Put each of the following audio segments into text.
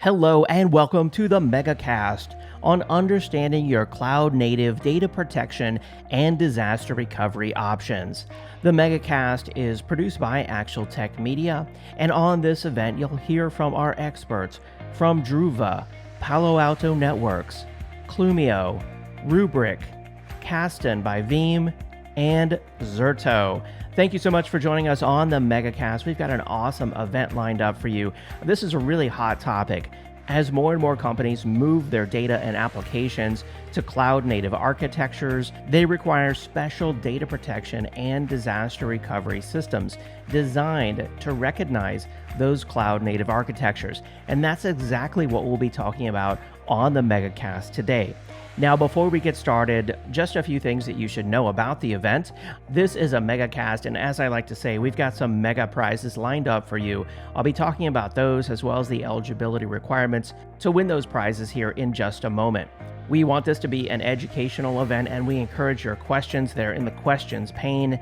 Hello and welcome to the Megacast on understanding your cloud-native data protection and disaster recovery options. The Megacast is produced by Actual Tech Media, and on this event you'll hear from our experts from Druva, Palo Alto Networks, Clumio, Rubrik, Kasten by Veeam, and Zerto. Thank you so much for joining us on the Megacast. We've got an awesome event lined up for you. This is a really hot topic. As more and more companies move their data and applications to cloud-native architectures, they require special data protection and disaster recovery systems designed to recognize those cloud-native architectures. And that's exactly what we'll be talking about on the Megacast today. Now, before we get started, just a few things that you should know about the event. This is a Megacast, and as I like to say, we've got some mega prizes lined up for you. I'll be talking about those as well as the eligibility requirements to win those prizes here in just a moment. We want this to be an educational event, and we encourage your questions there in the questions pane.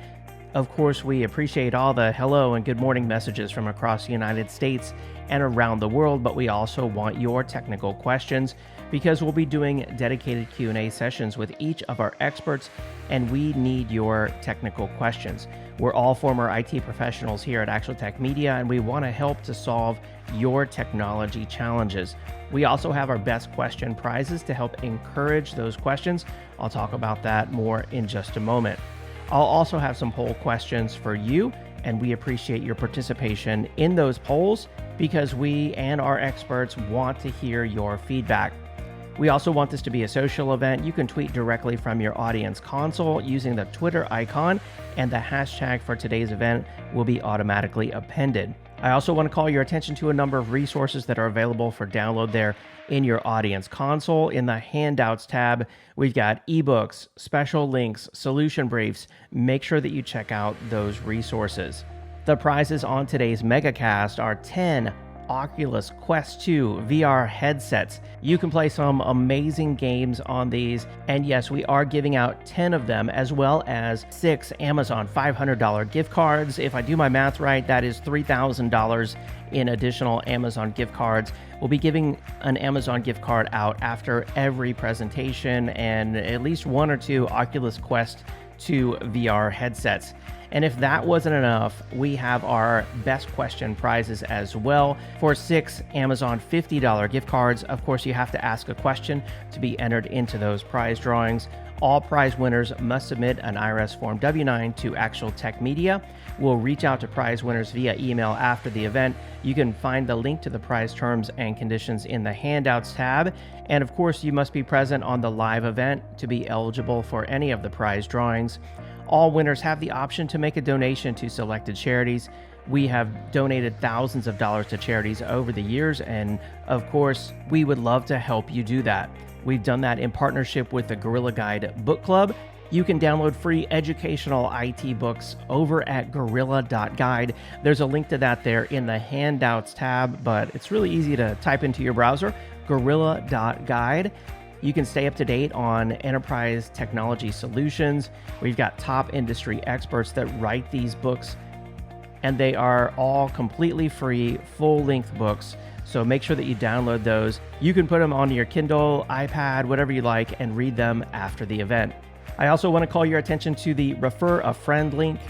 Of course, we appreciate all the hello and good morning messages from across the United States and around the world, but we also want your technical questions because we'll be doing dedicated Q&A sessions with each of our experts, and we need your technical questions. We're all former IT professionals here at Actual Tech Media, and we want to help to solve your technology challenges. We also have our best question prizes to help encourage those questions. I'll talk about that more in just a moment. I'll also have some poll questions for you, and we appreciate your participation in those polls because we and our experts want to hear your feedback. We also want this to be a social event. You can tweet directly from your audience console using the Twitter icon, and the hashtag for today's event will be automatically appended. I also want to call your attention to a number of resources that are available for download there in your audience console. In the handouts tab, we've got ebooks, special links, solution briefs. Make sure that you check out those resources. The prizes on today's Megacast are 10 Oculus Quest 2 VR headsets. You can play some amazing games on these, and yes, we are giving out 10 of them, as well as 6 Amazon $500 gift cards. If I do my math right, that is $3,000 in additional Amazon gift cards. We'll be giving an Amazon gift card out after every presentation, and at least 1 or 2 Oculus Quest 2 VR headsets. And if that wasn't enough, we have our best question prizes as well. For 6 Amazon $50 gift cards, of course, you have to ask a question to be entered into those prize drawings. All prize winners must submit an IRS Form W-9 to Actual Tech Media. We'll reach out to prize winners via email after the event. You can find the link to the prize terms and conditions in the handouts tab. And of course, you must be present on the live event to be eligible for any of the prize drawings. All winners have the option to make a donation to selected charities. We have donated thousands of dollars to charities over the years, and of course, we would love to help you do that. We've done that in partnership with the Gorilla Guide Book Club. You can download free educational IT books over at gorilla.guide. There's a link to that there in the handouts tab, but it's really easy to type into your browser, gorilla.guide. You can stay up to date on enterprise technology solutions. We've got top industry experts that write these books, and they are all completely free, full-length books. So make sure that you download those. You can put them on your Kindle, iPad, whatever you like, and read them after the event. I also want to call your attention to the Refer a Friend link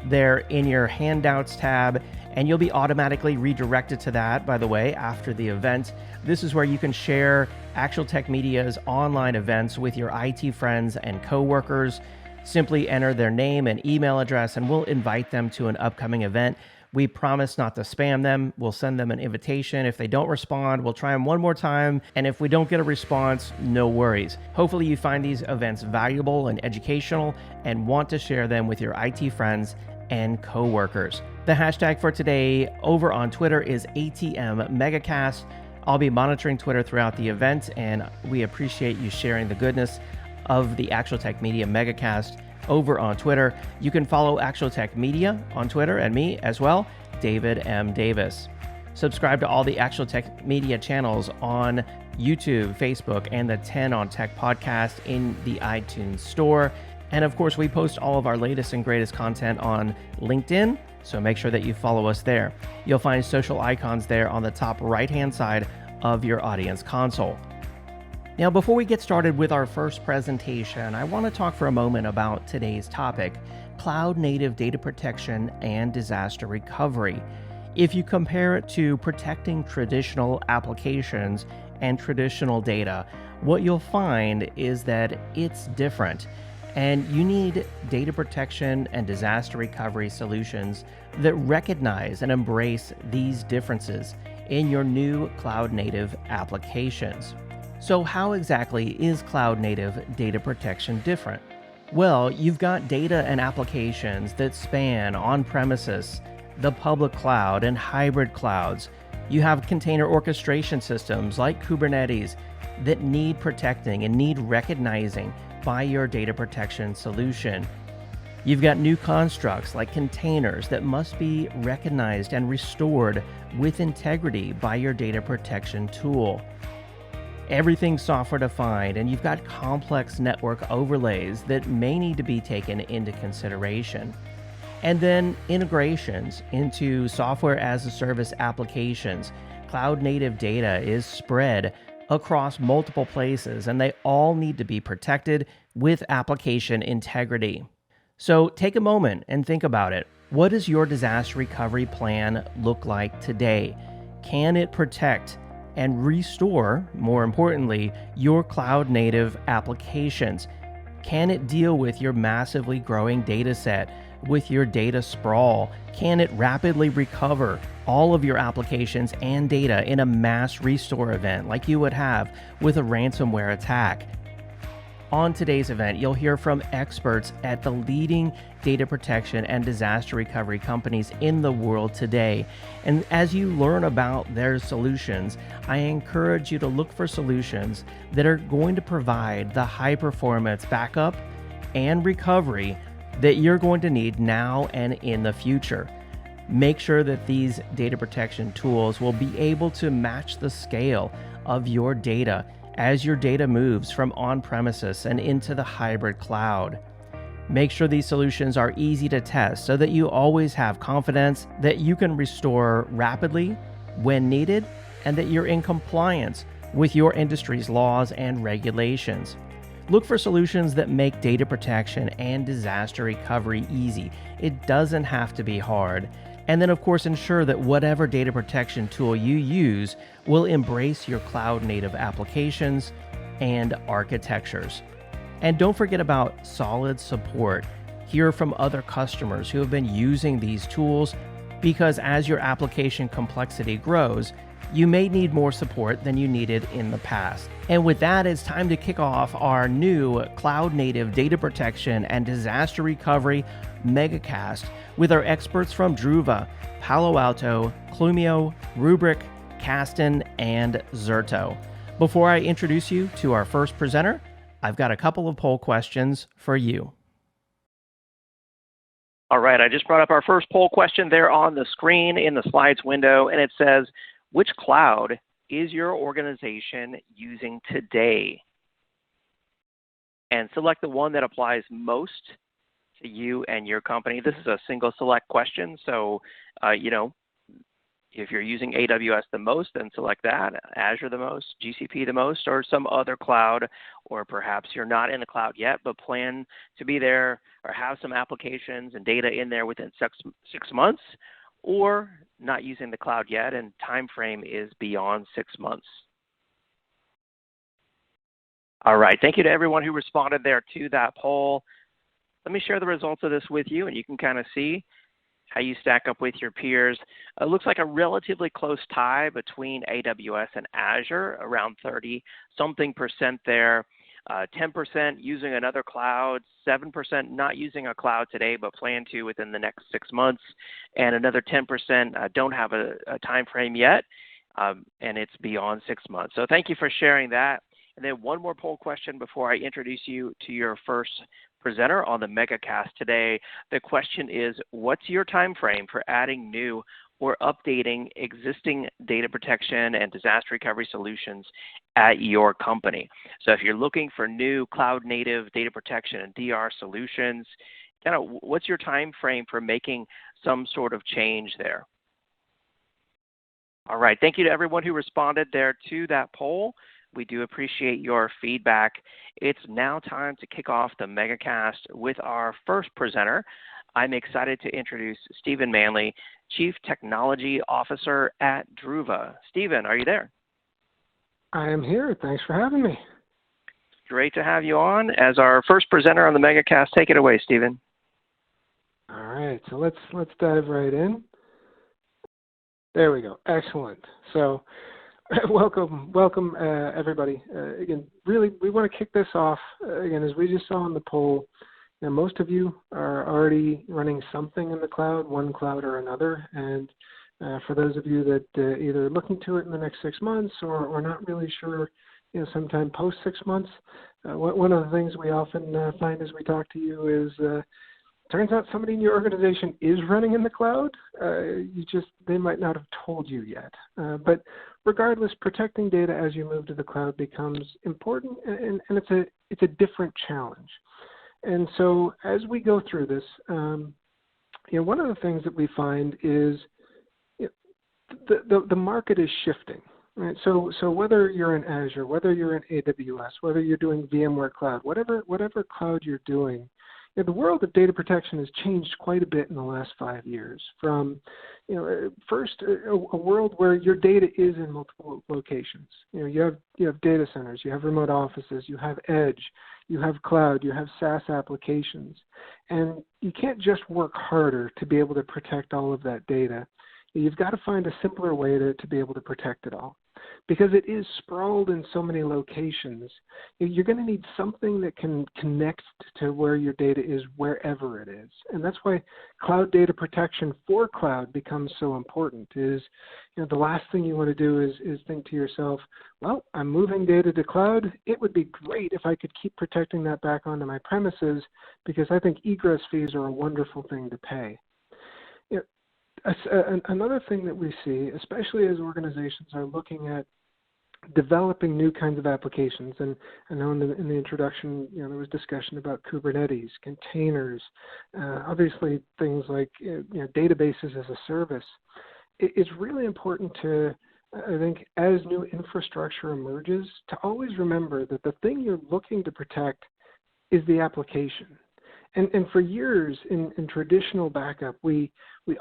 there in your handouts tab, and you'll be automatically redirected to that, by the way, after the event. This is where you can share Actual Tech Media's online events with your IT friends and coworkers. Simply enter their name and email address, and we'll invite them to an upcoming event. We promise not to spam them. We'll send them an invitation. If they don't respond, we'll try them one more time. And if we don't get a response, no worries. Hopefully you find these events valuable and educational and want to share them with your IT friends and coworkers. The hashtag for today over on Twitter is ATM Megacast. I'll be monitoring Twitter throughout the event, and we appreciate you sharing the goodness of the Actual Tech Media Megacast over on Twitter. You can follow Actual Tech Media on Twitter and me as well, David M. Davis. Subscribe to all the Actual Tech Media channels on YouTube, Facebook, and the 10 on Tech podcast in the iTunes store. And of course, we post all of our latest and greatest content on LinkedIn, so make sure that you follow us there. You'll find social icons there on the top right-hand side of your audience console. Now, before we get started with our first presentation, I want to talk for a moment about today's topic, cloud-native data protection and disaster recovery. If you compare it to protecting traditional applications and traditional data, what you'll find is that it's different. And you need data protection and disaster recovery solutions that recognize and embrace these differences in your new cloud-native applications. So how exactly is cloud-native data protection different? Well, you've got data and applications that span on-premises, the public cloud, and hybrid clouds. You have container orchestration systems like Kubernetes that need protecting and need recognizing by your data protection solution. You've got new constructs like containers that must be recognized and restored with integrity by your data protection tool. Everything's software defined, and you've got complex network overlays that may need to be taken into consideration. And then integrations into software as a service applications. Cloud native data is spread across multiple places, and they all need to be protected with application integrity. So take a moment and think about it. What does your disaster recovery plan look like today? Can it protect and restore, more importantly, your cloud native applications? Can it deal with your massively growing data set, with your data sprawl? Can it rapidly recover all of your applications and data in a mass restore event like you would have with a ransomware attack? On today's event, you'll hear from experts at the leading data protection and disaster recovery companies in the world today. And as you learn about their solutions, I encourage you to look for solutions that are going to provide the high performance backup and recovery that you're going to need now and in the future. Make sure that these data protection tools will be able to match the scale of your data as your data moves from on-premises and into the hybrid cloud. Make sure these solutions are easy to test so that you always have confidence that you can restore rapidly when needed and that you're in compliance with your industry's laws and regulations. Look for solutions that make data protection and disaster recovery easy. It doesn't have to be hard. And then, of course, ensure that whatever data protection tool you use will embrace your cloud-native applications and architectures. And don't forget about solid support. Hear from other customers who have been using these tools, because as your application complexity grows, you may need more support than you needed in the past. And with that, it's time to kick off our new cloud-native data protection and disaster recovery Megacast with our experts from Druva, Palo Alto, Clumio, Rubrik, Kasten, and Zerto. Before I introduce you to our first presenter, I've got a couple of poll questions for you. All right, I just brought up our first poll question there on the screen in the slides window, and it says, which cloud is your organization using today? And select the one that applies most to you and your company. This is a single select question, so if you're using AWS the most, then select that, Azure the most, GCP the most, or some other cloud, or perhaps you're not in the cloud yet, but plan to be there or have some applications and data in there within 6 months, or not using the cloud yet and time frame is beyond 6 months. All right, thank you to everyone who responded there to that poll. Let me share the results of this with you, and you can kind of see how you stack up with your peers. It looks like a relatively close tie between AWS and Azure, around 30-something% there. 10% using another cloud, 7% not using a cloud today, but plan to within the next 6 months, and another 10% don't have a time frame yet, and it's beyond 6 months. So thank you for sharing that. And then one more poll question before I introduce you to your first presenter on the Megacast today. The question is, what's your time frame for adding new or updating existing data protection and disaster recovery solutions at your company? So if you're looking for new cloud native data protection and DR solutions, what's your time frame for making some sort of change there? All right. Thank you to everyone who responded there to that poll. We do appreciate your feedback. It's now time to kick off the Megacast with our first presenter. I'm excited to introduce Stephen Manley, Chief Technology Officer at Druva. Stephen, are you there? I am here. Thanks for having me. Great to have you on. As our first presenter on the Megacast, take it away, Stephen. All right. So let's dive right in. There we go. Excellent. So welcome everybody. Again, really, we want to kick this off, again, as we just saw in the poll. Now, most of you are already running something in the cloud, one cloud or another. And for those of you that either looking to it in the next 6 months or not really sure, sometime post 6 months, one of the things we often find as we talk to you is turns out somebody in your organization is running in the cloud. They might not have told you yet. But regardless, protecting data as you move to the cloud becomes important, and it's a different challenge. And so as we go through this, one of the things that we find is the market is shifting. Right? So whether you're in Azure, whether you're in AWS, whether you're doing VMware Cloud, whatever cloud you're doing, the world of data protection has changed quite a bit in the last 5 years. From, first a world where your data is in multiple locations. You have data centers, you have remote offices, you have edge, you have cloud, you have SaaS applications, and you can't just work harder to be able to protect all of that data. You've got to find a simpler way to be able to protect it all. Because it is sprawled in so many locations, you're going to need something that can connect to where your data is wherever it is. And that's why cloud data protection for cloud becomes so important. Is the last thing you want to do is think to yourself, well, I'm moving data to cloud. It would be great if I could keep protecting that back onto my premises, because I think egress fees are a wonderful thing to pay. Another thing that we see, especially as organizations are looking at developing new kinds of applications, and I know in the introduction, there was discussion about Kubernetes, containers, obviously things like databases as a service. It's really important to, I think, as new infrastructure emerges, to always remember that the thing you're looking to protect is the application. And for years in traditional backup, we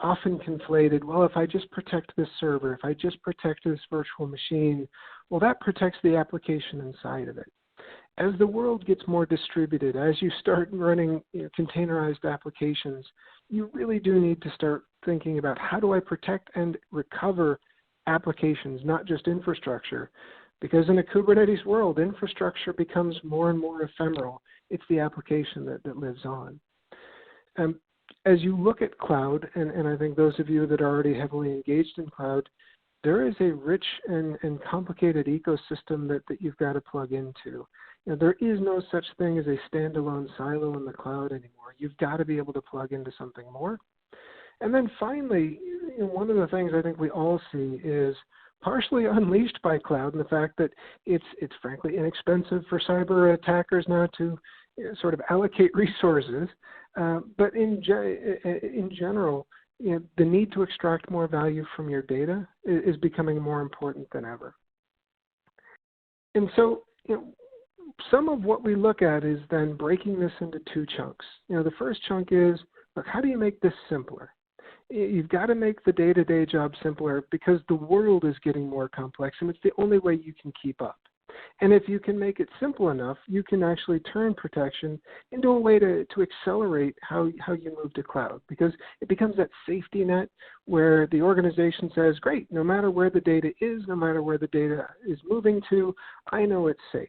often conflated, well, if I just protect this server, if I just protect this virtual machine, well, that protects the application inside of it. As the world gets more distributed, as you start running containerized applications, you really do need to start thinking about, how do I protect and recover applications, not just infrastructure? Because in a Kubernetes world, infrastructure becomes more and more ephemeral. It's the application that lives on. As you look at cloud, and I think those of you that are already heavily engaged in cloud, there is a rich and complicated ecosystem that you've got to plug into. There is no such thing as a standalone silo in the cloud anymore. You've got to be able to plug into something more. And then finally, one of the things I think we all see is partially unleashed by cloud, and the fact that it's frankly inexpensive for cyber attackers now to sort of allocate resources. But in general, the need to extract more value from your data is becoming more important than ever. And so, some of what we look at is then breaking this into two chunks. The first chunk is, look, how do you make this simpler? You've got to make the day-to-day job simpler, because the world is getting more complex, and it's the only way you can keep up. And if you can make it simple enough, you can actually turn protection into a way to accelerate how you move to cloud, because it becomes that safety net where the organization says, great, no matter where the data is, no matter where the data is moving to, I know it's safe.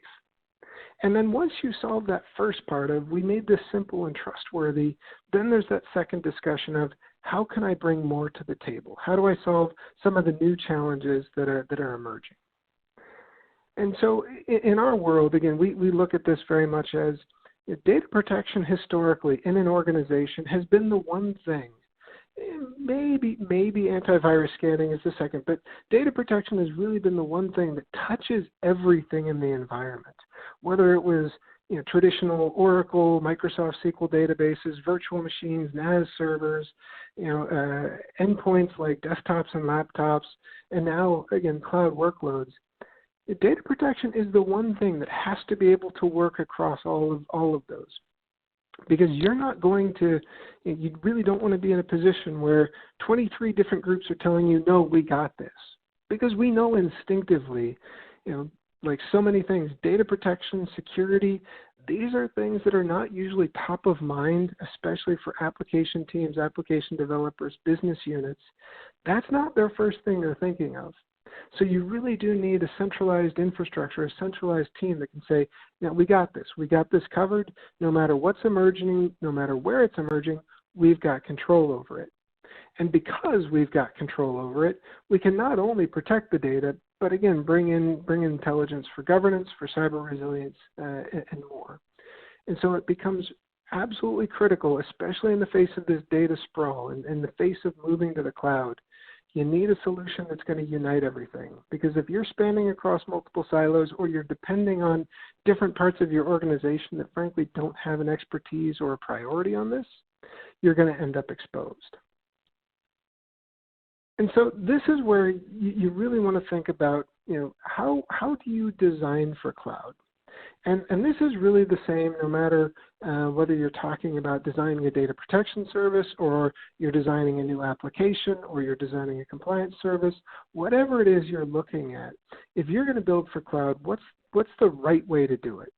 And then once you solve that first part of, we made this simple and trustworthy, then there's that second discussion of, how can I bring more to the table? How do I solve some of the new challenges that are emerging? And so in our world, again, we look at this very much as data protection historically in an organization has been the one thing. Maybe antivirus scanning is the second, but data protection has really been the one thing that touches everything in the environment. whether it was traditional Oracle, Microsoft SQL databases, virtual machines, NAS servers, endpoints like desktops and laptops, and now, again, cloud workloads. Data protection is the one thing that has to be able to work across all of those. Because you're not going to, you really don't want to be in a position where 23 different groups are telling you, no, we got this. Because we know instinctively, like so many things, data protection, security, these are things that are not usually top of mind, especially for application teams, application developers, business units. That's not their first thing they're thinking of. So you really do need a centralized infrastructure, a centralized team that can say, we got this. We got this covered. No matter what's emerging, no matter where it's emerging, we've got control over it. And because we've got control over it, we can not only protect the data, but again, bring in intelligence for governance, for cyber resilience, and more. And so it becomes absolutely critical, especially in the face of this data sprawl and in the face of moving to the cloud. You need a solution that's going to unite everything. Because if you're spanning across multiple silos or you're depending on different parts of your organization that frankly don't have an expertise or a priority on this, you're going to end up exposed. And so this is where you really want to think about, how do you design for cloud? And this is really the same no matter whether you're talking about designing a data protection service or you're designing a new application or you're designing a compliance service, whatever it is you're looking at. If you're going to build for cloud, what's the right way to do it?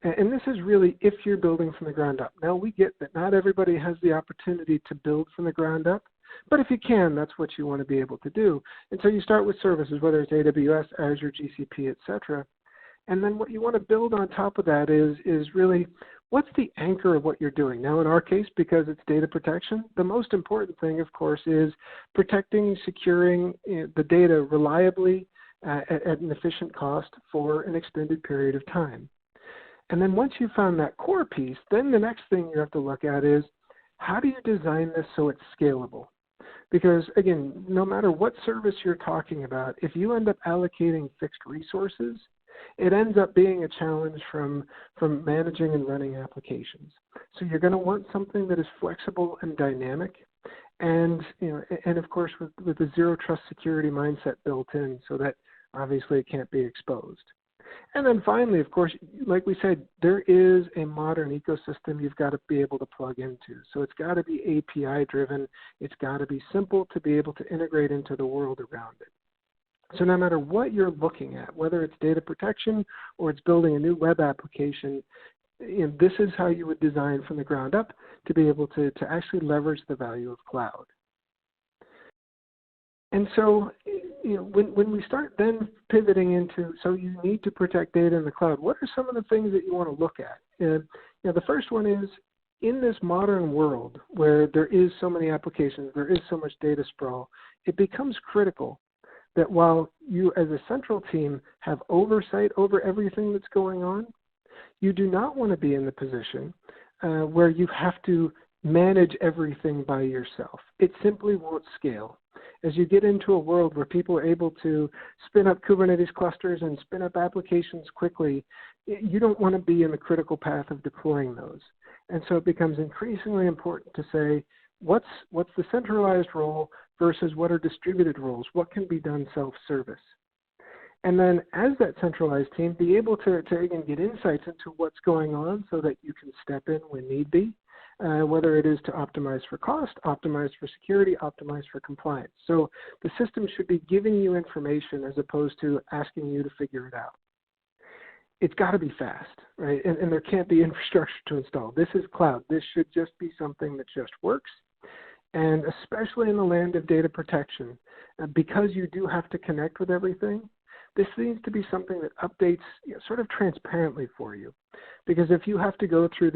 And this is really if you're building from the ground up. Now, we get that not everybody has the opportunity to build from the ground up, but if you can, that's what you want to be able to do. And so you start with services, whether it's AWS, Azure, GCP, et cetera. And then what you want to build on top of that is really what's the anchor of what you're doing. Now, in our case, because it's data protection, the most important thing, of course, is protecting, securing the data reliably at an efficient cost for an extended period of time. And then once you've found that core piece, then the next thing you have to look at is how do you design this so it's scalable? Because, again, no matter what service you're talking about, if you end up allocating fixed resources, it ends up being a challenge from managing and running applications. So you're going to want something that is flexible and dynamic, and of course with a zero trust security mindset built in, so that obviously it can't be exposed. And then finally, of course, like we said, there is a modern ecosystem you've got to be able to plug into. So it's got to be API driven. It's got to be simple to be able to integrate into the world around it. So no matter what you're looking at, whether it's data protection or it's building a new web application, this is how you would design from the ground up to be able to actually leverage the value of cloud. And so, when we start then pivoting into, so you need to protect data in the cloud, what are some of the things that you want to look at? The first one is, in this modern world where there is so many applications, there is so much data sprawl, it becomes critical that while you as a central team have oversight over everything that's going on, you do not want to be in the position where you have to manage everything by yourself. It simply won't scale. As you get into a world where people are able to spin up Kubernetes clusters and spin up applications quickly, you don't want to be in the critical path of deploying those. And so it becomes increasingly important to say, what's the centralized role versus what are distributed roles? What can be done self-service? And then as that centralized team, be able to again get insights into what's going on so that you can step in when need be, whether it is to optimize for cost, optimize for security, optimize for compliance. So the system should be giving you information as opposed to asking you to figure it out. It's got to be fast, right? And there can't be infrastructure to install. This is cloud. This should just be something that just works. And especially in the land of data protection, because you do have to connect with everything, this needs to be something that updates sort of transparently for you. Because if you have to go through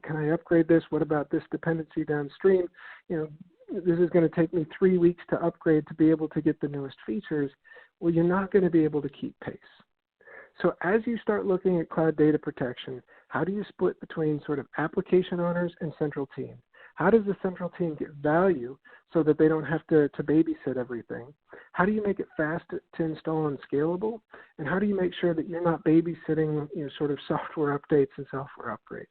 can I upgrade this? What about this dependency downstream? This is going to take me 3 weeks to upgrade to be able to get the newest features. Well, you're not going to be able to keep pace. So as you start looking at cloud data protection, how do you split between sort of application owners and central team? How does the central team get value so that they don't have to babysit everything? How do you make it fast to install and scalable? And how do you make sure that you're not babysitting, sort of software updates and software upgrades?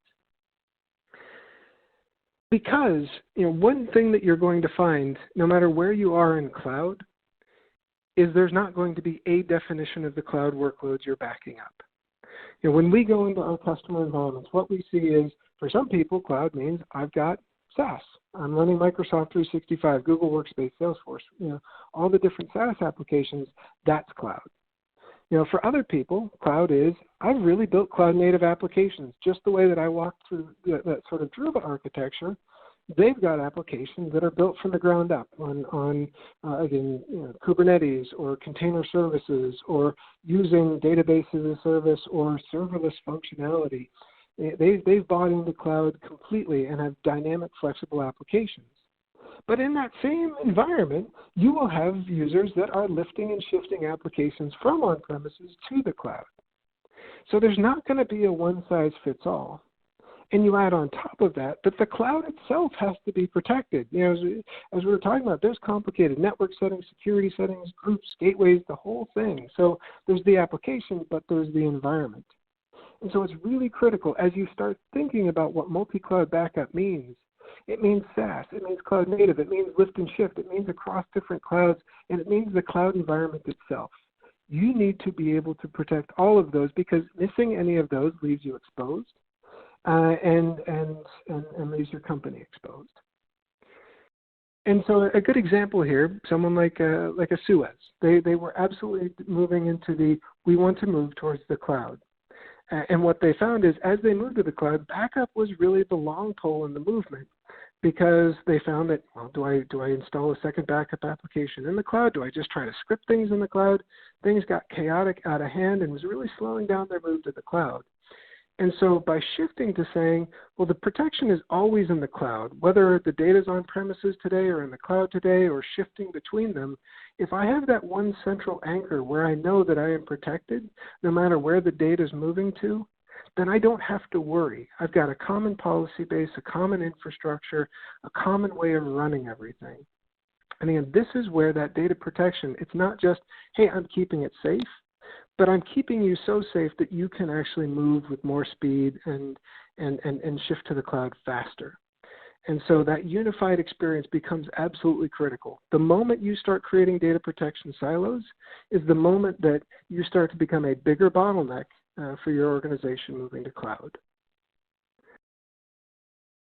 Because, one thing that you're going to find, no matter where you are in cloud, is there's not going to be a definition of the cloud workloads you're backing up. When we go into our customer environments, what we see is, for some people, cloud means I've got SaaS. I'm running Microsoft 365, Google Workspace, Salesforce, all the different SaaS applications, that's cloud. For other people, cloud is, I've really built cloud-native applications, just the way that I walked through that sort of Druva architecture. They've got applications that are built from the ground up on Kubernetes or container services or using database as a service or serverless functionality. They've bought into cloud completely and have dynamic, flexible applications. But in that same environment, you will have users that are lifting and shifting applications from on-premises to the cloud. So there's not going to be a one-size-fits-all. And you add on top of that the cloud itself has to be protected. As we were talking about, there's complicated network settings, security settings, groups, gateways, the whole thing. So there's the application, but there's the environment. And so it's really critical as you start thinking about what multi-cloud backup means. It means SaaS, it means cloud native, it means lift and shift, it means across different clouds, and it means the cloud environment itself. You need to be able to protect all of those because missing any of those leaves you exposed and leaves your company exposed. And so a good example here, someone like a Suez, they were absolutely moving into we want to move towards the cloud. And what they found is as they moved to the cloud, backup was really the long pole in the movement because they found that, well, do I install a second backup application in the cloud? Do I just try to script things in the cloud? Things got chaotic, out of hand, and was really slowing down their move to the cloud. And so by shifting to saying, well, the protection is always in the cloud, whether the data is on premises today or in the cloud today or shifting between them, if I have that one central anchor where I know that I am protected, no matter where the data is moving to, then I don't have to worry. I've got a common policy base, a common infrastructure, a common way of running everything. And again, this is where that data protection, it's not just, hey, I'm keeping it safe, but I'm keeping you so safe that you can actually move with more speed and shift to the cloud faster. And so that unified experience becomes absolutely critical. The moment you start creating data protection silos is the moment that you start to become a bigger bottleneck for your organization moving to cloud.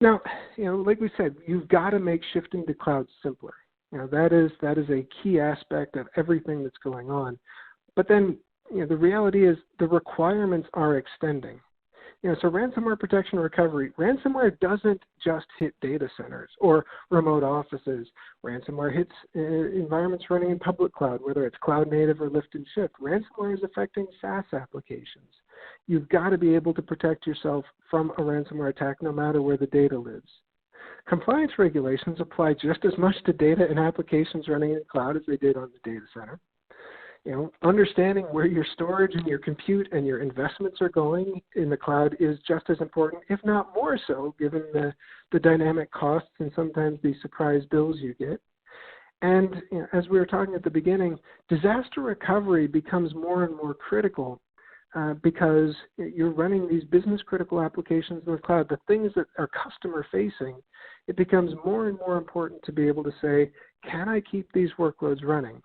Now, like we said, you've got to make shifting to cloud simpler. That is a key aspect of everything that's going on. But then, the reality is the requirements are extending. So ransomware protection and recovery, ransomware doesn't just hit data centers or remote offices. Ransomware hits environments running in public cloud, whether it's cloud native or lift and shift. Ransomware is affecting SaaS applications. You've got to be able to protect yourself from a ransomware attack no matter where the data lives. Compliance regulations apply just as much to data and applications running in cloud as they did on the data center. Understanding where your storage and your compute and your investments are going in the cloud is just as important, if not more so, given the dynamic costs and sometimes the surprise bills you get. And as we were talking at the beginning, disaster recovery becomes more and more critical because you're running these business critical applications in the cloud, the things that are customer facing. It becomes more and more important to be able to say, can I keep these workloads running?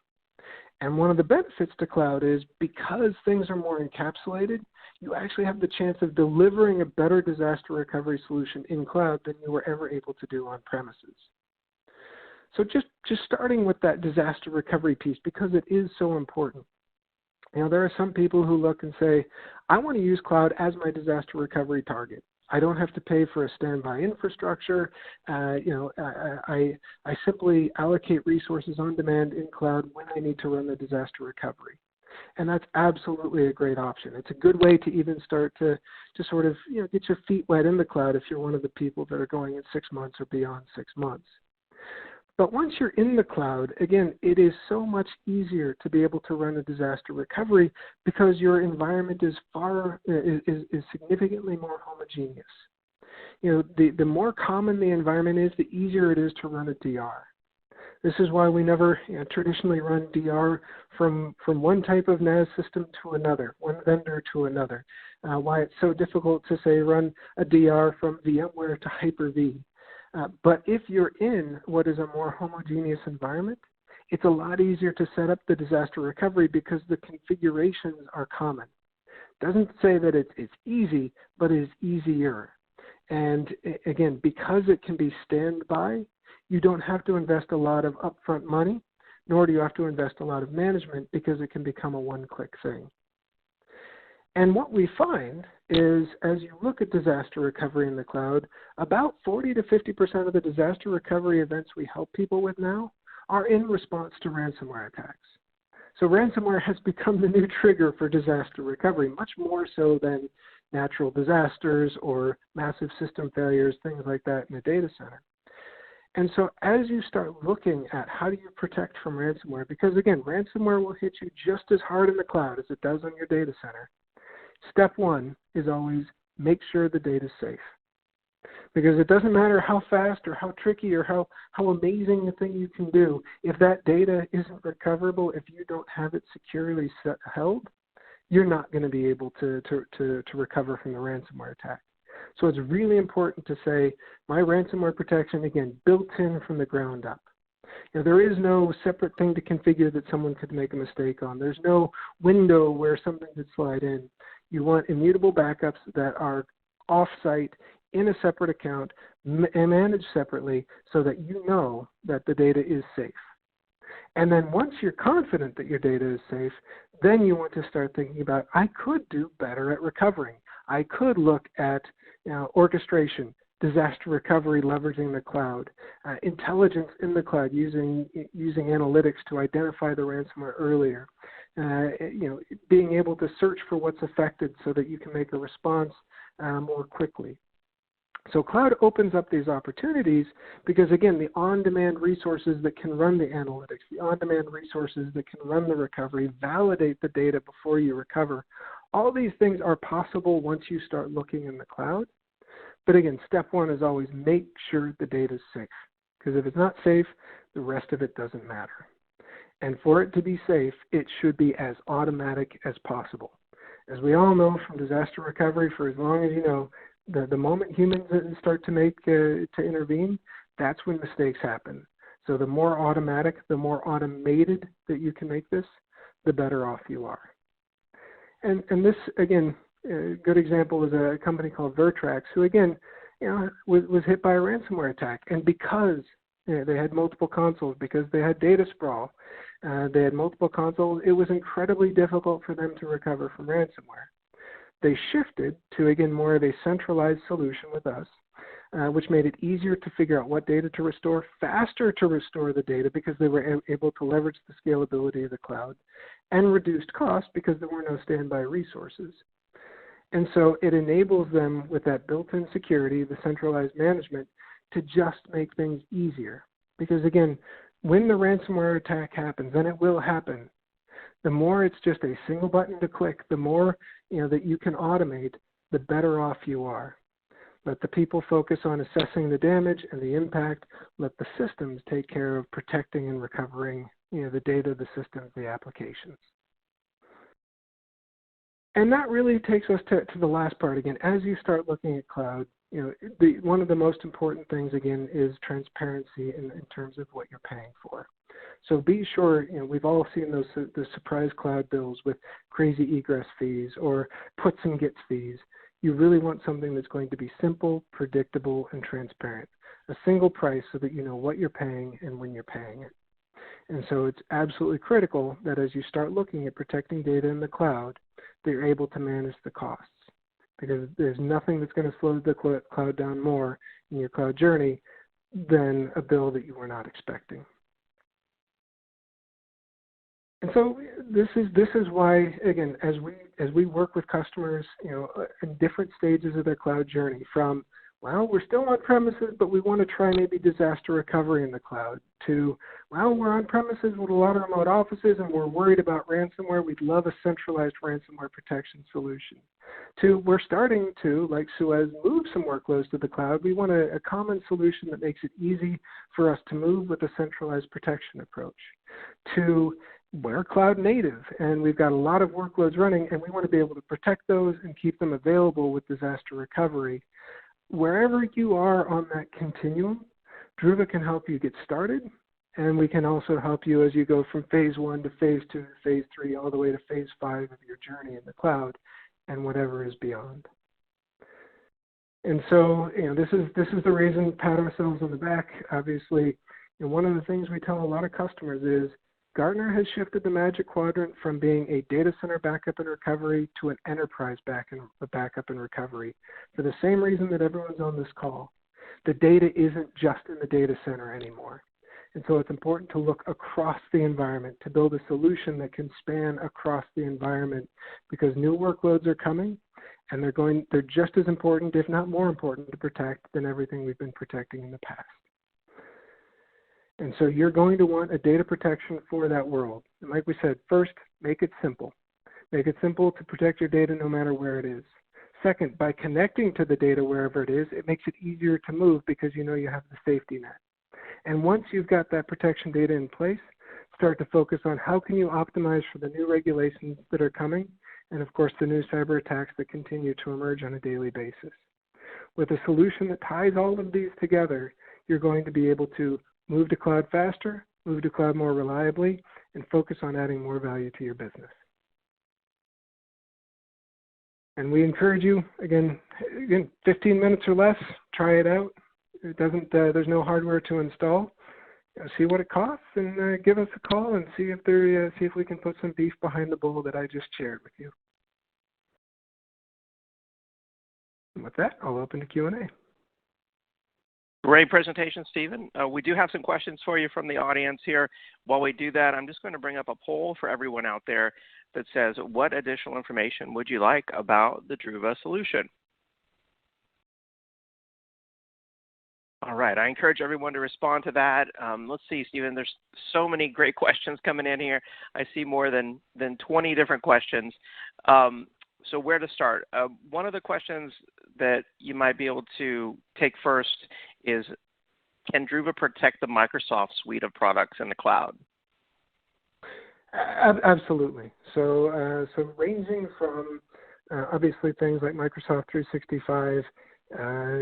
And one of the benefits to cloud is because things are more encapsulated, you actually have the chance of delivering a better disaster recovery solution in cloud than you were ever able to do on premises. So just starting with that disaster recovery piece, because it is so important. There are some people who look and say, I want to use cloud as my disaster recovery target. I don't have to pay for a standby infrastructure. I simply allocate resources on demand in cloud when I need to run the disaster recovery. And that's absolutely a great option. It's a good way to even start to sort of get your feet wet in the cloud if you're one of the people that are going in 6 months or beyond 6 months. But once you're in the cloud, again, it is so much easier to be able to run a disaster recovery because your environment is significantly more homogeneous. the more common the environment is, the easier it is to run a DR. This is why we never traditionally run DR from one type of NAS system to another, one vendor to another. Why it's so difficult to say run a DR from VMware to Hyper-V. But if you're in what is a more homogeneous environment, it's a lot easier to set up the disaster recovery because the configurations are common. Doesn't say that it's easy, but it is easier. And again, because it can be standby, you don't have to invest a lot of upfront money, nor do you have to invest a lot of management because it can become a one-click thing. And what we find is as you look at disaster recovery in the cloud, about 40 to 50% of the disaster recovery events we help people with now are in response to ransomware attacks. So ransomware has become the new trigger for disaster recovery, much more so than natural disasters or massive system failures, things like that in a data center. And so as you start looking at how do you protect from ransomware, because again, ransomware will hit you just as hard in the cloud as it does on your data center. Step one is always make sure the data is safe. Because it doesn't matter how fast or how tricky or how amazing the thing you can do, if that data isn't recoverable, if you don't have it securely held, you're not going to be able to recover from the ransomware attack. So it's really important to say, my ransomware protection, again, built in from the ground up. There is no separate thing to configure that someone could make a mistake on. There's no window where something could slide in. You want immutable backups that are off-site in a separate account and managed separately so that you know that the data is safe. And then once you're confident that your data is safe, then you want to start thinking about, I could do better at recovering. I could look at orchestration, disaster recovery, leveraging the cloud, intelligence in the cloud, using analytics to identify the ransomware earlier, being able to search for what's affected so that you can make a response more quickly. So cloud opens up these opportunities because, again, the on-demand resources that can run the analytics, the on-demand resources that can run the recovery, validate the data before you recover, all these things are possible once you start looking in the cloud. But again, step one is always make sure the data is safe. Because if it's not safe, the rest of it doesn't matter. And for it to be safe, it should be as automatic as possible. As we all know from disaster recovery, for as long as you know, the moment humans start to intervene, that's when mistakes happen. So the more automatic, the more automated that you can make this, the better off you are. And this, again, a good example is a company called Vertrax, who, again, was hit by a ransomware attack. And because they had multiple consoles, because they had data sprawl, they had multiple consoles, it was incredibly difficult for them to recover from ransomware. They shifted to, again, more of a centralized solution with us, which made it easier to figure out what data to restore, faster to restore the data because they were able to leverage the scalability of the cloud, and reduced costs because there were no standby resources. And so it enables them with that built-in security, the centralized management, to just make things easier. Because again, when the ransomware attack happens, and it will happen, the more it's just a single button to click, the more that you can automate, the better off you are. Let the people focus on assessing the damage and the impact. Let the systems take care of protecting and recovering the data, the systems, the applications. And that really takes us to the last part. Again, as you start looking at cloud, one of the most important things, again, is transparency in terms of what you're paying for. So be sure, we've all seen the surprise cloud bills with crazy egress fees or puts and gets fees. You really want something that's going to be simple, predictable, and transparent. A single price so that you know what you're paying and when you're paying it. And so it's absolutely critical that as you start looking at protecting data in the cloud, that you're able to manage the costs. Because there's nothing that's going to slow the cloud down more in your cloud journey than a bill that you were not expecting. And so this is why, again, as we work with customers, in different stages of their cloud journey, from, well, we're still on premises, but we want to try maybe disaster recovery in the cloud, to, well, we're on premises with a lot of remote offices and we're worried about ransomware. We'd love a centralized ransomware protection solution. to we're starting to, like Suez, move some workloads to the cloud. We want a common solution that makes it easy for us to move with a centralized protection approach, to we're cloud native and we've got a lot of workloads running and we want to be able to protect those and keep them available with disaster recovery. Wherever you are on that continuum, Druva can help you get started, and we can also help you as you go from phase 1 to phase 2 to phase 3 all the way to phase 5 of your journey in the cloud and whatever is beyond. And so, this is the reason, pat ourselves on the back. Obviously, one of the things we tell a lot of customers is Gartner has shifted the Magic Quadrant from being a data center backup and recovery to an enterprise backup and recovery for the same reason that everyone's on this call. The data isn't just in the data center anymore. And so it's important to look across the environment, to build a solution that can span across the environment, because new workloads are coming and they're just as important, if not more important, to protect than everything we've been protecting in the past. And so you're going to want a data protection for that world. And like we said, first, make it simple. Make it simple to protect your data no matter where it is. Second, by connecting to the data wherever it is, it makes it easier to move because you have the safety net. And once you've got that protection data in place, start to focus on how can you optimize for the new regulations that are coming, and of course the new cyber attacks that continue to emerge on a daily basis. With a solution that ties all of these together, you're going to be able to move to cloud faster, move to cloud more reliably, and focus on adding more value to your business. And we encourage you, again, 15 minutes or less, try it out. It doesn't. There's no hardware to install. See what it costs, and give us a call and see if we can put some beef behind the bull that I just shared with you. And with that, I'll open to Q&A. Great presentation, Stephen. We do have some questions for you from the audience here. While we do that, I'm just going to bring up a poll for everyone out there that says, what additional information would you like about the Druva solution? All right, I encourage everyone to respond to that. Let's see, Stephen, there's so many great questions coming in here. I see more than 20 different questions. So where to start? One of the questions that you might be able to take first is, can Druva protect the Microsoft suite of products in the cloud? Absolutely. So ranging from obviously things like Microsoft 365,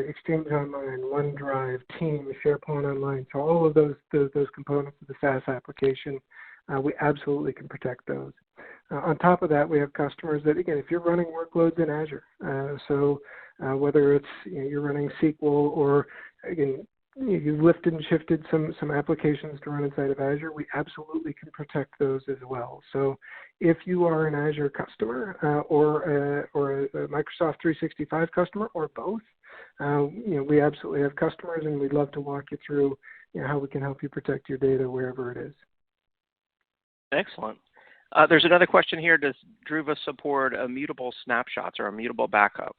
Exchange Online, OneDrive, Teams, SharePoint Online, so all of those components of the SaaS application, we absolutely can protect those. On top of that, we have customers that, again, if you're running workloads in Azure, whether it's you're running SQL or, again, you've lifted and shifted some applications to run inside of Azure, we absolutely can protect those as well. So if you are an Azure customer or a Microsoft 365 customer or both, we absolutely have customers, and we'd love to walk you through how we can help you protect your data wherever it is. Excellent. There's another question here. Does Druva support immutable snapshots or immutable backup?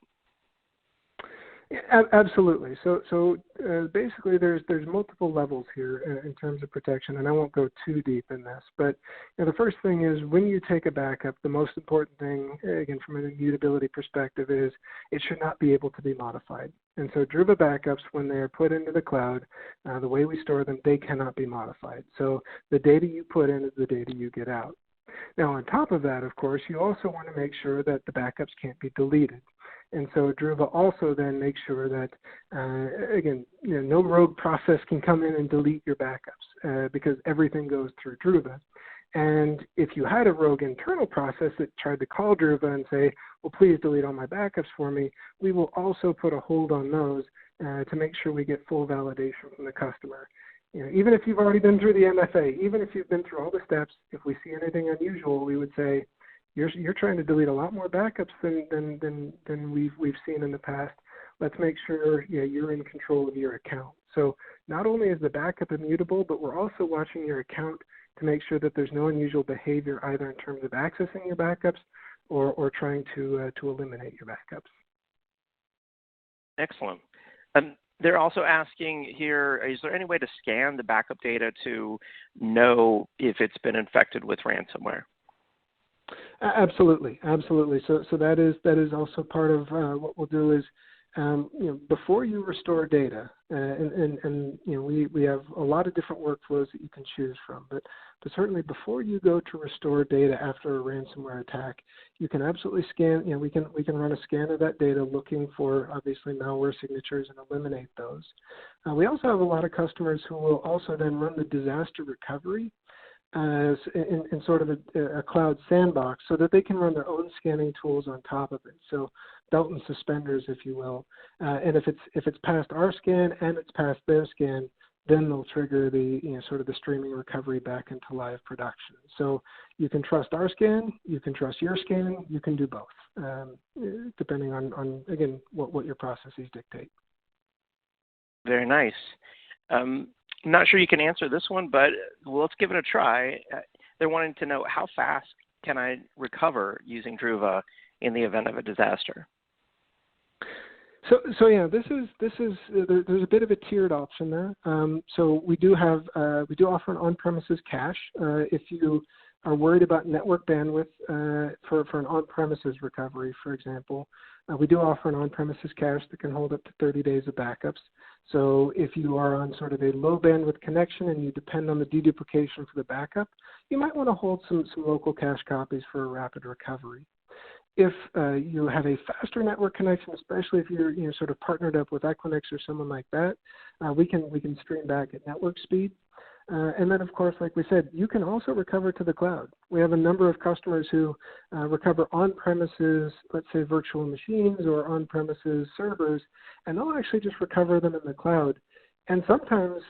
Yeah, absolutely. So basically, there's multiple levels here in terms of protection, and I won't go too deep in this. But the first thing is, when you take a backup, the most important thing, again, from an immutability perspective, is it should not be able to be modified. And so Druva backups, when they are put into the cloud, the way we store them, they cannot be modified. So the data you put in is the data you get out. Now, on top of that, of course, you also want to make sure that the backups can't be deleted. And so Druva also then makes sure that, again, no rogue process can come in and delete your backups because everything goes through Druva. And if you had a rogue internal process that tried to call Druva and say, well, please delete all my backups for me, we will also put a hold on those to make sure we get full validation from the customer. Even if you've already been through the MFA, even if you've been through all the steps, if we see anything unusual, we would say, you're trying to delete a lot more backups than we've seen in the past. Let's make sure you're in control of your account. So not only is the backup immutable, but we're also watching your account to make sure that there's no unusual behavior either in terms of accessing your backups or trying to eliminate your backups. Excellent. They're also asking here, is there any way to scan the backup data to know if it's been infected with ransomware? Absolutely, absolutely. So that is also part of what we'll do is, before you restore data, and we have a lot of different workflows that you can choose from, but certainly before you go to restore data after a ransomware attack, you can absolutely scan. We can run a scan of that data looking for obviously malware signatures and eliminate those. We also have a lot of customers who will also then run the disaster recovery in sort of a cloud sandbox so that they can run their own scanning tools on top of it. So belt and suspenders, if you will. And if it's past our scan and it's past their scan, then they'll trigger the sort of the streaming recovery back into live production. So you can trust our scan, you can trust your scanning, you can do both, depending on again what your processes dictate. Very nice. I'm not sure you can answer this one, but let's give it a try. They're wanting to know, how fast can I recover using Druva in the event of a disaster? So yeah, there's a bit of a tiered option there. So we do offer an on-premises cache. If you are worried about network bandwidth for an on-premises recovery, for example, we do offer an on-premises cache that can hold up to 30 days of backups. So if you are on sort of a low bandwidth connection and you depend on the deduplication for the backup, you might want to hold some local cache copies for a rapid recovery. If you have a faster network connection, especially if you're sort of partnered up with Equinix or someone like that, we can stream back at network speed. And then, of course, like we said, you can also recover to the cloud. We have a number of customers who recover on-premises, let's say virtual machines or on-premises servers, and they'll actually just recover them in the cloud. And sometimes,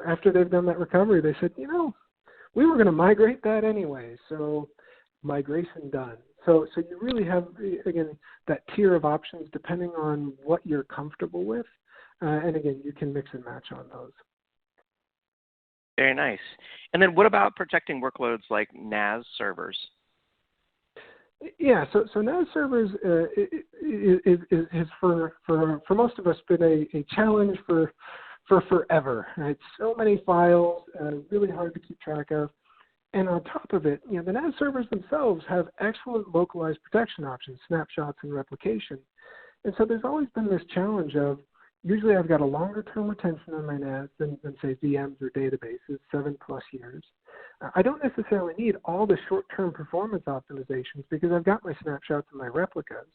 after they've done that recovery, they said, we were going to migrate that anyway, so migration done. So you really have, again, that tier of options depending on what you're comfortable with. And again, you can mix and match on those. Very nice. And then what about protecting workloads like NAS servers? Yeah, so NAS servers is for most of us been a challenge for forever. Right? So many files, really hard to keep track of. And on top of it, the NAS servers themselves have excellent localized protection options, snapshots and replication. And so there's always been this challenge of, usually I've got a longer term retention on my NAS than say VMs or databases, 7+ years. I don't necessarily need all the short-term performance optimizations because I've got my snapshots and my replicas.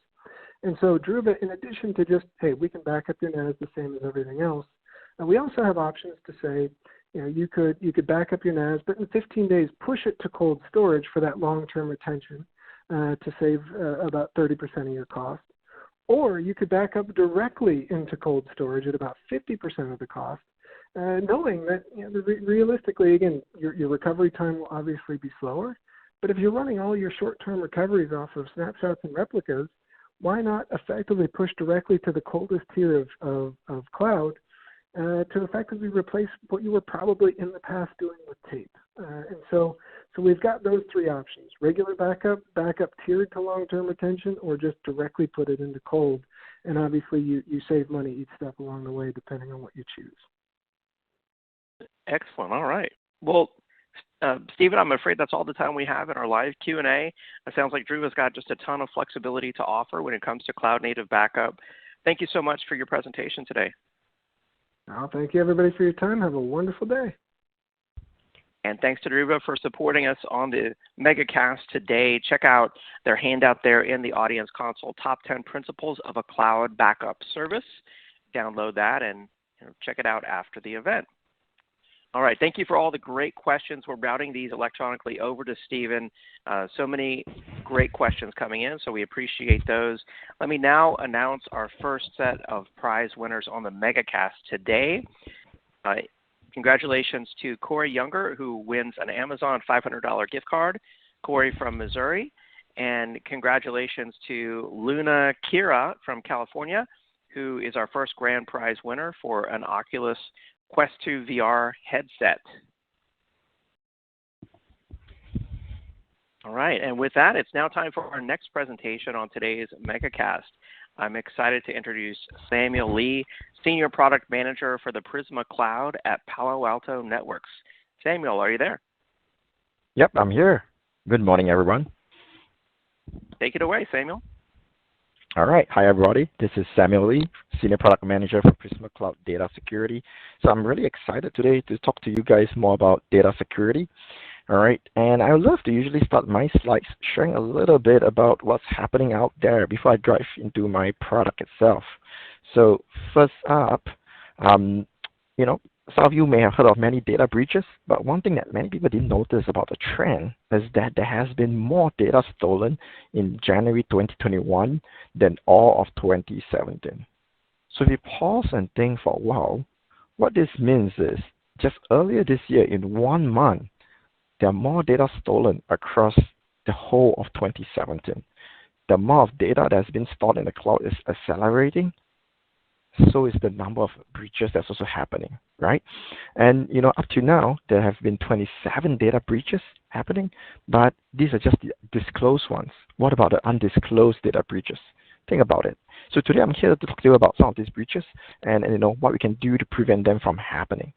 And so Druva, in addition to just, hey, we can back up your NAS the same as everything else, we also have options to say, you could back up your NAS, but in 15 days, push it to cold storage for that long-term retention to save about 30% of your cost. Or you could back up directly into cold storage at about 50% of the cost, knowing that realistically, again, your recovery time will obviously be slower. But if you're running all your short-term recoveries off of snapshots and replicas, why not effectively push directly to the coldest tier of cloud to effectively replace what you were probably in the past doing with tape? And so we've got those three options: regular backup tiered to long-term retention, or just directly put it into cold. And obviously you save money each step along the way depending on what you choose. Excellent. All right. Well, Stephen, I'm afraid that's all the time we have in our live Q&A. It sounds like Druva's got just a ton of flexibility to offer when it comes to cloud-native backup. Thank you so much for your presentation today. Well, thank you, everybody, for your time. Have a wonderful day. And thanks to Druva for supporting us on the Megacast today. Check out their handout there in the audience console, Top 10 Principles of a Cloud Backup Service. Download that and check it out after the event. All right, thank you for all the great questions. We're routing these electronically over to Stephen. So many great questions coming in, so we appreciate those. Let me now announce our first set of prize winners on the Megacast today. Congratulations to Corey Younger, who wins an Amazon $500 gift card. Corey from Missouri. And congratulations to Luna Kira from California, who is our first grand prize winner for an Oculus Quest 2 VR headset. All right, and with that, it's now time for our next presentation on today's Megacast. I'm excited to introduce Samuel Lee, Senior Product Manager for the PrismaCloud at Palo Alto Networks. Samuel, are you there? Yep, I'm here. Good morning, everyone. Take it away, Samuel. All right. Hi, everybody. This is Samuel Lee, Senior Product Manager for PrismaCloud Data Security. So I'm really excited today to talk to you guys more about data security. All right. And I would love to usually start my slides sharing a little bit about what's happening out there before I dive into my product itself. So first up, um, you know, some of you may have heard of many data breaches, but one thing that many people didn't notice about the trend is that there has been more data stolen in January 2021 than all of 2017. So if you pause and think for a while, what this means is just earlier this year, in 1 month, there are more data stolen across the whole of 2017. The amount of data that's been stored in the cloud is accelerating. So is the number of breaches that's also happening, right? And up to now, there have been 27 data breaches happening, but these are just the disclosed ones. What about the undisclosed data breaches? Think about it. So today I'm here to talk to you about some of these breaches and what we can do to prevent them from happening.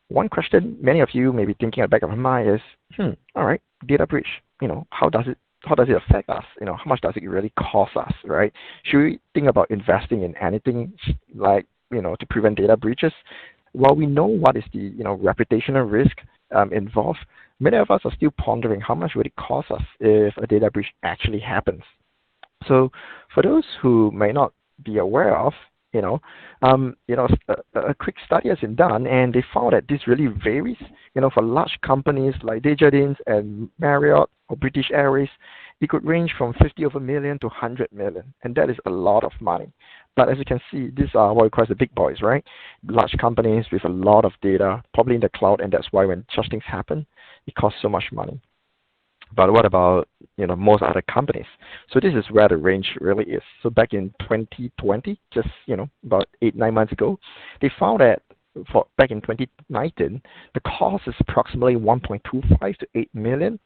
One question many of you may be thinking at the back of your mind is, all right, data breach, how does it affect us? How much does it really cost us, right? Should we think about investing in anything like, to prevent data breaches? While we know what is the, reputational risk involved, many of us are still pondering how much would it cost us if a data breach actually happens. So for those who may not be aware of, a quick study has been done, and they found that this really varies. For large companies like Desjardins and Marriott or British Airways, it could range from 50 over million to 100 million, and that is a lot of money. But as you can see, these are what we call the big boys, right? Large companies with a lot of data, probably in the cloud, and that's why when such things happen, it costs so much money. But what about most other companies? So this is where the range really is. So back in 2020, just about 8-9 months ago, they found that back in 2019, the cost is approximately 1.25 to 8 million,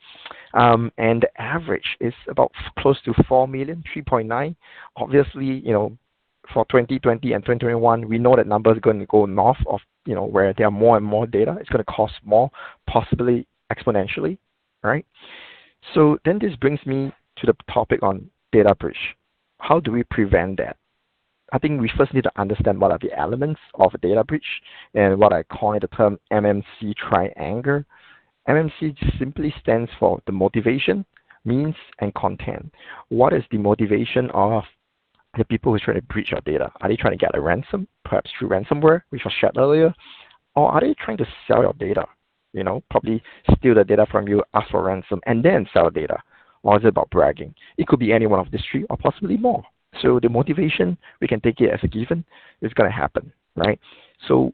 and the average is about close to 4 million, 3.9. Obviously, for 2020 and 2021, we know that number is going to go north of where there are more and more data. It's going to cost more, possibly exponentially, right? So then this brings me to the topic on data breach. How do we prevent that? I think we first need to understand what are the elements of a data breach and what I call the term MMC triangle. MMC simply stands for the motivation, means, and content. What is the motivation of the people who try to breach your data? Are they trying to get a ransom, perhaps through ransomware, which was shared earlier? Or are they trying to sell your data? Probably steal the data from you, ask for ransom, and then sell data. Or is it about bragging? It could be any one of these three or possibly more. So the motivation, we can take it as a given. It's going to happen, right? So,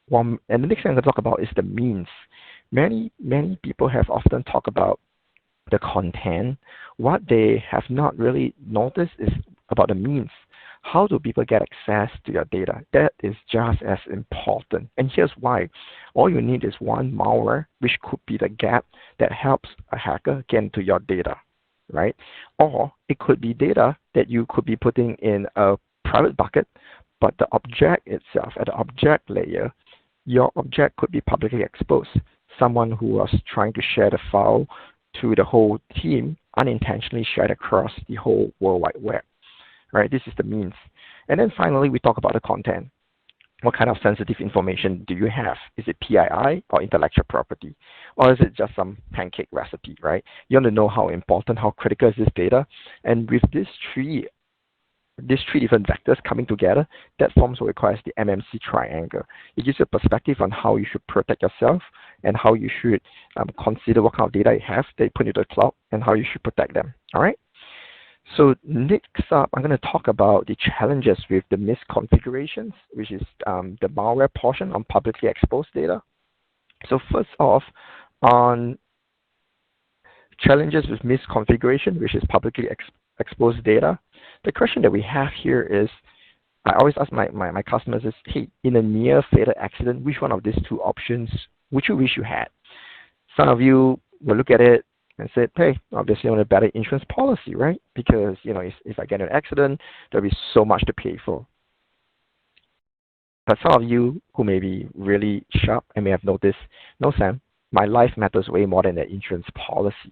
and the next thing I'm going to talk about is the means. Many people have often talked about the content. What they have not really noticed is about the means. How do people get access to your data? That is just as important. And here's why. All you need is one malware, which could be the gap that helps a hacker get into your data, right? Or it could be data that you could be putting in a private bucket, but the object itself, at the object layer, your object could be publicly exposed. Someone who was trying to share the file to the whole team unintentionally shared across the whole World Wide Web. Right, this is the means. And then finally, we talk about the content. What kind of sensitive information do you have? Is it PII or intellectual property? Or is it just some pancake recipe, right? You want to know how important, how critical is this data? And with these three different vectors coming together, that forms what we call as the MMC triangle. It gives you a perspective on how you should protect yourself and how you should consider what kind of data you have that you put into the cloud and how you should protect them, all right? So next up, I'm going to talk about the challenges with the misconfigurations, which is the malware portion on publicly exposed data. So first off, on challenges with misconfiguration, which is publicly exposed data, the question that we have here is, I always ask my customers is, hey, in a near fatal accident, which one of these two options would you wish you had? Some of you will look at it and said, hey, obviously I want a better insurance policy, right? Because, if I get in an accident, there'll be so much to pay for. But some of you who may be really sharp and may have noticed, no, Sam, my life matters way more than the insurance policy.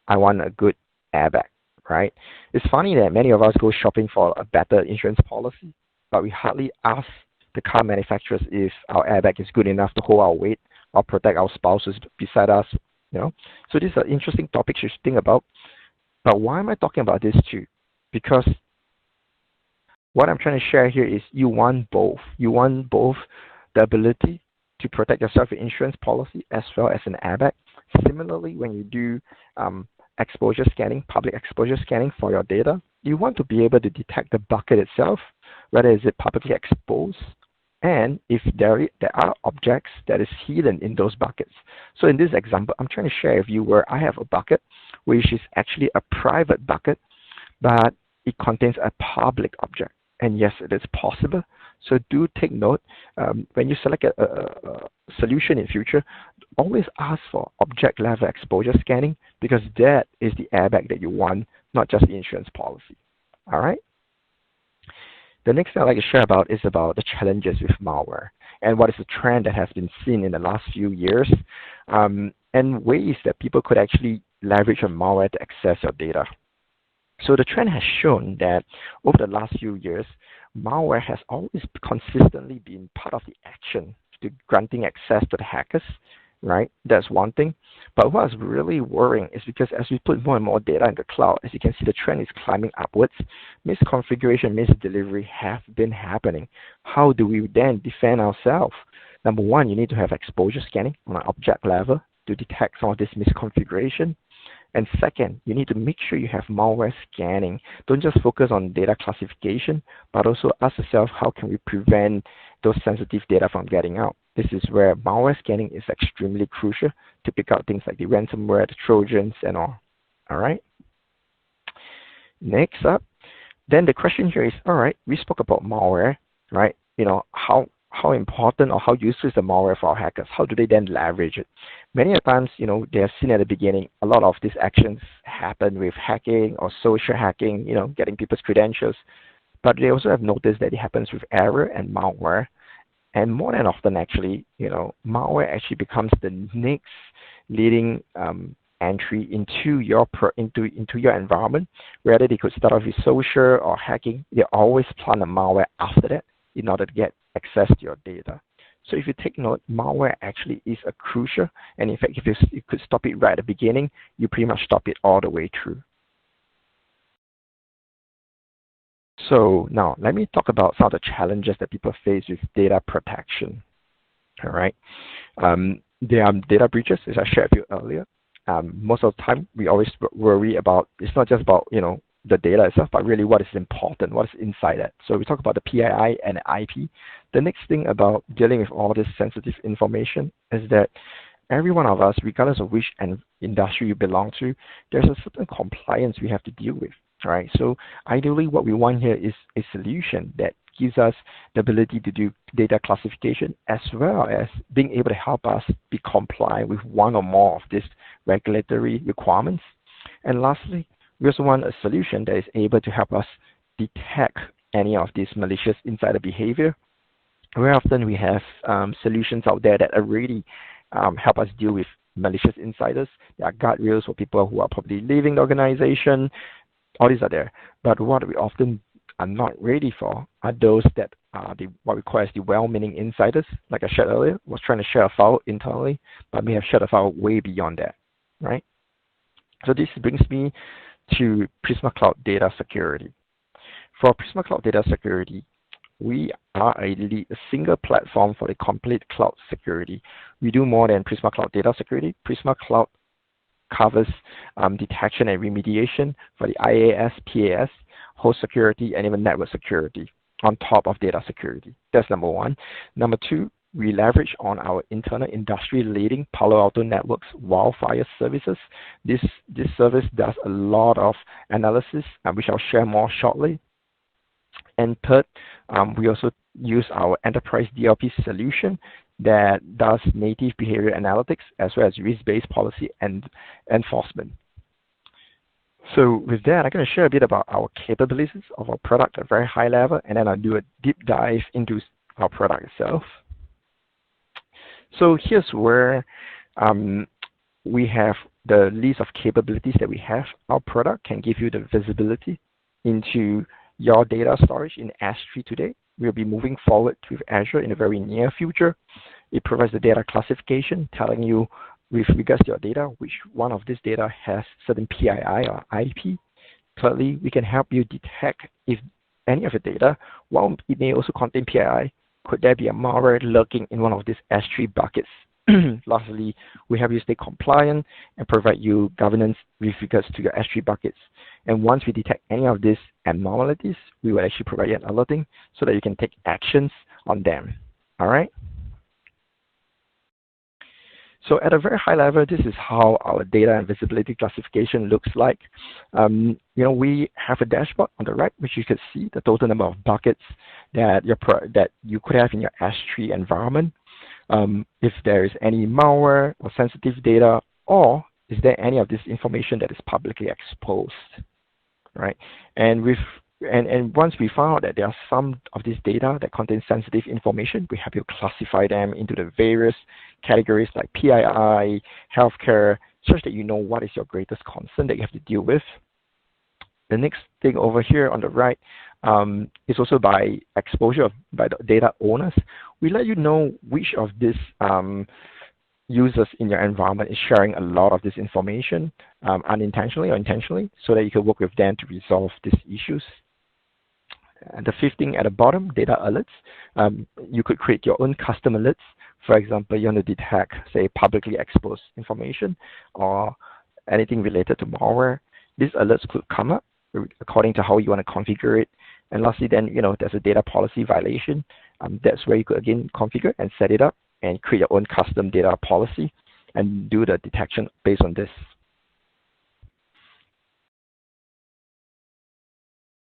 I want a good airbag, right? It's funny that many of us go shopping for a better insurance policy, but we hardly ask the car manufacturers if our airbag is good enough to hold our weight or protect our spouses beside us, you know. So these are interesting topics you should think about. But why am I talking about this too? Because what I'm trying to share here is you want both. You want both the ability to protect yourself with insurance policy as well as an airbag. Similarly, when you do exposure scanning, public exposure scanning for your data, you want to be able to detect the bucket itself, whether is it publicly exposed, and if there are objects that is hidden in those buckets. So in this example, I'm trying to share with you where I have a bucket, which is actually a private bucket, but it contains a public object. And yes, it is possible. So do take note, when you select a solution in future, always ask for object level exposure scanning, because that is the airbag that you want, not just the insurance policy. All right? The next thing I'd like to share about is about the challenges with malware and what is the trend that has been seen in the last few years, and ways that people could actually leverage on malware to access your data. So the trend has shown that over the last few years, malware has always consistently been part of the action to granting access to the hackers, right? That's one thing. But what's really worrying is because as we put more and more data in the cloud, as you can see, the trend is climbing upwards. Misconfiguration, misdelivery have been happening. How do we then defend ourselves? Number one, you need to have exposure scanning on an object level to detect some of this misconfiguration. And second, you need to make sure you have malware scanning. Don't just focus on data classification, but also ask yourself, how can we prevent those sensitive data from getting out? This is where malware scanning is extremely crucial to pick out things like the ransomware, the Trojans, and all. All right? Next up, then the question here is, all right, we spoke about malware, right? You know, how important or how useful is the malware for our hackers? How do they then leverage it? Many times, you know, they have seen at the beginning, a lot of these actions happen with hacking or social hacking, you know, getting people's credentials. But they also have noticed that it happens with error and malware. And more than often, actually, you know, malware actually becomes the next leading entry into your environment. Whether they could start off with social or hacking, they always plan a malware after that in order to get access to your data. So if you take note, malware actually is a crucial, and in fact, if you could stop it right at the beginning, you pretty much stop it all the way through. So now let me talk about some of the challenges that people face with data protection. All right, there are data breaches, as I shared with you earlier. Most of the time, we always worry about, it's not just about, you know, the data itself, but really what is important, what is inside it. So we talk about the PII and the IP. The next thing about dealing with all this sensitive information is that every one of us, regardless of which industry you belong to, there's a certain compliance we have to deal with, right? So ideally what we want here is a solution that gives us the ability to do data classification as well as being able to help us be compliant with one or more of these regulatory requirements. And lastly, we also want a solution that is able to help us detect any of these malicious insider behavior. Very often we have solutions out there that already help us deal with malicious insiders. There are guardrails for people who are probably leaving the organization. All these are there. But what we often are not ready for are those that are what we call as the well-meaning insiders. Like I shared earlier, was trying to share a file internally, but may have shared a file way beyond that, right? So this brings me to PrismaCloud Data Security. For PrismaCloud Data Security, we are a single platform for the complete cloud security. We do more than PrismaCloud Data Security. PrismaCloud covers detection and remediation for the IaaS, PaaS, host security, and even network security on top of data security. That's number one. Number two, we leverage on our internal industry-leading Palo Alto Networks Wildfire services. This service does a lot of analysis, which I'll share more shortly. And third, we also use our enterprise DLP solution that does native behavior analytics as well as risk-based policy and enforcement. So with that, I'm going to share a bit about our capabilities of our product at a very high level, and then I'll do a deep dive into our product itself. So here's where we have the list of capabilities that we have, our product can give you the visibility into your data storage in S3 today. We'll be moving forward with Azure in the very near future. It provides the data classification, telling you with regards to your data, which one of this data has certain PII or IP. Thirdly, we can help you detect if any of the data, while it may also contain PII, could there be a malware lurking in one of these S3 buckets. Lastly, we help you stay compliant and provide you governance with regards to your S3 buckets. And once we detect any of these abnormalities, we will actually provide you an alerting so that you can take actions on them. All right? So at a very high level, this is how our data and visibility classification looks like. We have a dashboard on the right, which you can see the total number of buckets that you could have in your S3 environment. If there is any malware or sensitive data, or is there any of this information that is publicly exposed, right? And once we found out that there are some of this data that contains sensitive information, we have to classify them into the various categories like PII, healthcare, such that you know what is your greatest concern that you have to deal with. The next thing over here on the right is also by exposure by the data owners. We let you know which of these users in your environment is sharing a lot of this information unintentionally or intentionally, so that you can work with them to resolve these issues. And the fifth thing at the bottom, data alerts. You could create your own custom alerts. For example, you want to detect, say, publicly exposed information or anything related to malware. These alerts could come up according to how you want to configure it. And lastly, then, there's a data policy violation. That's where you could, again, configure and set it up and create your own custom data policy and do the detection based on this.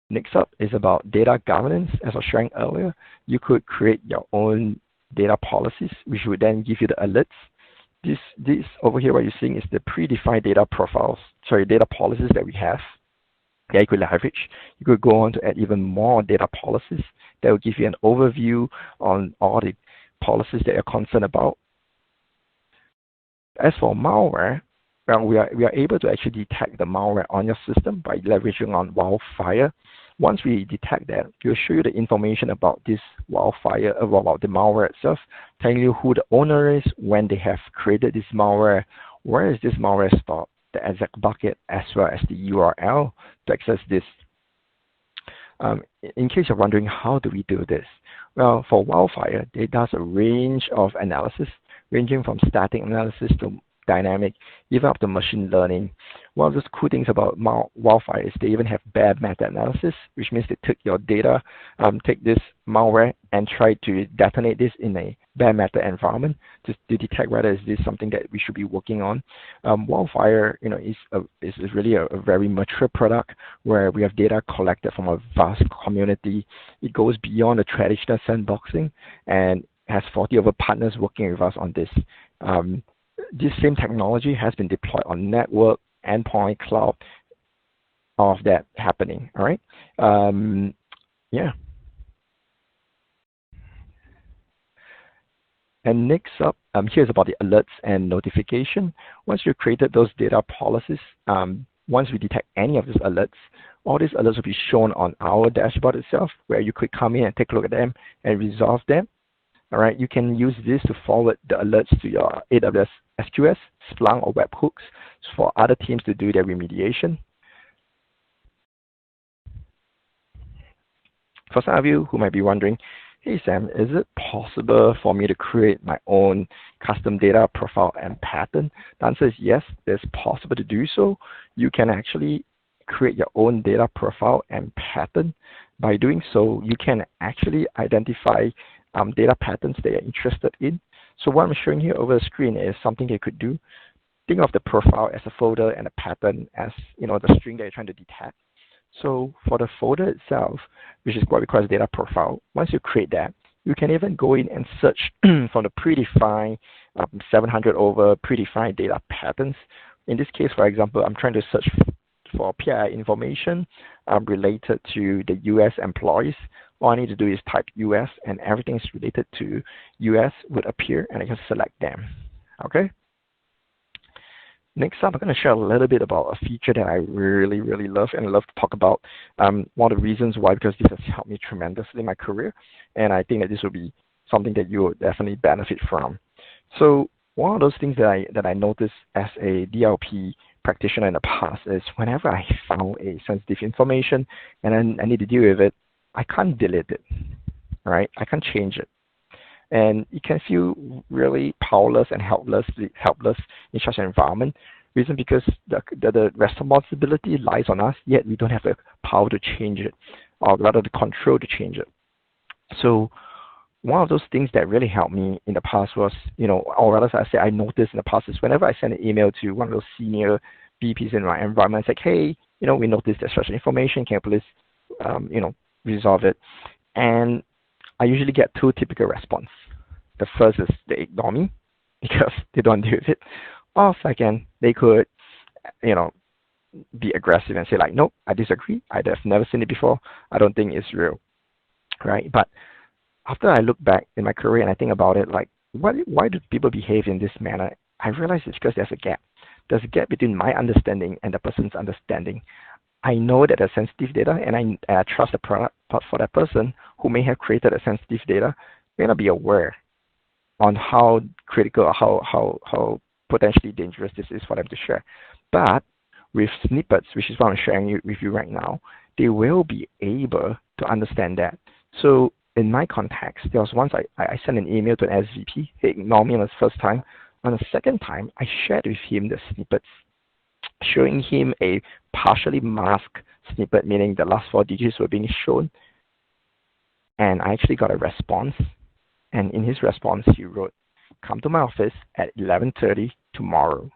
Next up is about data governance. As I was sharing earlier, you could create your own data policies, which would then give you the alerts. This over here, what you're seeing is the predefined data policies that we have. Yeah, you could leverage. You could go on to add even more data policies that will give you an overview on all the policies that you're concerned about. As for malware, well, we are able to actually detect the malware on your system by leveraging on Wildfire. Once we detect that, we'll show you the information about this Wildfire, about the malware itself, telling you who the owner is, when they have created this malware, where is this malware stored, the exact bucket, as well as the URL to access this. In case you're wondering, how do we do this? Well, for Wildfire, it does a range of analysis, ranging from static analysis to dynamic, even up to machine learning. One of the cool things about Wildfire is they even have bare matter analysis, which means they take your data, take this malware and try to detonate this in a bare matter environment to detect whether is this something that we should be working on. Wildfire, is really a very mature product where we have data collected from a vast community. It goes beyond the traditional sandboxing and has 40 over partners working with us on this. This same technology has been deployed on network, endpoint, cloud, all of that happening. All right. Yeah. And next up, here's about the alerts and notification. Once you've created those data policies, once we detect any of these alerts, all these alerts will be shown on our dashboard itself, where you could come in and take a look at them and resolve them. All right, you can use this to forward the alerts to your AWS SQS, Splunk, or webhooks for other teams to do their remediation. For some of you who might be wondering, hey Sam, is it possible for me to create my own custom data profile and pattern? The answer is yes, it's possible to do so. You can actually create your own data profile and pattern. By doing so, you can actually identify data patterns that you're interested in. So what I'm showing here over the screen is something you could do. Think of the profile as a folder and a pattern as the string that you're trying to detect. So for the folder itself, which is what we call a data profile, once you create that, you can even go in and search from the predefined 700 over predefined data patterns. In this case, for example, I'm trying to search for PII information related to the US employees. All I need to do is type US, and everything is related to US would appear, and I can select them. Okay. Next up, I'm going to share a little bit about a feature that I really, really love and love to talk about. One of the reasons why, because this has helped me tremendously in my career, and I think that this will be something that you will definitely benefit from. So one of those things that I noticed as a DLP practitioner in the past is whenever I found a sensitive information and I need to deal with it, I can't delete it, right? I can't change it. And you can feel really powerless and helpless in such an environment. Reason because the responsibility lies on us, yet we don't have the power to change it, or rather the control to change it. So one of those things that really helped me in the past was, or rather I noticed in the past is whenever I send an email to one of those senior VPs in my environment, it's like, hey, we noticed there's such information, can you please, resolve it? And I usually get two typical responses. The first is they ignore me because they don't deal with it. Or second, they could, be aggressive and say like, nope, I disagree. I've never seen it before. I don't think it's real, right? But after I look back in my career and I think about it, like, why do people behave in this manner? I realize it's because there's a gap. There's a gap between my understanding and the person's understanding. I know that there's sensitive data, and I trust the product, but for that person who may have created a sensitive data, may not be aware on how critical or how potentially dangerous this is for them to share. But with snippets, which is what I'm sharing with you right now, they will be able to understand that. So in my context, there was once I sent an email to an SVP. He ignored me on the first time. On the second time, I shared with him the snippets, showing him a partially masked snippet, meaning the last 4 digits were being shown. And I actually got a response. And in his response, he wrote, "Come to my office at 11:30 tomorrow."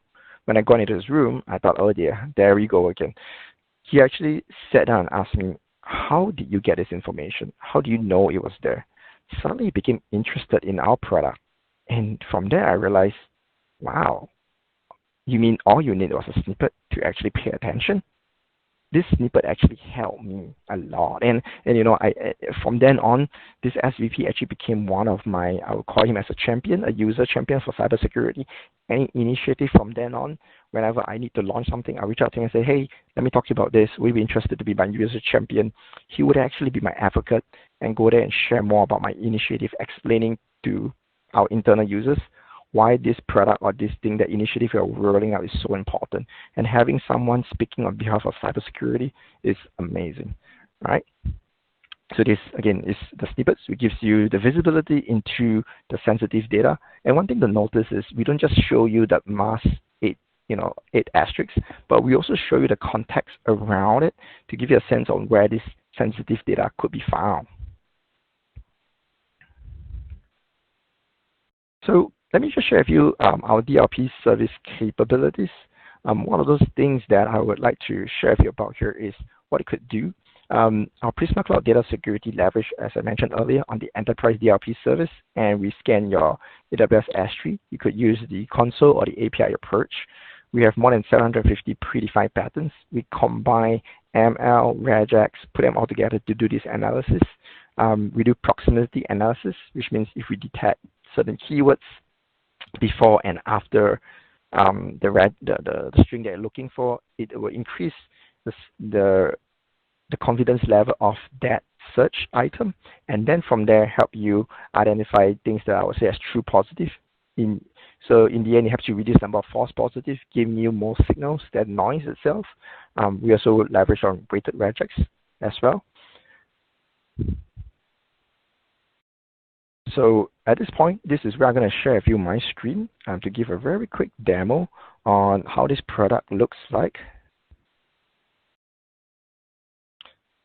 When I got into his room, I thought, oh dear, there we go again. He actually sat down and asked me, how did you get this information? How do you know it was there? Suddenly he became interested in our product. And from there, I realized, wow, you mean all you need was a snippet to actually pay attention? This snippet actually helped me a lot. And I from then on, this SVP actually became one of my, I would call him as a champion, a user champion for cybersecurity. Any initiative from then on, whenever I need to launch something, I reach out to him and say, hey, let me talk to you about this. Would you be interested to be my user champion? He would actually be my advocate and go there and share more about my initiative, explaining to our internal users why this product or this thing, the initiative we are rolling out is so important. And having someone speaking on behalf of cybersecurity is amazing, right? So this, again, is the snippets. It gives you the visibility into the sensitive data. And one thing to notice is we don't just show you that mask 8 asterisks, but we also show you the context around it to give you a sense on where this sensitive data could be found. So let me just share with you our DLP service capabilities. One of those things that I would like to share with you about here is what it could do. Our PrismaCloud data security leverage, as I mentioned earlier, on the enterprise DLP service, and we scan your AWS S3. You could use the console or the API approach. We have more than 750 predefined patterns. We combine ML, regex, put them all together to do this analysis. We do proximity analysis, which means if we detect certain keywords before and after the string that you're looking for, it will increase the confidence level of that search item, and then from there help you identify things that I would say as true positive. So in the end, it helps you reduce the number of false positives, giving you more signals than noise itself. We also leverage on weighted regex as well. So at this point, this is where I'm going to share with you my screen to give a very quick demo on how this product looks like.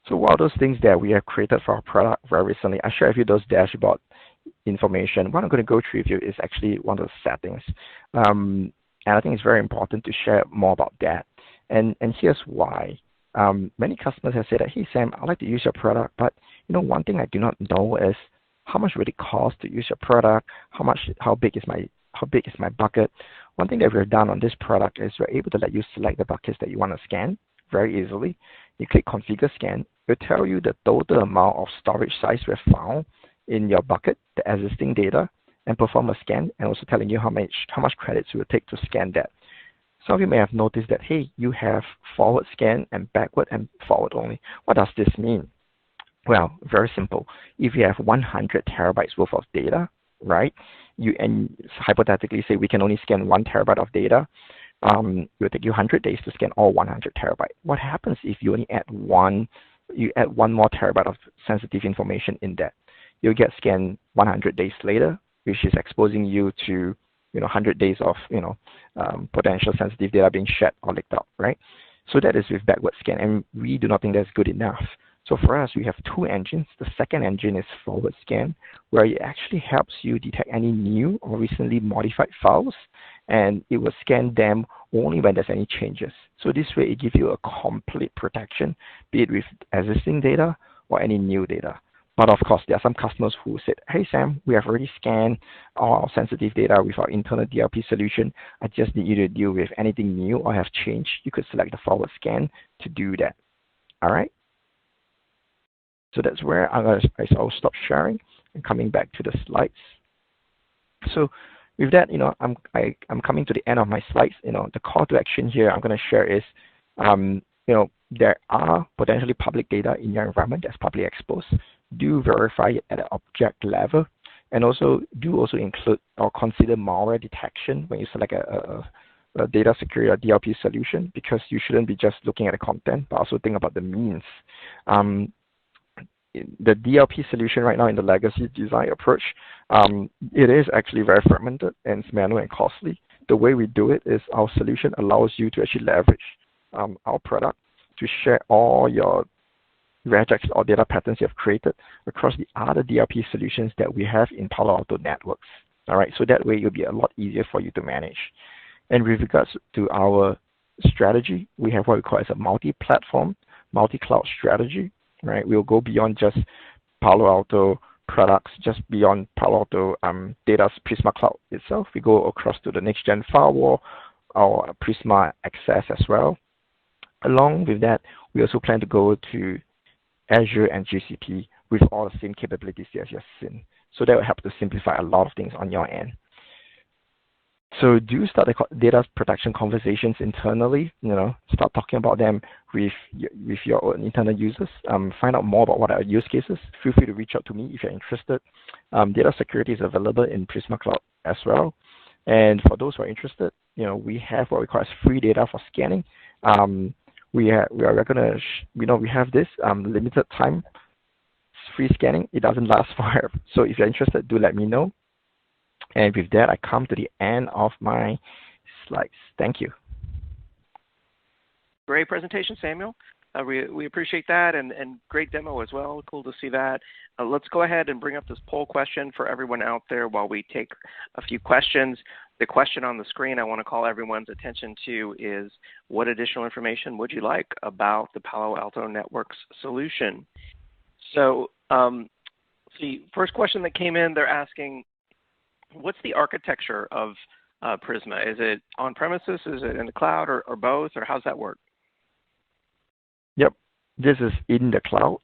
So one of those things that we have created for our product very recently, I share with you those dashboard information. What I'm going to go through with you is actually one of the settings. And I think it's very important to share more about that. And here's why. Many customers have said that, hey, Sam, I'd like to use your product, but one thing I do not know is how much will it cost to use your product? How big is my bucket? One thing that we've done on this product is we're able to let you select the buckets that you want to scan very easily. You click Configure Scan. It will tell you the total amount of storage size we have found in your bucket, the existing data, and perform a scan, and also telling you how much credits it will take to scan that. Some of you may have noticed that, hey, you have forward scan and backward and forward only. What does this mean? Well, very simple. If you have 100 terabytes worth of data, right? And hypothetically say we can only scan 1 terabyte of data. It will take you 100 days to scan all 100 terabyte. What happens if you only add one more terabyte of sensitive information in that? You'll get scanned 100 days later, which is exposing you to 100 days of potential sensitive data being shared or leaked out, right? So that is with backward scan, and we do not think that's good enough. So for us, we have 2 engines. The second engine is forward scan, where it actually helps you detect any new or recently modified files, and it will scan them only when there's any changes. So this way, it gives you a complete protection, be it with existing data or any new data. But of course, there are some customers who said, hey, Sam, we have already scanned all our sensitive data with our internal DLP solution. I just need you to deal with anything new or have changed. You could select the forward scan to do that. All right? So that's where I'll stop sharing and coming back to the slides. So with that, I'm coming to the end of my slides. The call to action here I'm going to share is, there are potentially public data in your environment that's publicly exposed. Do verify it at an object level, and also include or consider malware detection when you select a data security or DLP solution, because you shouldn't be just looking at the content, but also think about the means. The DLP solution right now in the legacy design approach, it is actually very fragmented and it's manual and costly. The way we do it is our solution allows you to actually leverage our product to share all your regex or data patterns you have created across the other DLP solutions that we have in Palo Alto networks. All right, so that way it'll be a lot easier for you to manage. And with regards to our strategy, we have what we call as a multi-platform, multi-cloud strategy. Right, we'll go beyond just Palo Alto products, just beyond Palo Alto data's PrismaCloud itself. We go across to the next-gen firewall, our Prisma Access as well. Along with that, we also plan to go to Azure and GCP with all the same capabilities as you've seen. So that will help to simplify a lot of things on your end. So do start the data protection conversations internally. Start talking about them with your own internal users. Find out more about what are use cases. Feel free to reach out to me if you're interested. Data security is available in PrismaCloud as well. And for those who are interested, we have what we call as free data for scanning. We have this limited time free scanning. It doesn't last forever. So if you're interested, do let me know. And with that, I come to the end of my slides. Thank you. Great presentation, Samuel. We appreciate that, and great demo as well. Cool to see that. Let's go ahead and bring up this poll question for everyone out there while we take a few questions. The question on the screen I want to call everyone's attention to is, what additional information would you like about the Palo Alto Networks solution? So, first question that came in, they're asking, what's the architecture of Prisma? Is it on premises? Is it in the cloud, or both, or how's that work? Yep, this is in the cloud.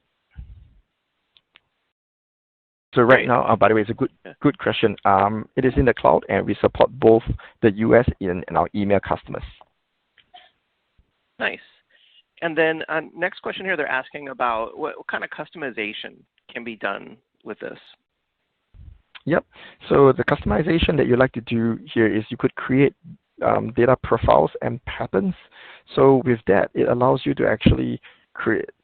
So right now, by the way, it's a good question. It is in the cloud, and we support both the US and our email customers. Nice. And then next question here, they're asking about what kind of customization can be done with this. Yep. So the customization that you like to do here is you could create data profiles and patterns. So with that, it allows you to actually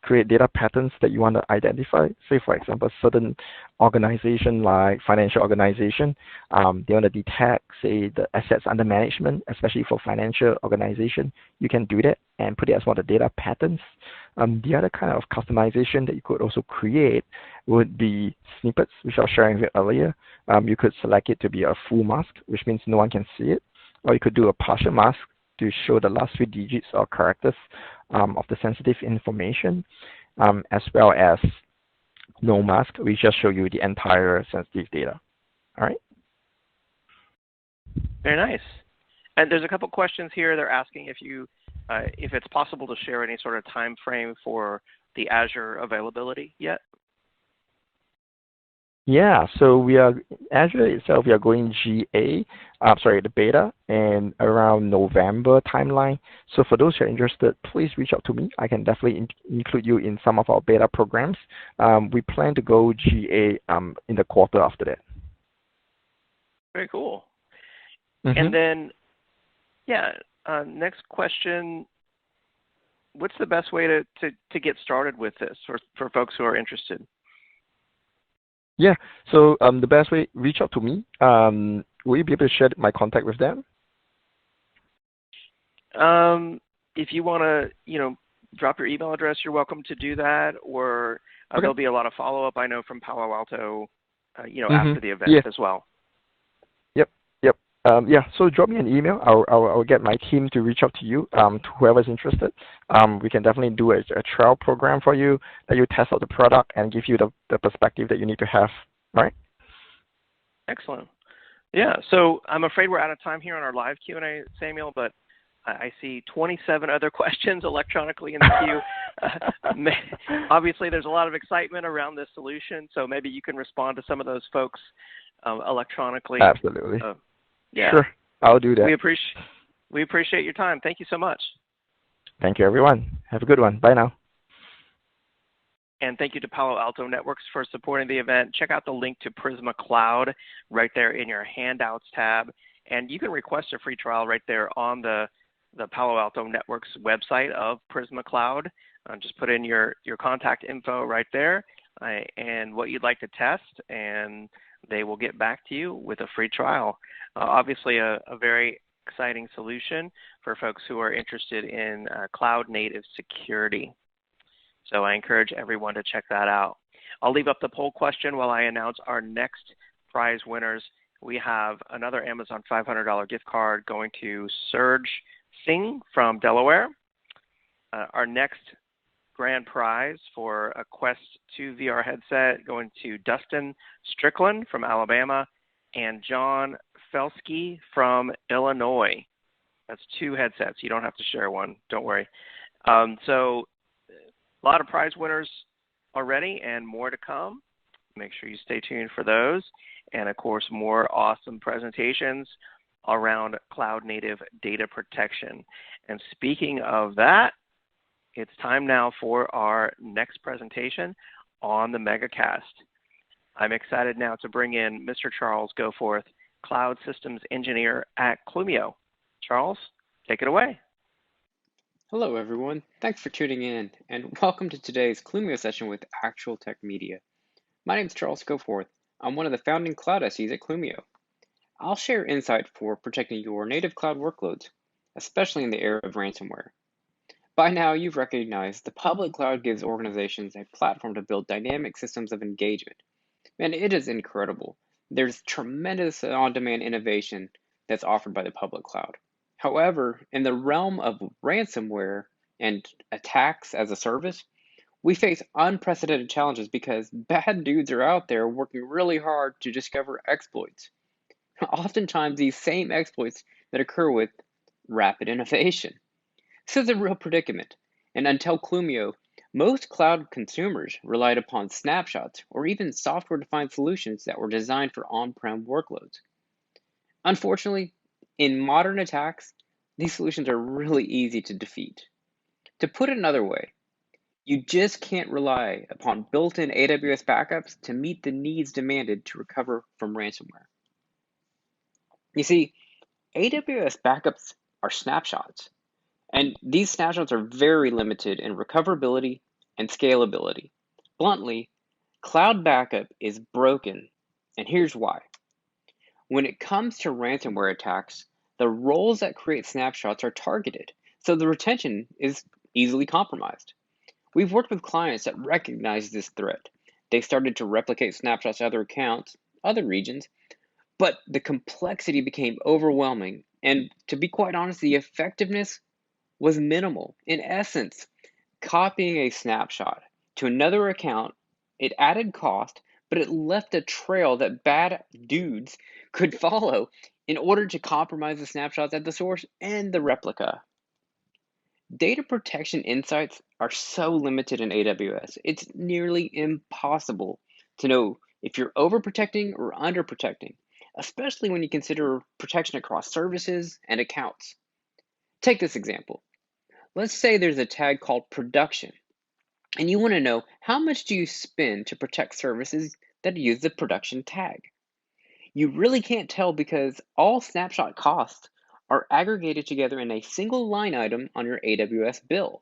create data patterns that you want to identify. Say, for example, certain organization like financial organization, they want to detect, say, the assets under management, especially for financial organization. You can do that and put it as one of the data patterns. The other kind of customization that you could also create would be snippets, which I was sharing with earlier. You could select it to be a full mask, which means no one can see it. Or you could do a partial mask to show the last few digits or characters of the sensitive information, as well as no mask, we just show you the entire sensitive data. All right? Very nice. And there's a couple questions here. They're asking if it's possible to share any sort of time frame for the Azure availability yet. Yeah, so Azure itself, we are going GA, the beta, and around November timeline. So for those who are interested, please reach out to me. I can definitely include you in some of our beta programs. We plan to go GA in the quarter after that. Very cool. Mm-hmm. And then, yeah, next question. What's the best way to get started with this for folks who are interested? Yeah, so the best way, reach out to me. Will you be able to share my contact with them? If you want to, drop your email address, you're welcome to do that. Or Okay. there'll be a lot of follow-up, I know, from Palo Alto, Mm-hmm. after the event Yeah. as well. Yep. Yeah, so drop me an email. I'll get my team to reach out to you, to whoever's interested. We can definitely do a trial program for you, that you test out the product and give you the perspective that you need to have, right? Excellent. Yeah, so I'm afraid we're out of time here on our live Q&A, Samuel, but I see 27 other questions electronically in the queue. Obviously, there's a lot of excitement around this solution, so maybe you can respond to some of those folks electronically. Absolutely. Yeah. Sure, I'll do that. We appreciate your time. Thank you so much. Thank you, everyone. Have a good one. Bye now. And thank you to Palo Alto Networks for supporting the event. Check out the link to PrismaCloud right there in your handouts tab. And you can request a free trial right there on the Palo Alto Networks website of PrismaCloud. Just put in your contact info right there and what you'd like to test, and they will get back to you with a free trial. Obviously, a very exciting solution for folks who are interested in cloud native security. So I encourage everyone to check that out. I'll leave up the poll question while I announce our next prize winners. We have another Amazon $500 gift card going to Serge Singh from Delaware. Our next grand prize for a Quest 2 VR headset going to Dustin Strickland from Alabama and John Felsky from Illinois. That's 2 headsets. You don't have to share one. Don't worry. So a lot of prize winners already and more to come. Make sure you stay tuned for those. And, of course, more awesome presentations around cloud-native data protection. And speaking of that, it's time now for our next presentation on the Megacast. I'm excited now to bring in Mr. Charles Goforth, Cloud Systems Engineer at Clumio. Charles, take it away. Hello, everyone. Thanks for tuning in, and welcome to today's Clumio session with Actual Tech Media. My name is Charles Goforth. I'm one of the founding Cloud SEs at Clumio. I'll share insight for protecting your native cloud workloads, especially in the era of ransomware. By now, you've recognized the public cloud gives organizations a platform to build dynamic systems of engagement. And it is incredible. There's tremendous on-demand innovation that's offered by the public cloud. However, in the realm of ransomware and attacks as a service, we face unprecedented challenges because bad dudes are out there working really hard to discover exploits. Oftentimes, these same exploits that occur with rapid innovation. This is a real predicament, and until Clumio, most cloud consumers relied upon snapshots or even software-defined solutions that were designed for on-prem workloads. Unfortunately, in modern attacks, these solutions are really easy to defeat. To put it another way, you just can't rely upon built-in AWS backups to meet the needs demanded to recover from ransomware. You see, AWS backups are snapshots, and these snapshots are very limited in recoverability and scalability. Bluntly, cloud backup is broken, and here's why. When it comes to ransomware attacks, the roles that create snapshots are targeted, so the retention is easily compromised. We've worked with clients that recognize this threat. They started to replicate snapshots to other accounts, other regions, but the complexity became overwhelming, and to be quite honest, the effectiveness was minimal. In essence, copying a snapshot to another account, it added cost, but it left a trail that bad dudes could follow in order to compromise the snapshots at the source and the replica. Data protection insights are so limited in AWS, it's nearly impossible to know if you're overprotecting or underprotecting, especially when you consider protection across services and accounts. Take this example. Let's say there's a tag called production, and you want to know how much do you spend to protect services that use the production tag. You really can't tell because all snapshot costs are aggregated together in a single line item on your AWS bill.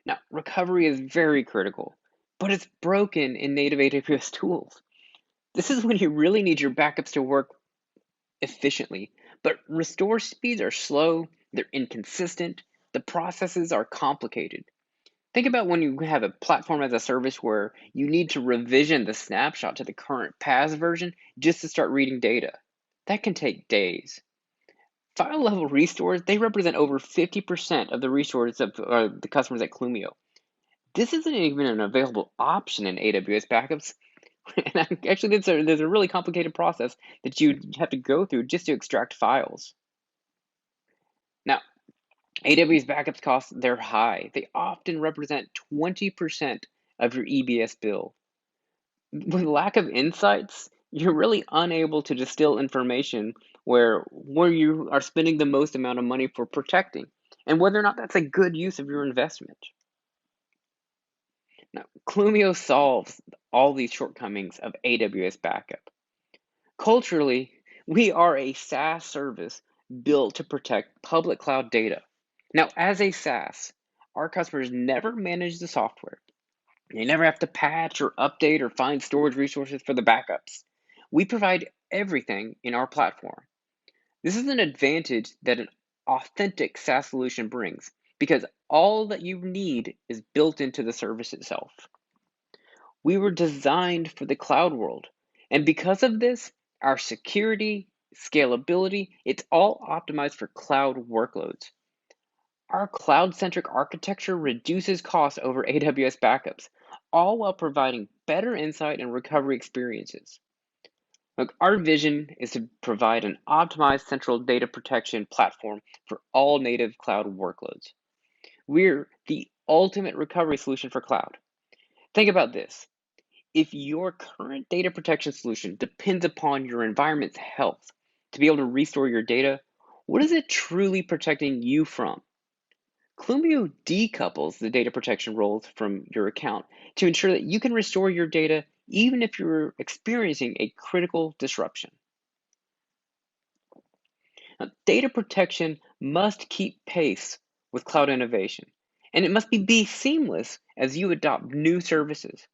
Now, recovery is very critical, but it's broken in native AWS tools. This is when you really need your backups to work efficiently, but restore speeds are slow, they're inconsistent, the processes are complicated. Think about when you have a platform as a service where you need to revision the snapshot to the current PaaS version just to start reading data. That can take days. File level restores, they represent over 50% of the restores of the customers at Clumio. This isn't even an available option in AWS backups. And actually, there's a really complicated process that you have to go through just to extract files. Now, AWS backups costs, they're high. They often represent 20% of your EBS bill. With lack of insights, you're really unable to distill information where you are spending the most amount of money for protecting and whether or not that's a good use of your investment. Now, Clumio solves all these shortcomings of AWS backup. Culturally, we are a SaaS service built to protect public cloud data. Now, as a SaaS, our customers never manage the software. They never have to patch or update or find storage resources for the backups. We provide everything in our platform. This is an advantage that an authentic SaaS solution brings because all that you need is built into the service itself. We were designed for the cloud world, and because of this, our security, scalability, it's all optimized for cloud workloads. Our cloud-centric architecture reduces costs over AWS backups, all while providing better insight and recovery experiences. Look, our vision is to provide an optimized central data protection platform for all native cloud workloads. We're the ultimate recovery solution for cloud. Think about this. If your current data protection solution depends upon your environment's health to be able to restore your data, what is it truly protecting you from? Clumio decouples the data protection roles from your account to ensure that you can restore your data even if you're experiencing a critical disruption. Now, data protection must keep pace with cloud innovation, and it must be seamless as you adopt new services.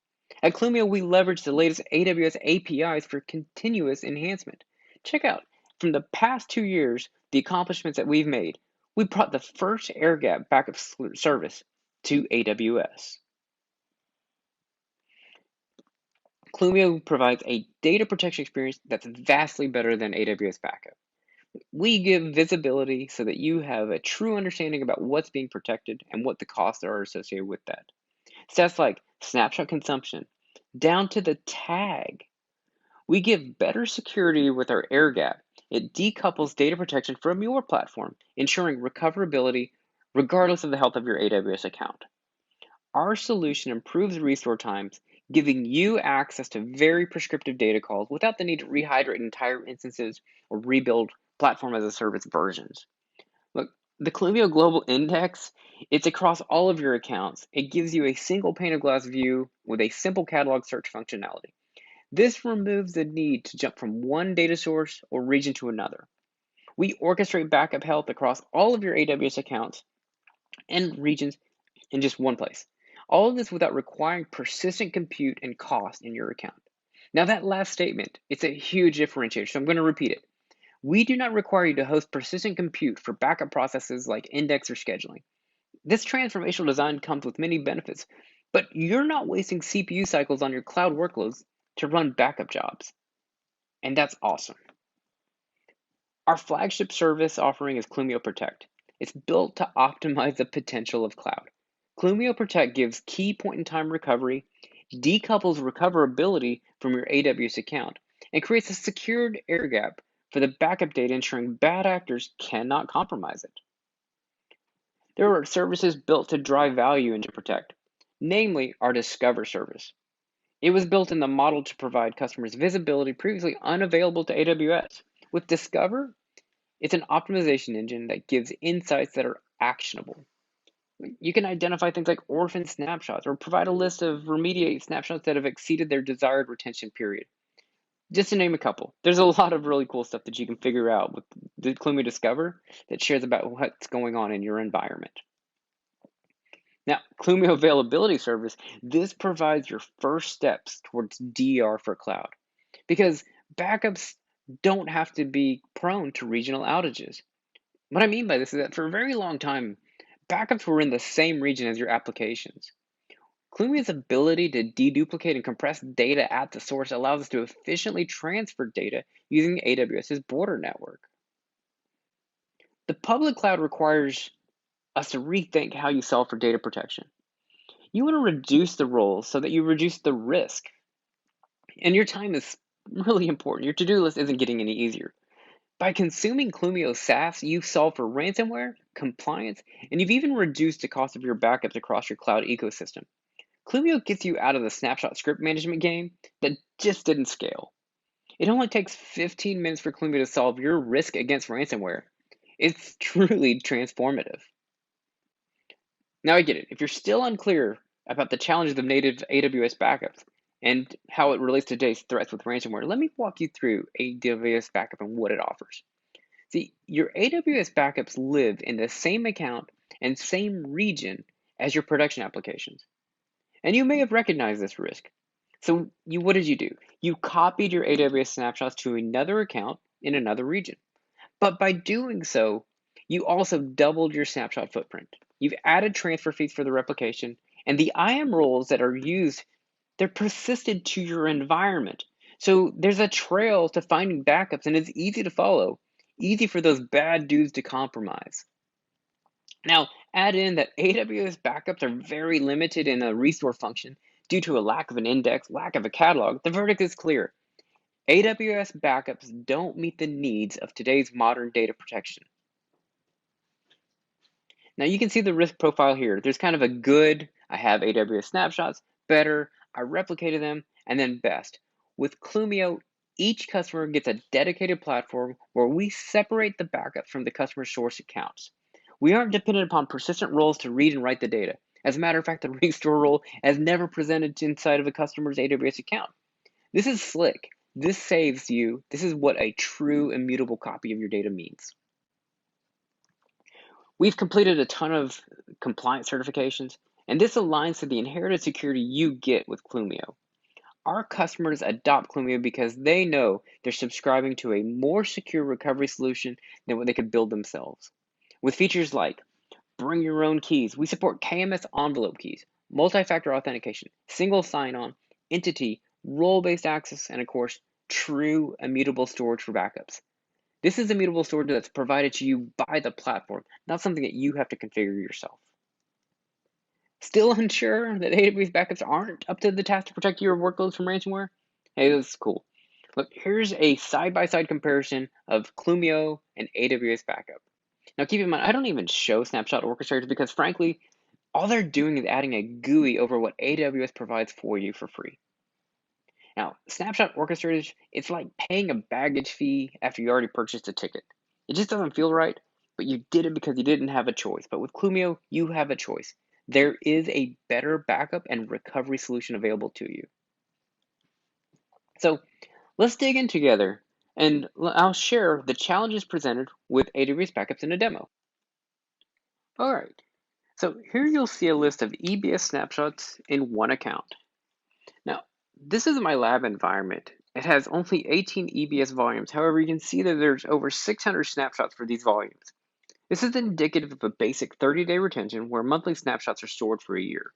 At Clumio, we leverage the latest AWS APIs for continuous enhancement. Check out, from the past 2 years, the accomplishments that we've made. We brought the first air-gap backup service to AWS. Clumio provides a data protection experience that's vastly better than AWS backup. We give visibility so that you have a true understanding about what's being protected and what the costs are associated with that. Stats like snapshot consumption, down to the tag. We give better security with our air gap. It decouples data protection from your platform, ensuring recoverability regardless of the health of your AWS account. Our solution improves restore times, giving you access to very prescriptive data calls without the need to rehydrate entire instances or rebuild platform as a service versions. Look, the Clumio Global Index, it's across all of your accounts. It gives you a single pane of glass view with a simple catalog search functionality. This removes the need to jump from one data source or region to another. We orchestrate backup health across all of your AWS accounts and regions in just one place. All of this without requiring persistent compute and cost in your account. Now that last statement, it's a huge differentiator, so I'm going to repeat it. We do not require you to host persistent compute for backup processes like index or scheduling. This transformational design comes with many benefits, but you're not wasting CPU cycles on your cloud workloads to run backup jobs. And that's awesome. Our flagship service offering is Clumio Protect. It's built to optimize the potential of cloud. Clumio Protect gives key point-in-time recovery, decouples recoverability from your AWS account, and creates a secured air gap for the backup data, ensuring bad actors cannot compromise it. There are services built to drive value into Protect, namely our Discover service. It was built in the model to provide customers visibility previously unavailable to AWS. With Discover, it's an optimization engine that gives insights that are actionable. You can identify things like orphan snapshots or provide a list of remediate snapshots that have exceeded their desired retention period. Just to name a couple. There's a lot of really cool stuff that you can figure out with the Clumio Discover that shares about what's going on in your environment. Now, Clumio Availability Service, this provides your first steps towards DR for cloud because backups don't have to be prone to regional outages. What I mean by this is that for a very long time, backups were in the same region as your applications. Clumio's ability to deduplicate and compress data at the source allows us to efficiently transfer data using AWS's border network. The public cloud requires us to rethink how you solve for data protection. You want to reduce the roles so that you reduce the risk. And your time is really important. Your to-do list isn't getting any easier. By consuming Clumio SaaS, you solve for ransomware, compliance, and you've even reduced the cost of your backups across your cloud ecosystem. Clumio gets you out of the snapshot script management game that just didn't scale. It only takes 15 minutes for Clumio to solve your risk against ransomware. It's truly transformative. Now I get it. If you're still unclear about the challenges of native AWS backups and how it relates to today's threats with ransomware, let me walk you through AWS backup and what it offers. See, your AWS backups live in the same account and same region as your production applications. And you may have recognized this risk. So what did you do? You copied your AWS snapshots to another account in another region. But by doing so, you also doubled your snapshot footprint. You've added transfer fees for the replication, and the IAM roles that are used, they're persisted to your environment. So there's a trail to finding backups, and it's easy to follow, easy for those bad dudes to compromise. Now, add in that AWS backups are very limited in a restore function due to a lack of an index, lack of a catalog. The verdict is clear. AWS backups don't meet the needs of today's modern data protection. Now you can see the risk profile here. There's kind of a good, I have AWS snapshots, better, I replicated them, and then best. With Clumio, each customer gets a dedicated platform where we separate the backup from the customer source accounts. We aren't dependent upon persistent roles to read and write the data. As a matter of fact, the restore role has never presented inside of a customer's AWS account. This is slick. This saves you. This is what a true immutable copy of your data means. We've completed a ton of compliance certifications, and this aligns to the inherited security you get with Clumio. Our customers adopt Clumio because they know they're subscribing to a more secure recovery solution than what they could build themselves. With features like bring your own keys, we support KMS envelope keys, multi-factor authentication, single sign-on, entity, role-based access, and of course, true immutable storage for backups. This is immutable storage that's provided to you by the platform, not something that you have to configure yourself. Still unsure that AWS backups aren't up to the task to protect your workloads from ransomware? Hey, that's cool. Look, here's a side-by-side comparison of Clumio and AWS backup. Now keep in mind, I don't even show snapshot orchestrators because frankly, all they're doing is adding a GUI over what AWS provides for you for free. Now, snapshot orchestrators, it's like paying a baggage fee after you already purchased a ticket. It just doesn't feel right, but you did it because you didn't have a choice. But with Clumio, you have a choice. There is a better backup and recovery solution available to you. So let's dig in together, and I'll share the challenges presented with AWS backups in a demo. All right, so here you'll see a list of EBS snapshots in one account. Now, this is my lab environment. It has only 18 EBS volumes. However, you can see that there's over 600 snapshots for these volumes. This is indicative of a basic 30-day retention where monthly snapshots are stored for a year.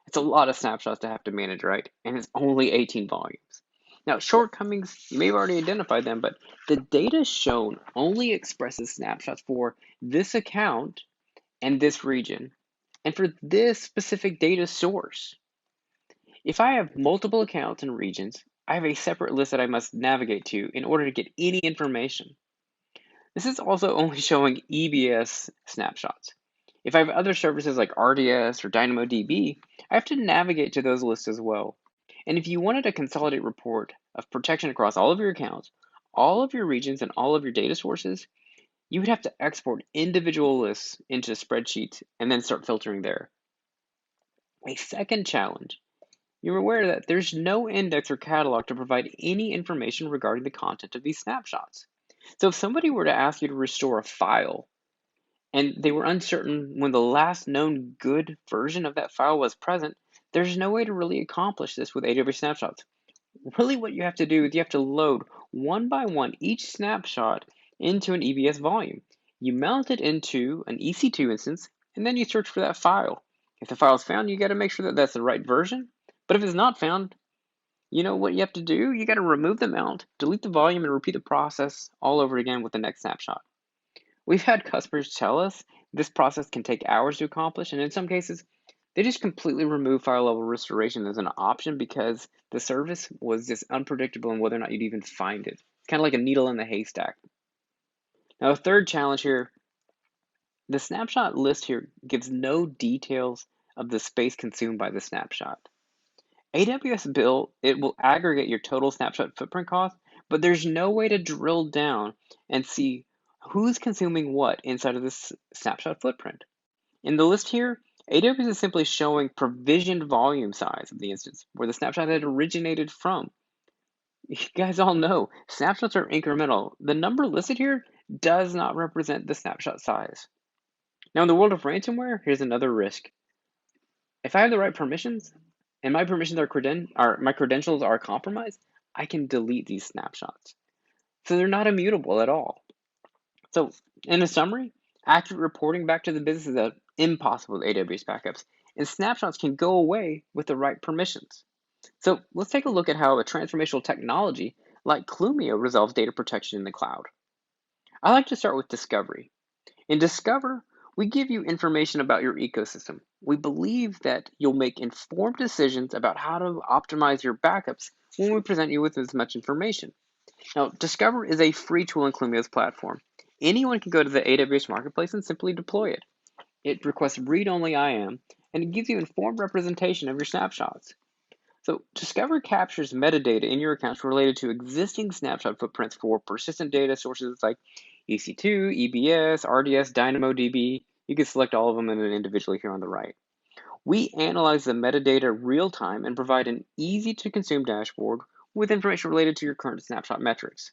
It's a lot of snapshots to have to manage, right? And it's only 18 volumes. Now, shortcomings, you may have already identified them, but the data shown only expresses snapshots for this account and this region, and for this specific data source. If I have multiple accounts and regions, I have a separate list that I must navigate to in order to get any information. This is also only showing EBS snapshots. If I have other services like RDS or DynamoDB, I have to navigate to those lists as well. And if you wanted a consolidated report of protection across all of your accounts, all of your regions, and all of your data sources, you would have to export individual lists into spreadsheets and then start filtering there. A second challenge, you're aware that there's no index or catalog to provide any information regarding the content of these snapshots. So if somebody were to ask you to restore a file and they were uncertain when the last known good version of that file was present, there's no way to really accomplish this with AWS snapshots. Really what you have to do is you have to load one by one each snapshot into an EBS volume. You mount it into an EC2 instance, and then you search for that file. If the file is found, you got to make sure that that's the right version. But if it's not found, you know what you have to do? You got to remove the mount, delete the volume, and repeat the process all over again with the next snapshot. We've had customers tell us this process can take hours to accomplish, and in some cases, they just completely remove file level restoration as an option because the service was just unpredictable in whether or not you'd even find it. It's kind of like a needle in the haystack. Now, a third challenge here, the snapshot list here gives no details of the space consumed by the snapshot. AWS built, it will aggregate your total snapshot footprint cost, but there's no way to drill down and see who's consuming what inside of this snapshot footprint. In the list here, AWS is simply showing provisioned volume size of the instance, where the snapshot had originated from. You guys all know, snapshots are incremental. The number listed here does not represent the snapshot size. Now, in the world of ransomware, here's another risk. If I have the right permissions, and my permissions my credentials are compromised, I can delete these snapshots. So they're not immutable at all. So, in a summary, accurate reporting back to the business is impossible with AWS backups, and snapshots can go away with the right permissions. So let's take a look at how a transformational technology like Clumio resolves data protection in the cloud. I like to start with discovery. In Discover, we give you information about your ecosystem. We believe that you'll make informed decisions about how to optimize your backups when we present you with as much information. Now, Discover is a free tool in Clumio's platform. Anyone can go to the AWS Marketplace and simply deploy it. It requests read-only IAM, and it gives you informed representation of your snapshots. So Discover captures metadata in your accounts related to existing snapshot footprints for persistent data sources like EC2, EBS, RDS, DynamoDB. You can select all of them individually here on the right. We analyze the metadata real time and provide an easy-to-consume dashboard with information related to your current snapshot metrics.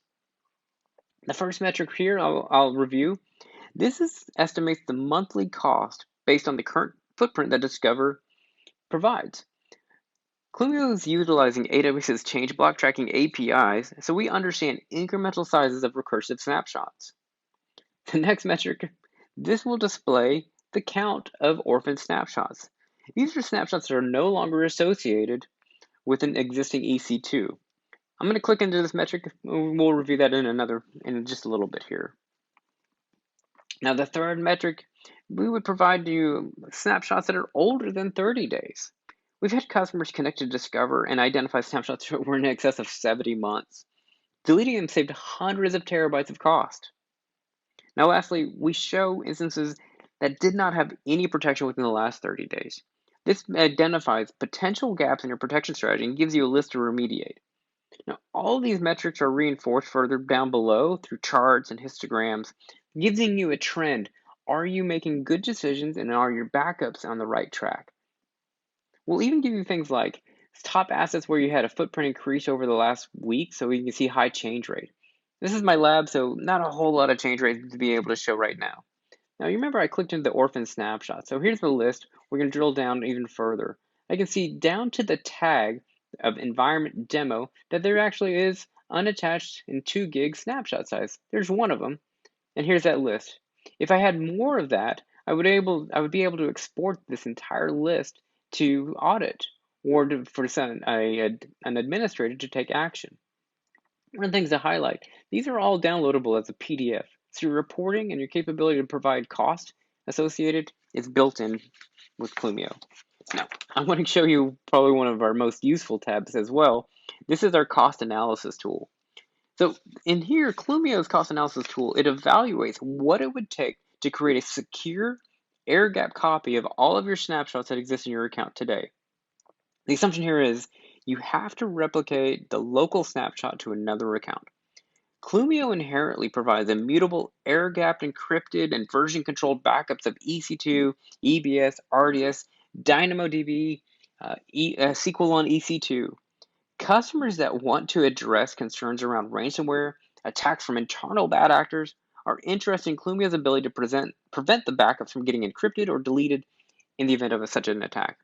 The first metric here I'll review. This estimates the monthly cost based on the current footprint that Discover provides. Clumio is utilizing AWS's change block tracking APIs, so we understand incremental sizes of recursive snapshots. The next metric, this will display the count of orphan snapshots. These are snapshots that are no longer associated with an existing EC2. I'm going to click into this metric. We'll review that in just a little bit here. Now, the third metric, we would provide you snapshots that are older than 30 days. We've had customers connect to Discover and identify snapshots that were in excess of 70 months. Deleting them saved hundreds of terabytes of cost. Now, lastly, we show instances that did not have any protection within the last 30 days. This identifies potential gaps in your protection strategy and gives you a list to remediate. Now, all of these metrics are reinforced further down below through charts and histograms, giving you a trend. Are you making good decisions, and are your backups on the right track? We'll even give you things like top assets where you had a footprint increase over the last week, so you can see high change rate. This is my lab, so not a whole lot of change rate to be able to show right now. Now, you remember I clicked into the orphan snapshot, so here's the list. We're going to drill down even further. I can see down to the tag of environment demo that there actually is unattached and 2 gig snapshot size. There's one of them, and here's that list. If I had more of that, I would be able to export this entire list to audit or for an administrator to take action. One of the things to highlight, these are all downloadable as a PDF. So your reporting and your capability to provide cost associated is built in with Clumio. Now, I want to show you probably one of our most useful tabs as well. This is our cost analysis tool. So in here, Clumio's cost analysis tool, it evaluates what it would take to create a secure air gap copy of all of your snapshots that exist in your account today. The assumption here is you have to replicate the local snapshot to another account. Clumio inherently provides immutable, air-gapped, encrypted, and version-controlled backups of EC2, EBS, RDS, DynamoDB, SQL on EC2. Customers that want to address concerns around ransomware, attacks from internal bad actors, are interested in Clumio's ability to prevent the backups from getting encrypted or deleted in the event of such an attack.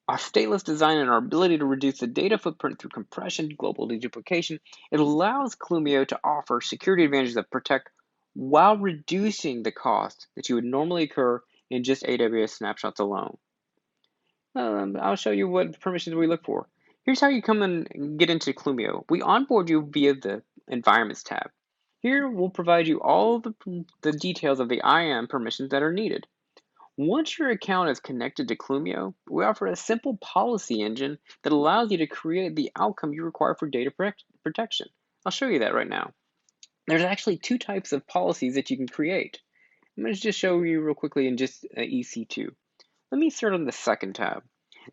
Our stateless design and our ability to reduce the data footprint through compression, global deduplication, it allows Clumio to offer security advantages that protect while reducing the cost that you would normally incur in just AWS snapshots alone. I'll show you what permissions we look for. Here's how you come and get into Clumio. We onboard you via the Environments tab. Here we'll provide you all the details of the IAM permissions that are needed. Once your account is connected to Clumio, we offer a simple policy engine that allows you to create the outcome you require for data protection. I'll show you that right now. There's actually two types of policies that you can create. I'm going to just show you real quickly in just EC2. Let me start on the second tab.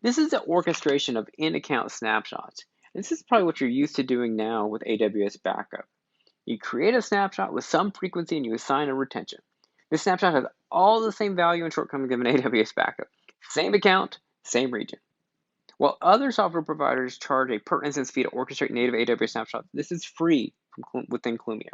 This is the orchestration of in-account snapshots. This is probably what you're used to doing now with AWS Backup. You create a snapshot with some frequency and you assign a retention. This snapshot has all the same value and shortcomings of an AWS backup. Same account, same region. While other software providers charge a per instance fee to orchestrate native AWS snapshots, this is free within Clumio.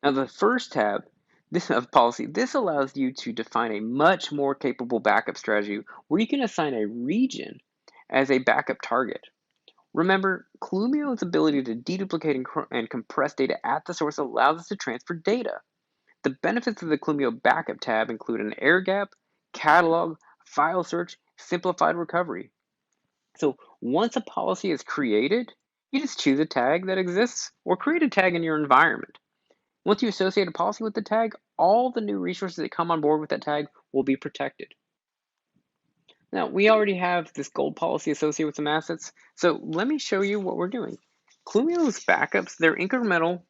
Now the first tab, this policy, this allows you to define a much more capable backup strategy where you can assign a region as a backup target. Remember, Clumio's ability to deduplicate and compress data at the source allows us to transfer data. The benefits of the Clumio Backup tab include an air gap, catalog, file search, simplified recovery. So once a policy is created, you just choose a tag that exists or create a tag in your environment. Once you associate a policy with the tag, all the new resources that come on board with that tag will be protected. Now, we already have this gold policy associated with some assets, so let me show you what we're doing. Clumio's backups, they're incremental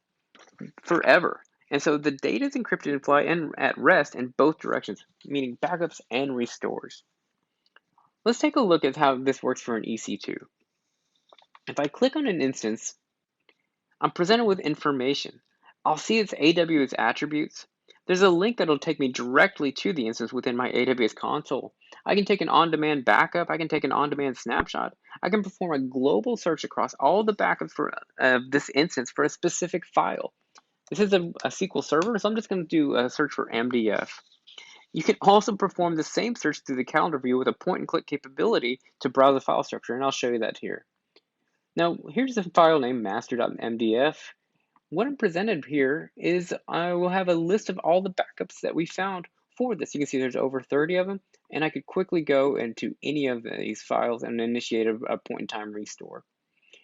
forever. And so the data is encrypted and fly and at rest in both directions, meaning backups and restores. Let's take a look at how this works for an EC2. If I click on an instance, I'm presented with information. I'll see its AWS attributes. There's a link that'll take me directly to the instance within my AWS console. I can take an on-demand backup. I can take an on-demand snapshot. I can perform a global search across all the backups for this instance for a specific file. This is a SQL server, so I'm just going to do a search for MDF. You can also perform the same search through the calendar view with a point-and-click capability to browse the file structure, and I'll show you that here. Now, here's the file name, master.mdf. What I'm presented here is I will have a list of all the backups that we found for this. You can see there's over 30 of them, and I could quickly go into any of these files and initiate a point-in-time restore.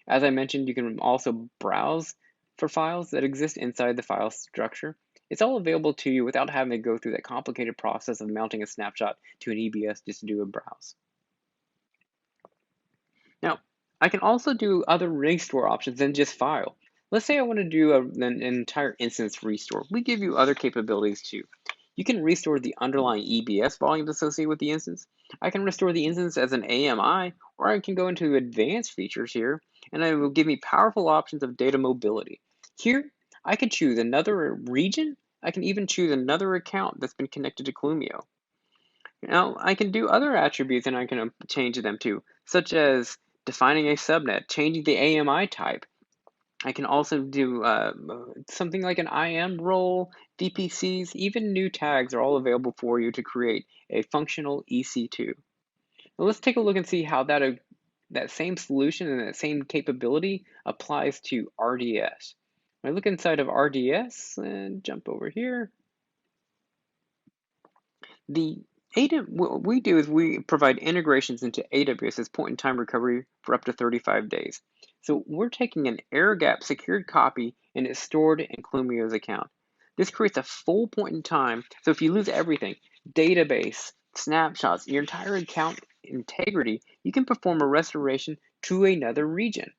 As I mentioned, you can also browse for files that exist inside the file structure. It's all available to you without having to go through that complicated process of mounting a snapshot to an EBS just to do a browse. Now, I can also do other restore options than just file. Let's say I want to do an entire instance restore. We give you other capabilities too. You can restore the underlying EBS volumes associated with the instance. I can restore the instance as an AMI, or I can go into advanced features here, and it will give me powerful options of data mobility. Here, I can choose another region. I can even choose another account that's been connected to Clumio. Now, I can do other attributes and I can change them too, such as defining a subnet, changing the AMI type. I can also do something like an IAM role, VPCs, even new tags are all available for you to create a functional EC2. Now let's take a look and see how that same solution and that same capability applies to RDS. When I look inside of RDS and jump over here, what we do is we provide integrations into AWS's point-in-time recovery for up to 35 days. So we're taking an air-gap secured copy and it's stored in Clumio's account. This creates a full point in time. So if you lose everything, database, snapshots, your entire account integrity, you can perform a restoration to another region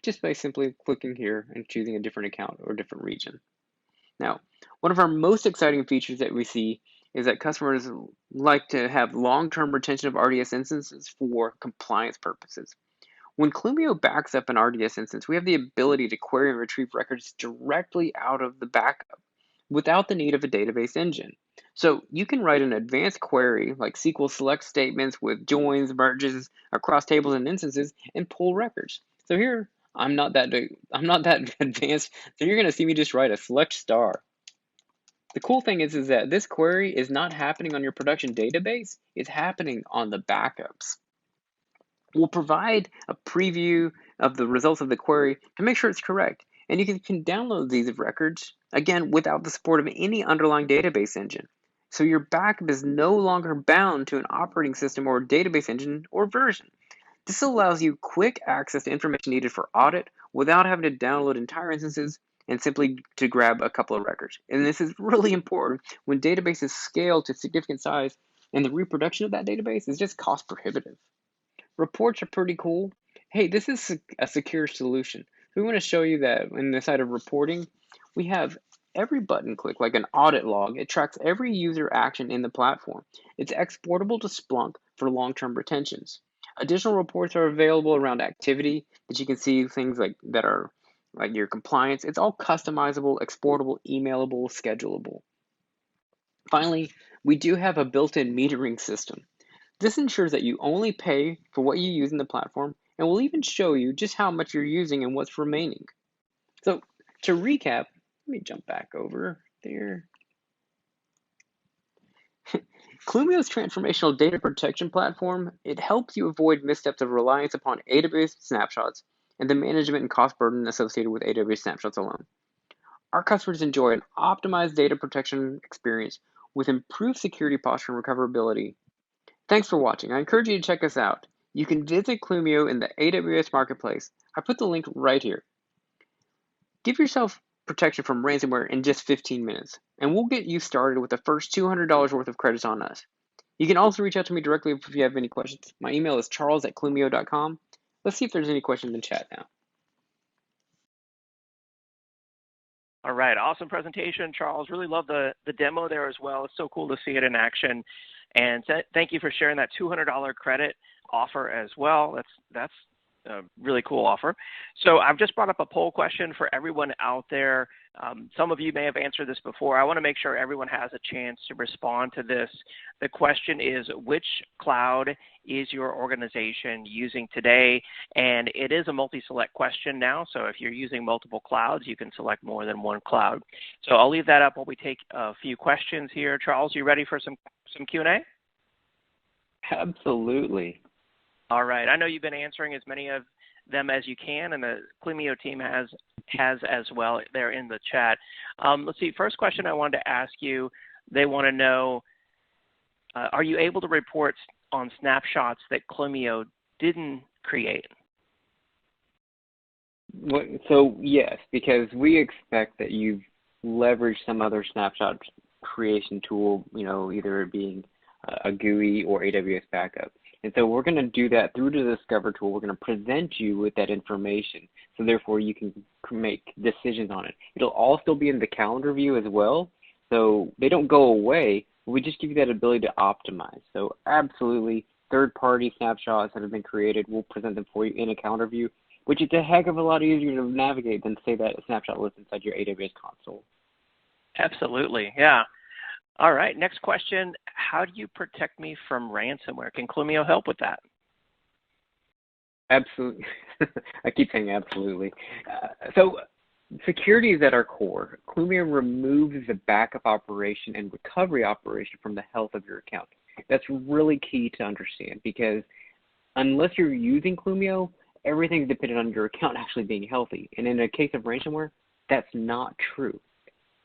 just by simply clicking here and choosing a different account or different region. Now, one of our most exciting features that we see is that customers like to have long-term retention of RDS instances for compliance purposes. When Clumio backs up an RDS instance, we have the ability to query and retrieve records directly out of the backup without the need of a database engine. So you can write an advanced query like SQL select statements with joins, merges across tables and instances and pull records. So here, I'm not that advanced, so you're going to see me just write a select star. The cool thing is that this query is not happening on your production database, it's happening on the backups. We'll provide a preview of the results of the query to make sure it's correct. And you can download these records, again, without the support of any underlying database engine. So your backup is no longer bound to an operating system or database engine or version. This allows you quick access to information needed for audit without having to download entire instances and simply to grab a couple of records. And this is really important when databases scale to significant size and the reproduction of that database is just cost prohibitive. Reports are pretty cool. Hey, this is a secure solution. We want to show you that in the side of reporting, we have every button click, like an audit log. It tracks every user action in the platform. It's exportable to Splunk for long-term retentions. Additional reports are available around activity that you can see things like that are like your compliance. It's all customizable, exportable, emailable, schedulable. Finally, we do have a built-in metering system. This ensures that you only pay for what you use in the platform and will even show you just how much you're using and what's remaining. So to recap, let me jump back over there. Clumio's transformational data protection platform, it helps you avoid missteps of reliance upon AWS snapshots and the management and cost burden associated with AWS snapshots alone. Our customers enjoy an optimized data protection experience with improved security posture and recoverability. Thanks for watching. I encourage you to check us out. You can visit Clumio in the AWS Marketplace. I put the link right here. Give yourself protection from ransomware in just 15 minutes, and we'll get you started with the first $200 worth of credits on us. You can also reach out to me directly if you have any questions. My email is charles@clumio.com. Let's see if there's any questions in chat now. All right, awesome presentation, Charles. Really love the demo there as well. It's so cool to see it in action. And thank you for sharing that $200 credit offer as well. That's a really cool offer. So I've just brought up a poll question for everyone out there. Some of you may have answered this before. I want to make sure everyone has a chance to respond to this. The question is, which cloud is your organization using today? And it is a multi-select question now. So if you're using multiple clouds, you can select more than one cloud. So I'll leave that up while we take a few questions here. Charles, you ready for some Q&A? Absolutely. All right. I know you've been answering as many of them as you can, and the Clumio team has as well. They're in the chat. Let's see. First question I wanted to ask you, they want to know, are you able to report on snapshots that Clumio didn't create? So yes, because we expect that you've leveraged some other snapshot creation tool, either being a GUI or AWS backup. And so we're going to do that through the Discover tool. We're going to present you with that information, so therefore you can make decisions on it. It'll also be in the calendar view as well, so they don't go away. We just give you that ability to optimize. So absolutely, third-party snapshots that have been created, we'll present them for you in a calendar view, which is a heck of a lot easier to navigate than, say, that snapshot list inside your AWS console. Absolutely, yeah. All right, next question. How do you protect me from ransomware? Can Clumio help with that? Absolutely. I keep saying absolutely. So security is at our core. Clumio removes the backup operation and recovery operation from the health of your account. That's really key to understand, because unless you're using Clumio, everything's dependent on your account actually being healthy. And in a case of ransomware, that's not true.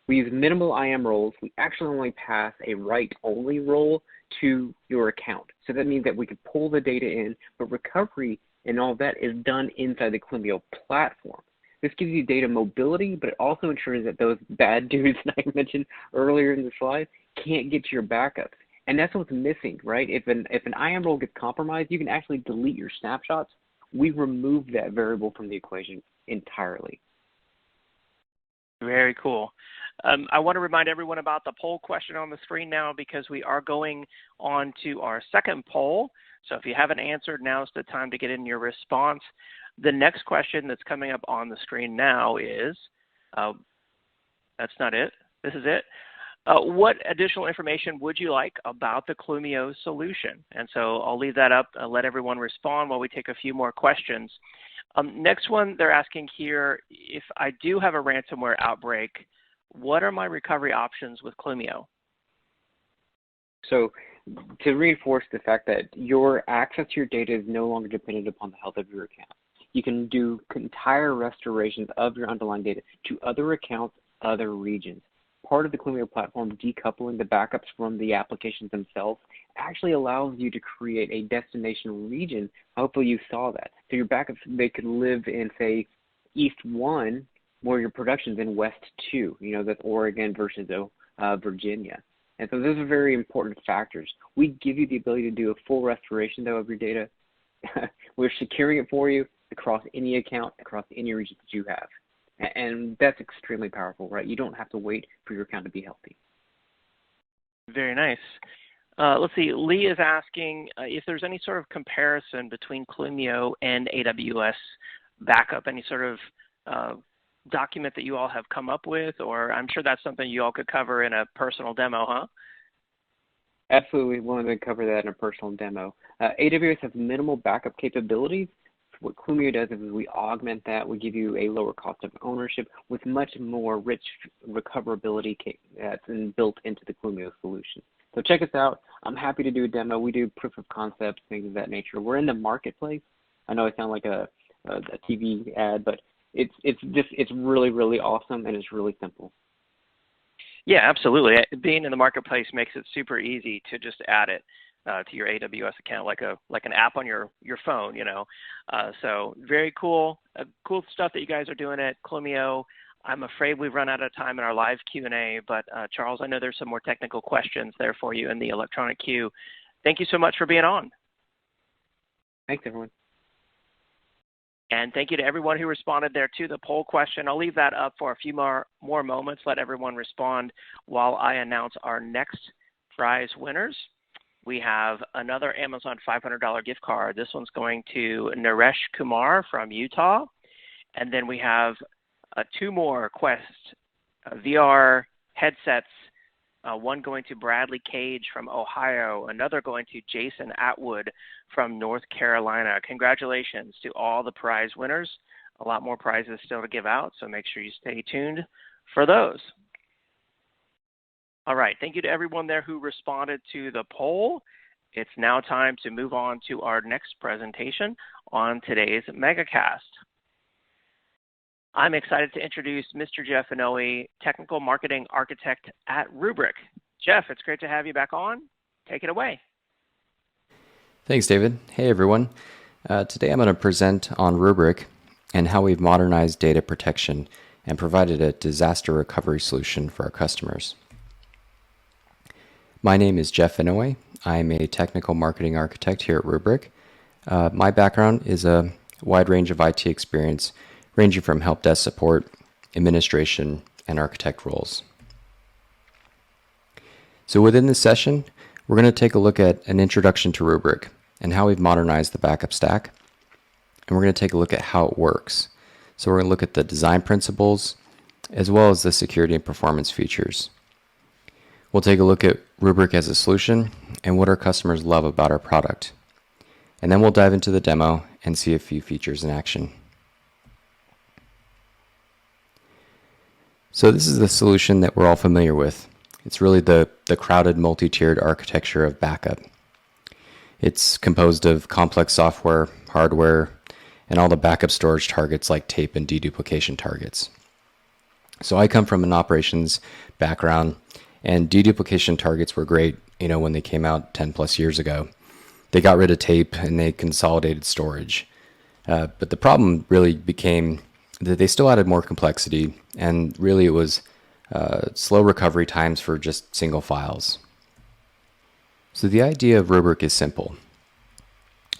We use minimal IAM roles. We actually only pass a write-only role to your account. So that means that we can pull the data in, but recovery and all that is done inside the Clumio platform. This gives you data mobility, but it also ensures that those bad dudes that I mentioned earlier in the slide can't get to your backups. And that's what's missing, right? If an IAM role gets compromised, you can actually delete your snapshots. We remove that variable from the equation entirely. Very cool. I want to remind everyone about the poll question on the screen now, because we are going on to our second poll. So if you haven't answered, now's the time to get in your response. The next question that's coming up on the screen now is, that's not it, this is it. What additional information would you like about the Clumio solution? And so I'll leave that up, let everyone respond while we take a few more questions. Next one, they're asking here, if I do have a ransomware outbreak, what are my recovery options with Clumio? So to reinforce the fact that your access to your data is no longer dependent upon the health of your account, you can do entire restorations of your underlying data to other accounts, other regions. Part of the Clumio platform, decoupling the backups from the applications themselves, actually allows you to create a destination region. Hopefully you saw that. So your backups, they could live in, say, East 1, where your production's in West 2. You know, that's Oregon versus Virginia. And so those are very important factors. We give you the ability to do a full restoration, though, of your data. We're securing it for you across any account, across any region that you have. And that's extremely powerful, right? You don't have to wait for your account to be healthy. Very nice. Let's see, Lee is asking if there's any sort of comparison between Clumio and AWS backup, any sort of document that you all have come up with, or I'm sure that's something you all could cover in a personal demo, huh? Absolutely willing to cover that in a personal demo. AWS has minimal backup capabilities. What Clumio does is we augment that. We give you a lower cost of ownership with much more rich recoverability that's built into the Clumio solution. So check us out. I'm happy to do a demo. We do proof of concepts, things of that nature. We're in the marketplace. I know I sound like a TV ad, but it's really, really awesome, and it's really simple. Yeah, absolutely. Being in the marketplace makes it super easy to just add it to your AWS account, like an app on your phone, you know. So very cool, cool stuff that you guys are doing at Clumio. I'm afraid we've run out of time in our live Q&A, but Charles, I know there's some more technical questions there for you in the electronic queue. Thank you so much for being on. Thanks, everyone. And thank you to everyone who responded there to the poll question. I'll leave that up for a few more moments, let everyone respond while I announce our next prize winners. We have another Amazon $500 gift card. This one's going to Naresh Kumar from Utah. And then we have two more Quest VR headsets, one going to Bradley Cage from Ohio, another going to Jason Atwood from North Carolina. Congratulations to all the prize winners. A lot more prizes still to give out, so make sure you stay tuned for those. All right, thank you to everyone there who responded to the poll. It's now time to move on to our next presentation on today's Megacast. I'm excited to introduce Mr. Jeff Inouye, Technical Marketing Architect at Rubrik. Jeff, it's great to have you back on. Take it away. Thanks, David. Hey, everyone. Today I'm going to present on Rubrik and how we've modernized data protection and provided a disaster recovery solution for our customers. My name is Jeff Inouye. I'm a technical marketing architect here at Rubrik. My background is a wide range of IT experience, ranging from help desk support, administration, and architect roles. So within this session, we're going to take a look at an introduction to Rubrik and how we've modernized the backup stack. And we're going to take a look at how it works. So we're going to look at the design principles, as well as the security and performance features. We'll take a look at Rubrik as a solution and what our customers love about our product. And then we'll dive into the demo and see a few features in action. So this is the solution that we're all familiar with. It's really the crowded multi-tiered architecture of backup. It's composed of complex software, hardware, and all the backup storage targets like tape and deduplication targets. So I come from an operations background, and deduplication targets were great, when they came out 10 plus years ago. They got rid of tape and they consolidated storage. But the problem really became that they still added more complexity, and really it was slow recovery times for just single files. So the idea of Rubrik is simple.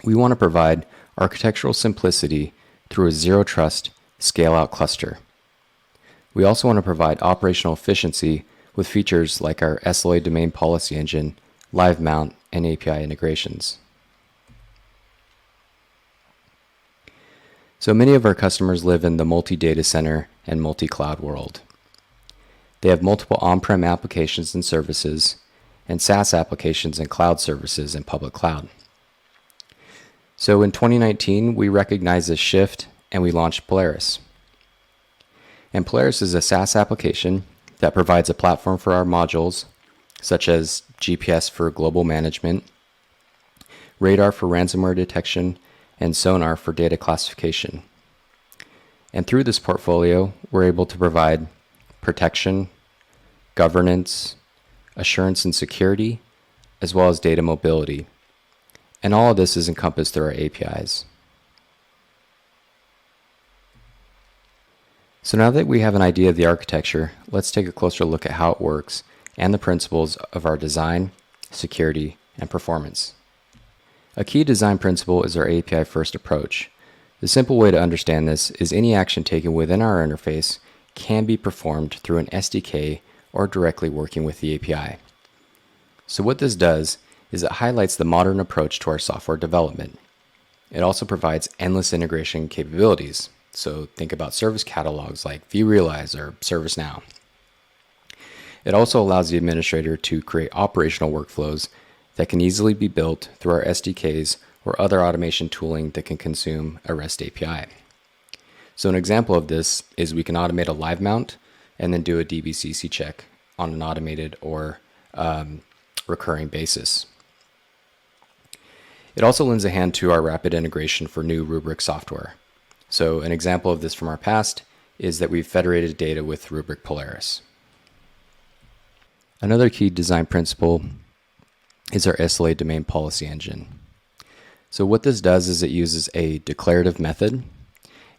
We want to provide architectural simplicity through a zero-trust, scale-out cluster. We also want to provide operational efficiency with features like our SLA domain policy engine, live mount, and API integrations. So many of our customers live in the multi-data center and multi-cloud world. They have multiple on-prem applications and services, and SaaS applications and cloud services in public cloud. So in 2019, we recognized this shift and we launched Polaris. And Polaris is a SaaS application that provides a platform for our modules, such as GPS for global management, radar for ransomware detection, and sonar for data classification. And through this portfolio, we're able to provide protection, governance, assurance and security, as well as data mobility. And all of this is encompassed through our APIs. So now that we have an idea of the architecture, let's take a closer look at how it works and the principles of our design, security, and performance. A key design principle is our API first approach. The simple way to understand this is any action taken within our interface can be performed through an SDK or directly working with the API. So what this does is it highlights the modern approach to our software development. It also provides endless integration capabilities. So think about service catalogs like vRealize or ServiceNow. It also allows the administrator to create operational workflows that can easily be built through our SDKs or other automation tooling that can consume a REST API. So an example of this is we can automate a live mount and then do a DBCC check on an automated or recurring basis. It also lends a hand to our rapid integration for new Rubrik software. So an example of this from our past is that we've federated data with Rubrik Polaris. Another key design principle is our SLA domain policy engine. So what this does is it uses a declarative method,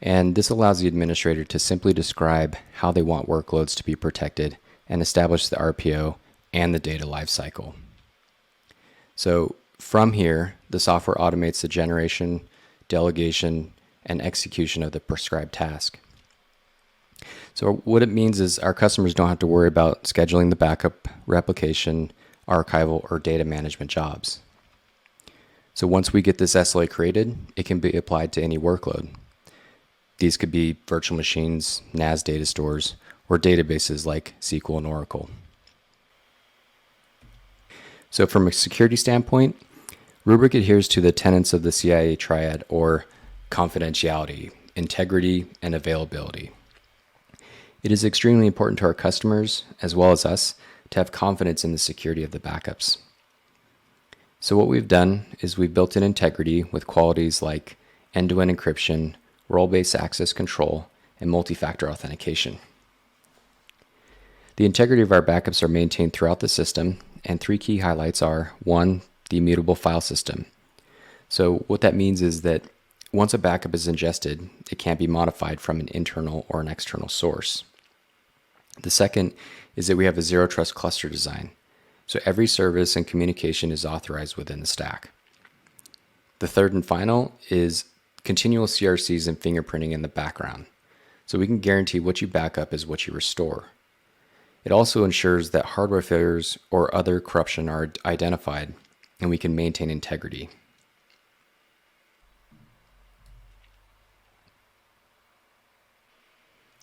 and this allows the administrator to simply describe how they want workloads to be protected and establish the RPO and the data lifecycle. So from here, the software automates the generation, delegation, and execution of the prescribed task. So what it means is our customers don't have to worry about scheduling the backup, replication, archival, or data management jobs. So once we get this SLA created, it can be applied to any workload. These could be virtual machines, NAS data stores, or databases like SQL and Oracle. So from a security standpoint, Rubrik adheres to the tenets of the CIA triad, or confidentiality, integrity, and availability. It is extremely important to our customers, as well as us, to have confidence in the security of the backups. So what we've done is we've built in integrity with qualities like end-to-end encryption, role-based access control, and multi-factor authentication. The integrity of our backups are maintained throughout the system, and three key highlights are: one, the immutable file system. So what that means is that once a backup is ingested, it can't be modified from an internal or an external source. The second is that we have a zero trust cluster design. So every service and communication is authorized within the stack. The third and final is continual CRCs and fingerprinting in the background. So we can guarantee what you back up is what you restore. It also ensures that hardware failures or other corruption are identified and we can maintain integrity.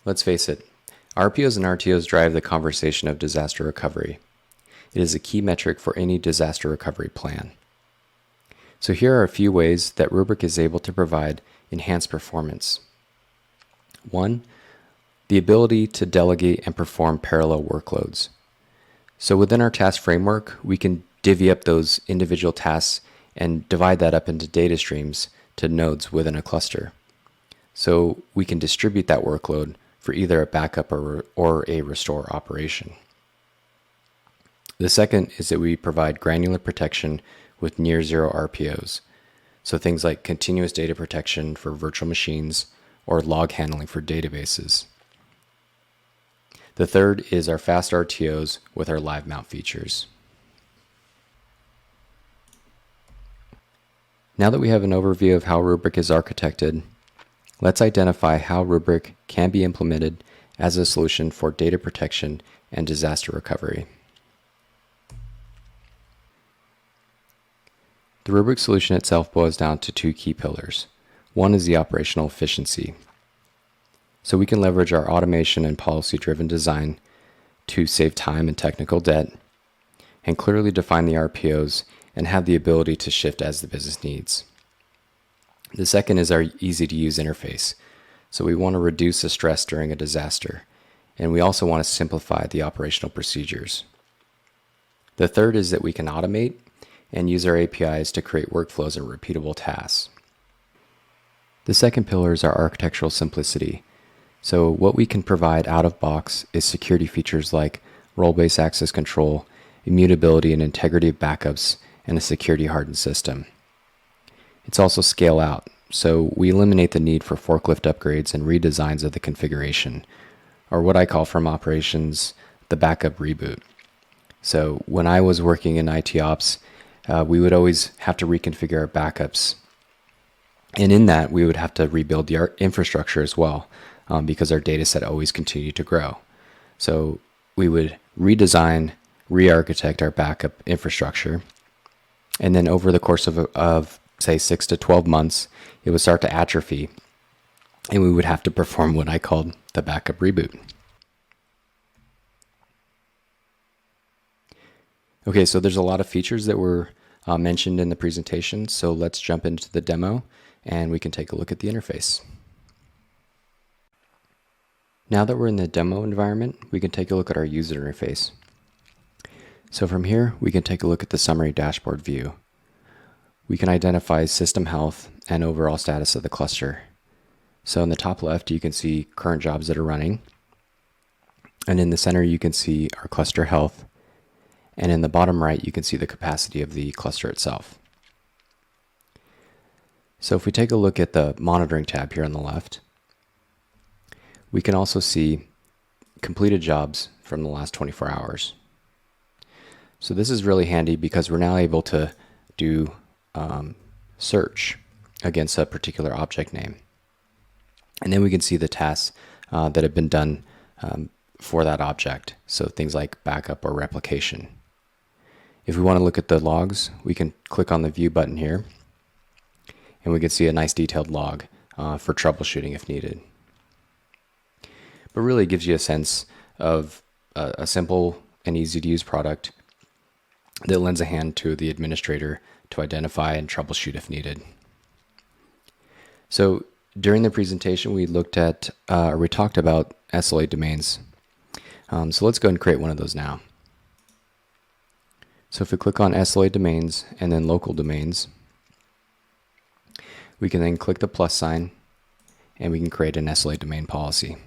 Let's face it, RPOs and RTOs drive the conversation of disaster recovery. It is a key metric for any disaster recovery plan. So here are a few ways that Rubrik is able to provide enhanced performance. One, the ability to delegate and perform parallel workloads. So within our task framework, we can divvy up those individual tasks and divide that up into data streams to nodes within a cluster. So we can distribute that workload for either a backup or a restore operation. The second is that we provide granular protection with near zero RPOs. So things like continuous data protection for virtual machines or log handling for databases. The third is our fast RTOs with our live mount features. Now that we have an overview of how Rubrik is architected, let's identify how Rubrik can be implemented as a solution for data protection and disaster recovery. The Rubrik solution itself boils down to two key pillars. One is the operational efficiency. So we can leverage our automation and policy-driven design to save time and technical debt, and clearly define the RPOs and have the ability to shift as the business needs. The second is our easy-to-use interface. So we want to reduce the stress during a disaster, and we also want to simplify the operational procedures. The third is that we can automate and use our APIs to create workflows and repeatable tasks. The second pillar is our architectural simplicity. So what we can provide out of box is security features like role-based access control, immutability and integrity of backups, and a security hardened system. It's also scale out, so we eliminate the need for forklift upgrades and redesigns of the configuration, or what I call from operations, the backup reboot. So when I was working in IT ops, we would always have to reconfigure our backups. And in that, we would have to rebuild the infrastructure as well, because our data set always continued to grow. So we would redesign, re-architect our backup infrastructure. And then over the course of say 6 to 12 months, it would start to atrophy. And we would have to perform what I called the backup reboot. Okay, so there's a lot of features that were mentioned in the presentation. So let's jump into the demo and we can take a look at the interface. Now that we're in the demo environment, we can take a look at our user interface. So from here, we can take a look at the summary dashboard view. We can identify system health and overall status of the cluster. So in the top left, you can see current jobs that are running. And in the center, you can see our cluster health. And in the bottom right, you can see the capacity of the cluster itself. So if we take a look at the monitoring tab here on the left, we can also see completed jobs from the last 24 hours. So this is really handy because we're now able to do search against a particular object name. And then we can see the tasks that have been done for that object. So things like backup or replication. If we want to look at the logs, we can click on the view button here, and we can see a nice detailed log for troubleshooting if needed. But really it gives you a sense of a simple and easy to use product that lends a hand to the administrator to identify and troubleshoot if needed. So during the presentation, we looked at, we talked about SLA domains. So let's go ahead and create one of those now. So if we click on SLA domains and then local domains, we can then click the plus sign and we can create an SLA domain policy.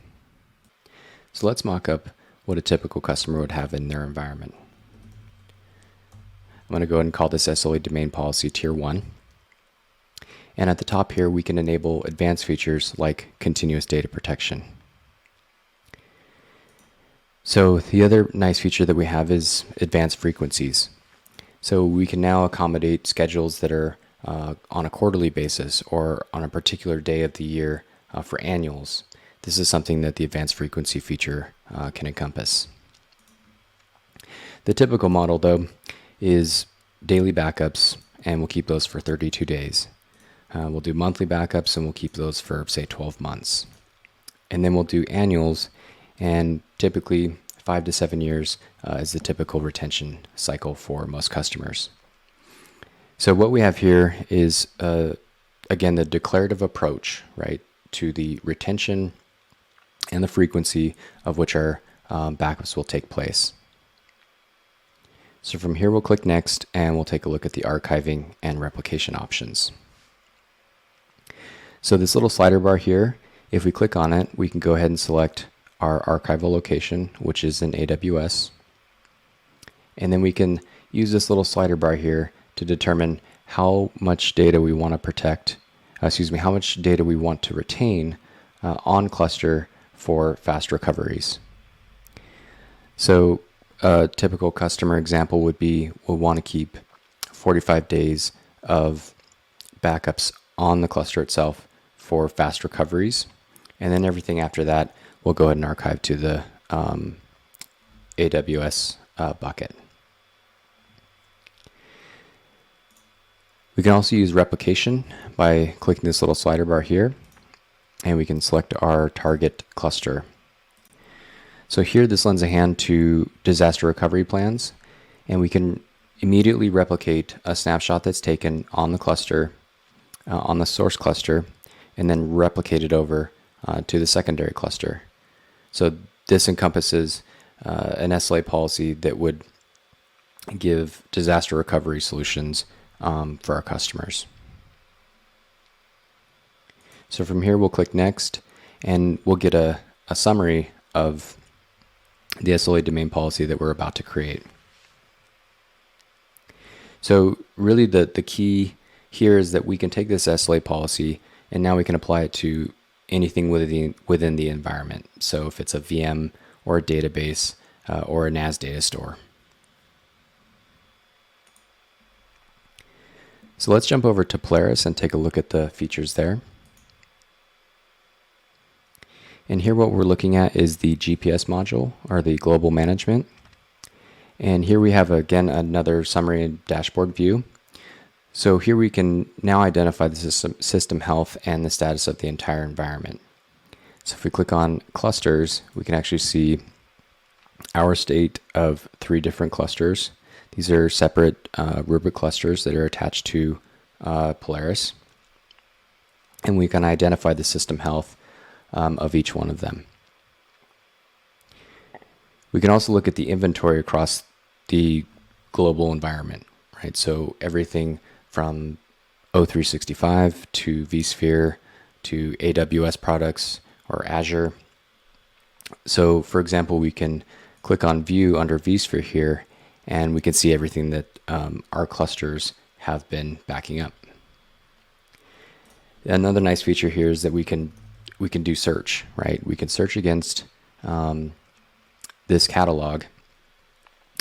So let's mock up what a typical customer would have in their environment. I'm going to go ahead and call this SLA domain policy tier 1. And at the top here, we can enable advanced features like continuous data protection. So the other nice feature that we have is advanced frequencies. So we can now accommodate schedules that are on a quarterly basis or on a particular day of the year for annuals. This is something that the advanced frequency feature can encompass. The typical model, though, is daily backups, and we'll keep those for 32 days. We'll do monthly backups, and we'll keep those for, say, 12 months. And then we'll do annuals, and typically 5 to 7 years is the typical retention cycle for most customers. So what we have here is, again, the declarative approach, right, to the retention and the frequency of which our backups will take place. So from here, we'll click Next, and we'll take a look at the archiving and replication options. So this little slider bar here, if we click on it, we can go ahead and select our archival location, which is in AWS. And then we can use this little slider bar here to determine how much data we want to protect, how much data we want to retain on cluster for fast recoveries. So a typical customer example would be we'll want to keep 45 days of backups on the cluster itself for fast recoveries. And then everything after that, we'll go ahead and archive to the AWS bucket. We can also use replication by clicking this little slider bar here, and we can select our target cluster. So here this lends a hand to disaster recovery plans, and we can immediately replicate a snapshot that's taken on the cluster, on the source cluster, and then replicate it over to the secondary cluster. So this encompasses an SLA policy that would give disaster recovery solutions for our customers. So from here, we'll click Next, and we'll get a summary of the SLA domain policy that we're about to create. So really the key here is that we can take this SLA policy, and now we can apply it to anything within the environment. So if it's a VM or a database or a NAS data store. So let's jump over to Polaris and take a look at the features there. And here what we're looking at is the GPS module, or the global management. And here we have, again, another summary and dashboard view. So here we can now identify the system health and the status of the entire environment. So if we click on clusters, we can actually see our state of 3 different clusters. These are separate rubric clusters that are attached to Polaris. And we can identify the system health of each one of them. We can also look at the inventory across the global environment, right? So everything from O365 to vSphere to AWS products or Azure. So for example, we can click on View under vSphere here, and we can see everything that our clusters have been backing up. Another nice feature here is that we can do search, right? We can search against this catalog,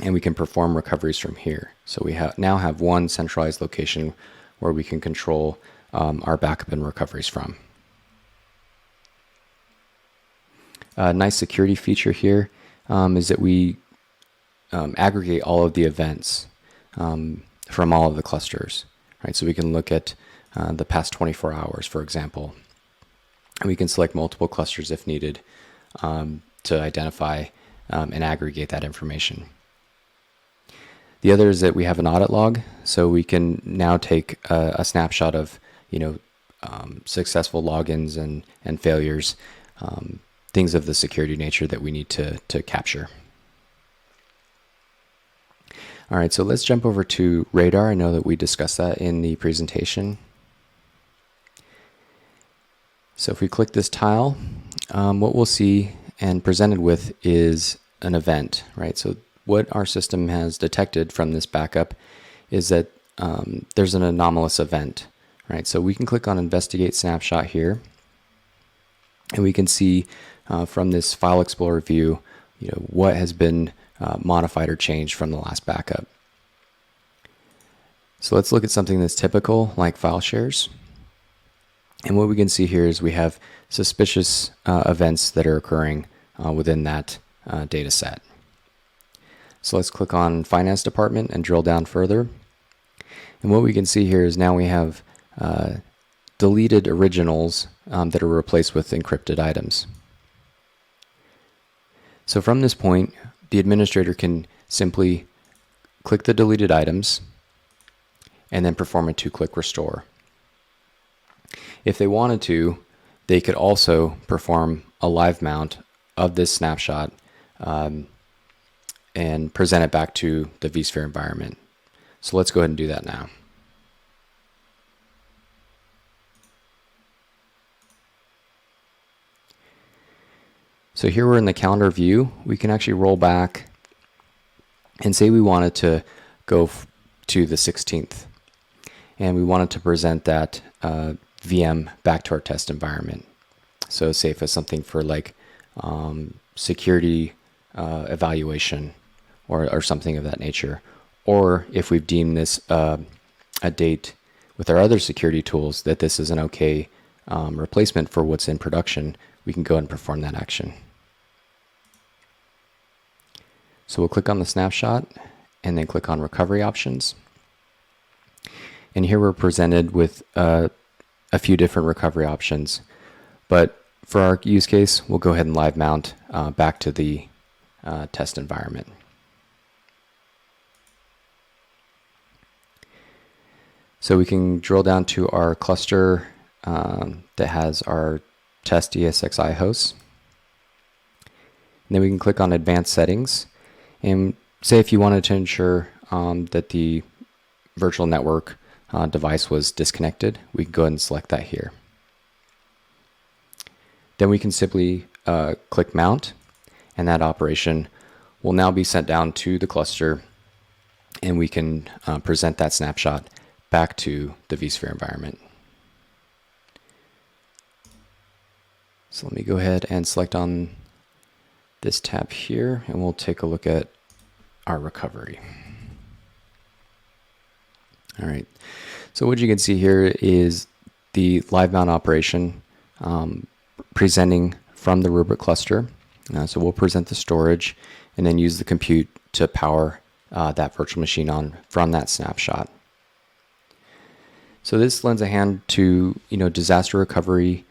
and we can perform recoveries from here. So we now have one centralized location where we can control our backup and recoveries from. A nice security feature here is that we aggregate all of the events from all of the clusters, right? So we can look at the past 24 hours, for example. And we can select multiple clusters if needed to identify and aggregate that information. The other is that we have an audit log, so we can now take a snapshot of successful logins and failures, things of the security nature that we need to capture. All right, so let's jump over to Radar. I know that we discussed that in the presentation. So if we click this tile, what we'll see and presented with is an event, right? So what our system has detected from this backup is that there's an anomalous event, right? So we can click on Investigate Snapshot here, and we can see from this File Explorer view, what has been modified or changed from the last backup. So let's look at something that's typical, like file shares. And what we can see here is we have suspicious events that are occurring within that data set. So let's click on Finance Department and drill down further. And what we can see here is now we have deleted originals that are replaced with encrypted items. So from this point, the administrator can simply click the deleted items and then perform a 2-click restore. If they wanted to, they could also perform a live mount of this snapshot and present it back to the vSphere environment. So let's go ahead and do that now. So here we're in the calendar view. We can actually roll back and say we wanted to go to the 16th, and we wanted to present that VM back to our test environment. So say if it's something for like security evaluation or something of that nature, or if we've deemed this a date with our other security tools that this is an okay replacement for what's in production, we can go and perform that action. So we'll click on the snapshot and then click on recovery options. And here we're presented with a few different recovery options. But for our use case, we'll go ahead and live mount back to the test environment. So we can drill down to our cluster that has our test ESXi hosts. And then we can click on Advanced Settings. And say if you wanted to ensure that the virtual network device was disconnected, we can go ahead and select that here. Then we can simply click Mount, and that operation will now be sent down to the cluster, and we can present that snapshot back to the vSphere environment. So let me go ahead and select on this tab here, and we'll take a look at our recovery. All right, so what you can see here is the live mount operation presenting from the Rubrik cluster. So we'll present the storage and then use the compute to power that virtual machine on from that snapshot. So this lends a hand to disaster recovery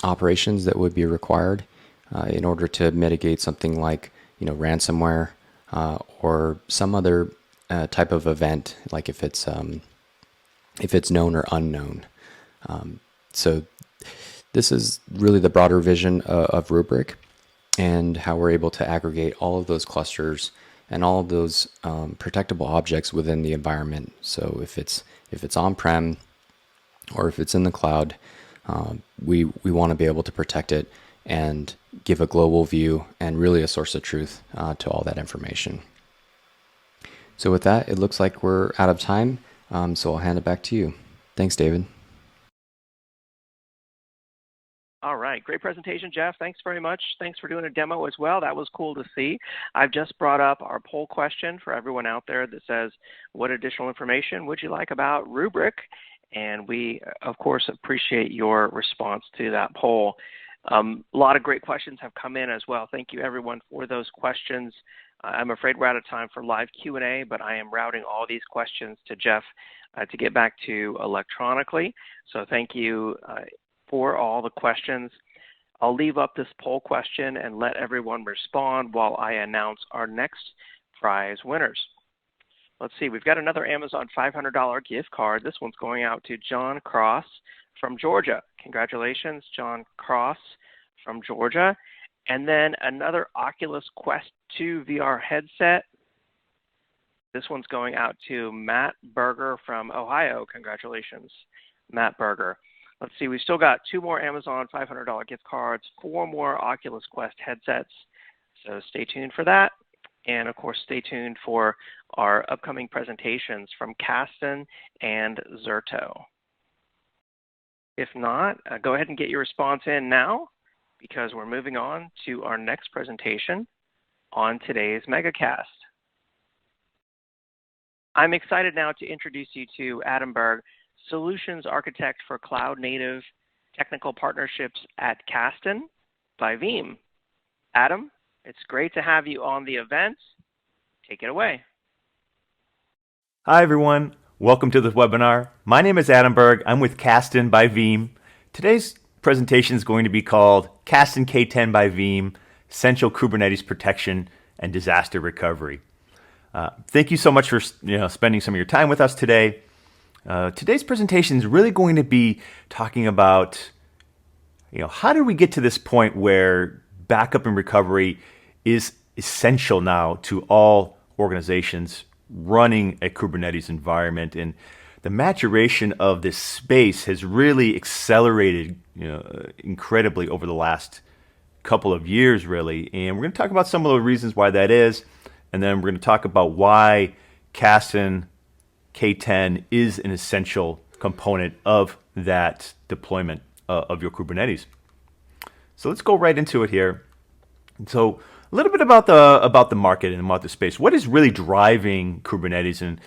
operations that would be required in order to mitigate something like ransomware or some other type of event, like if it's known or unknown. So this is really the broader vision of Rubrik and how we're able to aggregate all of those clusters and all of those protectable objects within the environment. So if it's on-prem or if it's in the cloud, we want to be able to protect it and give a global view and really a source of truth to all that information. So with that, it looks like we're out of time, so I'll hand it back to you. Thanks, David. All right, great presentation, Jeff. Thanks very much. Thanks for doing a demo as well. That was cool to see. I've just brought up our poll question for everyone out there that says, what additional information would you like about Rubrik? And we, of course, appreciate your response to that poll. A lot of great questions have come in as well. Thank you, everyone, for those questions. I'm afraid we're out of time for live Q&A, but I am routing all these questions to Jeff to get back to electronically. So thank you for all the questions. I'll leave up this poll question and let everyone respond while I announce our next prize winners. Let's see, we've got another Amazon $500 gift card. This one's going out to John Cross from Georgia. Congratulations, John Cross from Georgia. And then another Oculus Quest 2 VR headset. This one's going out to Matt Berger from Ohio. Congratulations, Matt Berger. Let's see, we've still got 2 more Amazon $500 gift cards, 4 more Oculus Quest headsets. So stay tuned for that. And of course, stay tuned for our upcoming presentations from Kasten and Zerto. If not, go ahead and get your response in now, because we're moving on to our next presentation on today's Megacast. I'm excited now to introduce you to Adam Berg, Solutions Architect for CloudNative Technical Partnerships at Kasten by Veeam. Adam, it's great to have you on the event. Take it away. Hi, everyone. Welcome to the webinar. My name is Adam Berg. I'm with Kasten by Veeam. Today's presentation is going to be called Kasten K10 by Veeam, Essential Kubernetes Protection and Disaster Recovery. Thank you so much for spending some of your time with us today. Today's presentation is really going to be talking about how did we get to this point where backup and recovery is essential now to all organizations running a Kubernetes environment, and the maturation of this space has really accelerated incredibly over the last couple of years, really. And we're going to talk about some of the reasons why that is, and then we're going to talk about why Kasten K10 is an essential component of that deployment of your Kubernetes. So let's go right into it here. So a little bit about the market and about the space. What is really driving Kubernetes, and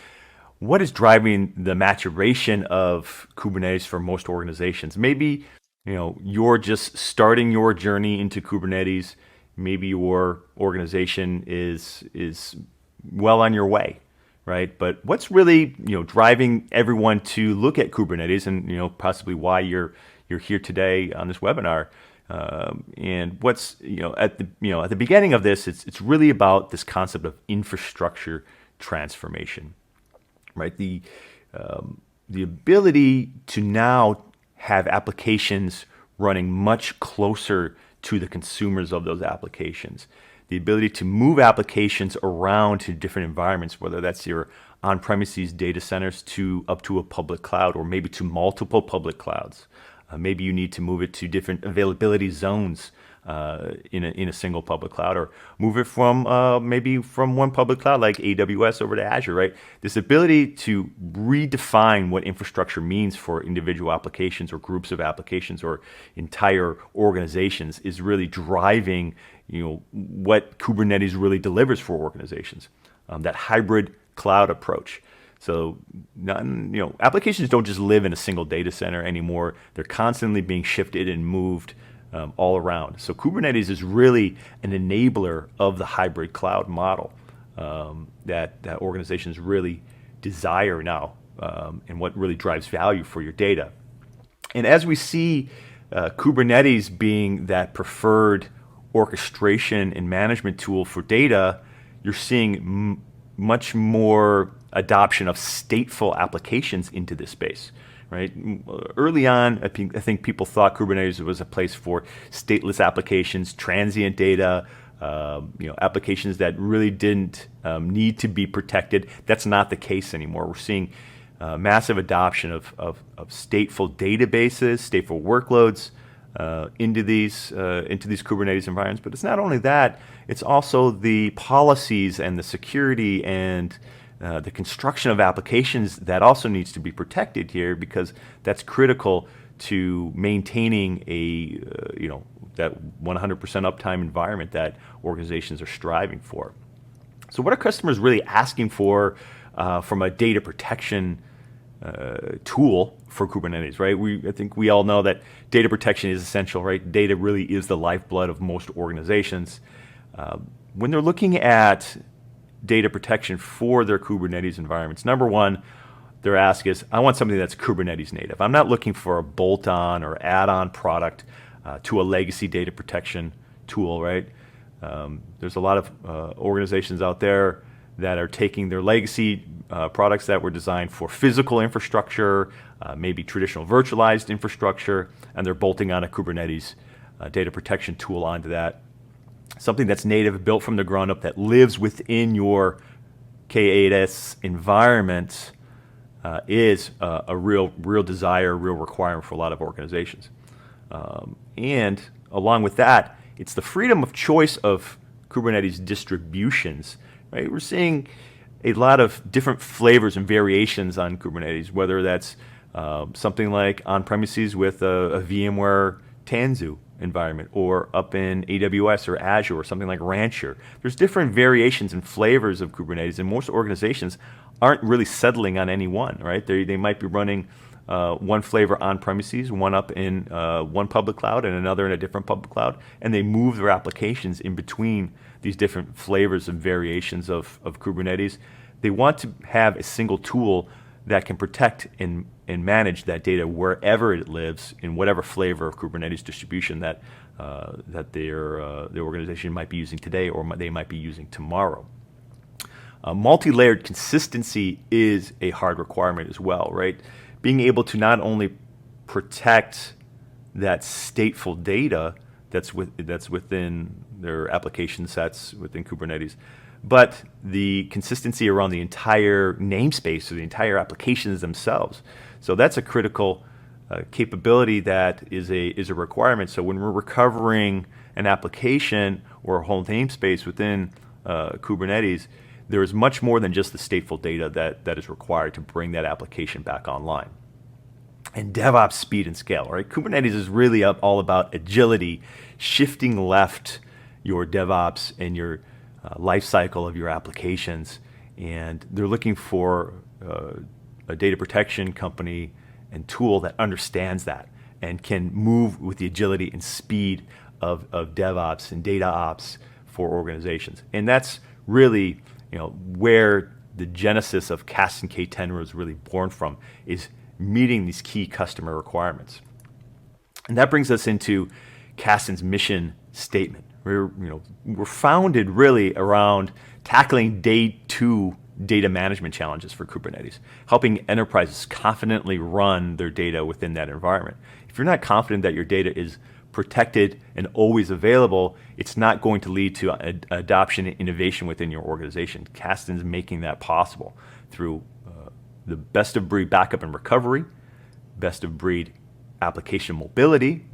what is driving the maturation of Kubernetes for most organizations? Maybe you're just starting your journey into Kubernetes. Maybe your organization is well on your way. right? But what's really driving everyone to look at Kubernetes, and possibly why you're here today on this webinar, and what's at the beginning of this, it's really about this concept of infrastructure transformation, right? The ability to now have applications running much closer to the consumers of those applications. The ability to move applications around to different environments, whether that's your on-premises data centers up to a public cloud, or maybe to multiple public clouds. Maybe you need to move it to different availability zones in a single public cloud, or move it from maybe from one public cloud like AWS over to Azure, right? This ability to redefine what infrastructure means for individual applications or groups of applications or entire organizations is really driving what Kubernetes really delivers for organizations, that hybrid cloud approach. So, applications don't just live in a single data center anymore. They're constantly being shifted and moved all around. So Kubernetes is really an enabler of the hybrid cloud model that organizations really desire now, and what really drives value for your data. And as we see Kubernetes being that preferred orchestration and management tool for data, you're seeing much more adoption of stateful applications into this space, right? Early on, I think people thought Kubernetes was a place for stateless applications, transient data, applications that really didn't need to be protected. That's not the case anymore. We're seeing massive adoption of stateful databases, stateful workloads into these Kubernetes environments. But it's not only that; it's also the policies and the security and the construction of applications that also needs to be protected here, because that's critical to maintaining that 100% uptime environment that organizations are striving for. So what are customers really asking for from a data protection tool for Kubernetes, right? I think we all know that data protection is essential, right? Data really is the lifeblood of most organizations. When they're looking at data protection for their Kubernetes environments, number one, their ask is, I want something that's Kubernetes native. I'm not looking for a bolt-on or add-on product to a legacy data protection tool, right? There's a lot of organizations out there that are taking their legacy products that were designed for physical infrastructure, maybe traditional virtualized infrastructure, and they're bolting on a Kubernetes data protection tool onto that. Something that's native, built from the ground up, that lives within your K8s environment is a real desire, real requirement for a lot of organizations. And along with that, it's the freedom of choice of Kubernetes distributions, right? We're seeing a lot of different flavors and variations on Kubernetes, whether that's something like on-premises with a VMware Tanzu environment, or up in AWS or Azure, or something like Rancher. There's different variations and flavors of Kubernetes, and most organizations aren't really settling on any one, right? They might be running one flavor on-premises, one up in one public cloud and another in a different public cloud, and they move their applications in between these different flavors and variations of Kubernetes. They want to have a single tool that can protect and manage that data wherever it lives, in whatever flavor of Kubernetes distribution that their organization might be using today, or they might be using tomorrow. Multi-layered consistency is a hard requirement as well, right? Being able to not only protect that stateful data that's within their application sets within Kubernetes, but the consistency around the entire namespace or the entire applications themselves. So that's a critical capability that is a requirement. So when we're recovering an application or a whole namespace within Kubernetes, there is much more than just the stateful data that is required to bring that application back online. And DevOps speed and scale, right? Kubernetes is really all about agility, shifting left your DevOps and your life cycle of your applications. And they're looking for a data protection company and tool that understands that and can move with the agility and speed of DevOps and data ops for organizations. And that's really where the genesis of Kasten K10 was really born from, is meeting these key customer requirements. And that brings us into Kasten's mission statement. We're founded really around tackling day two data management challenges for Kubernetes, helping enterprises confidently run their data within that environment. If you're not confident that your data is protected and always available, it's not going to lead to adoption and innovation within your organization. Kasten's making that possible through the best of breed backup and recovery, best of breed application mobility,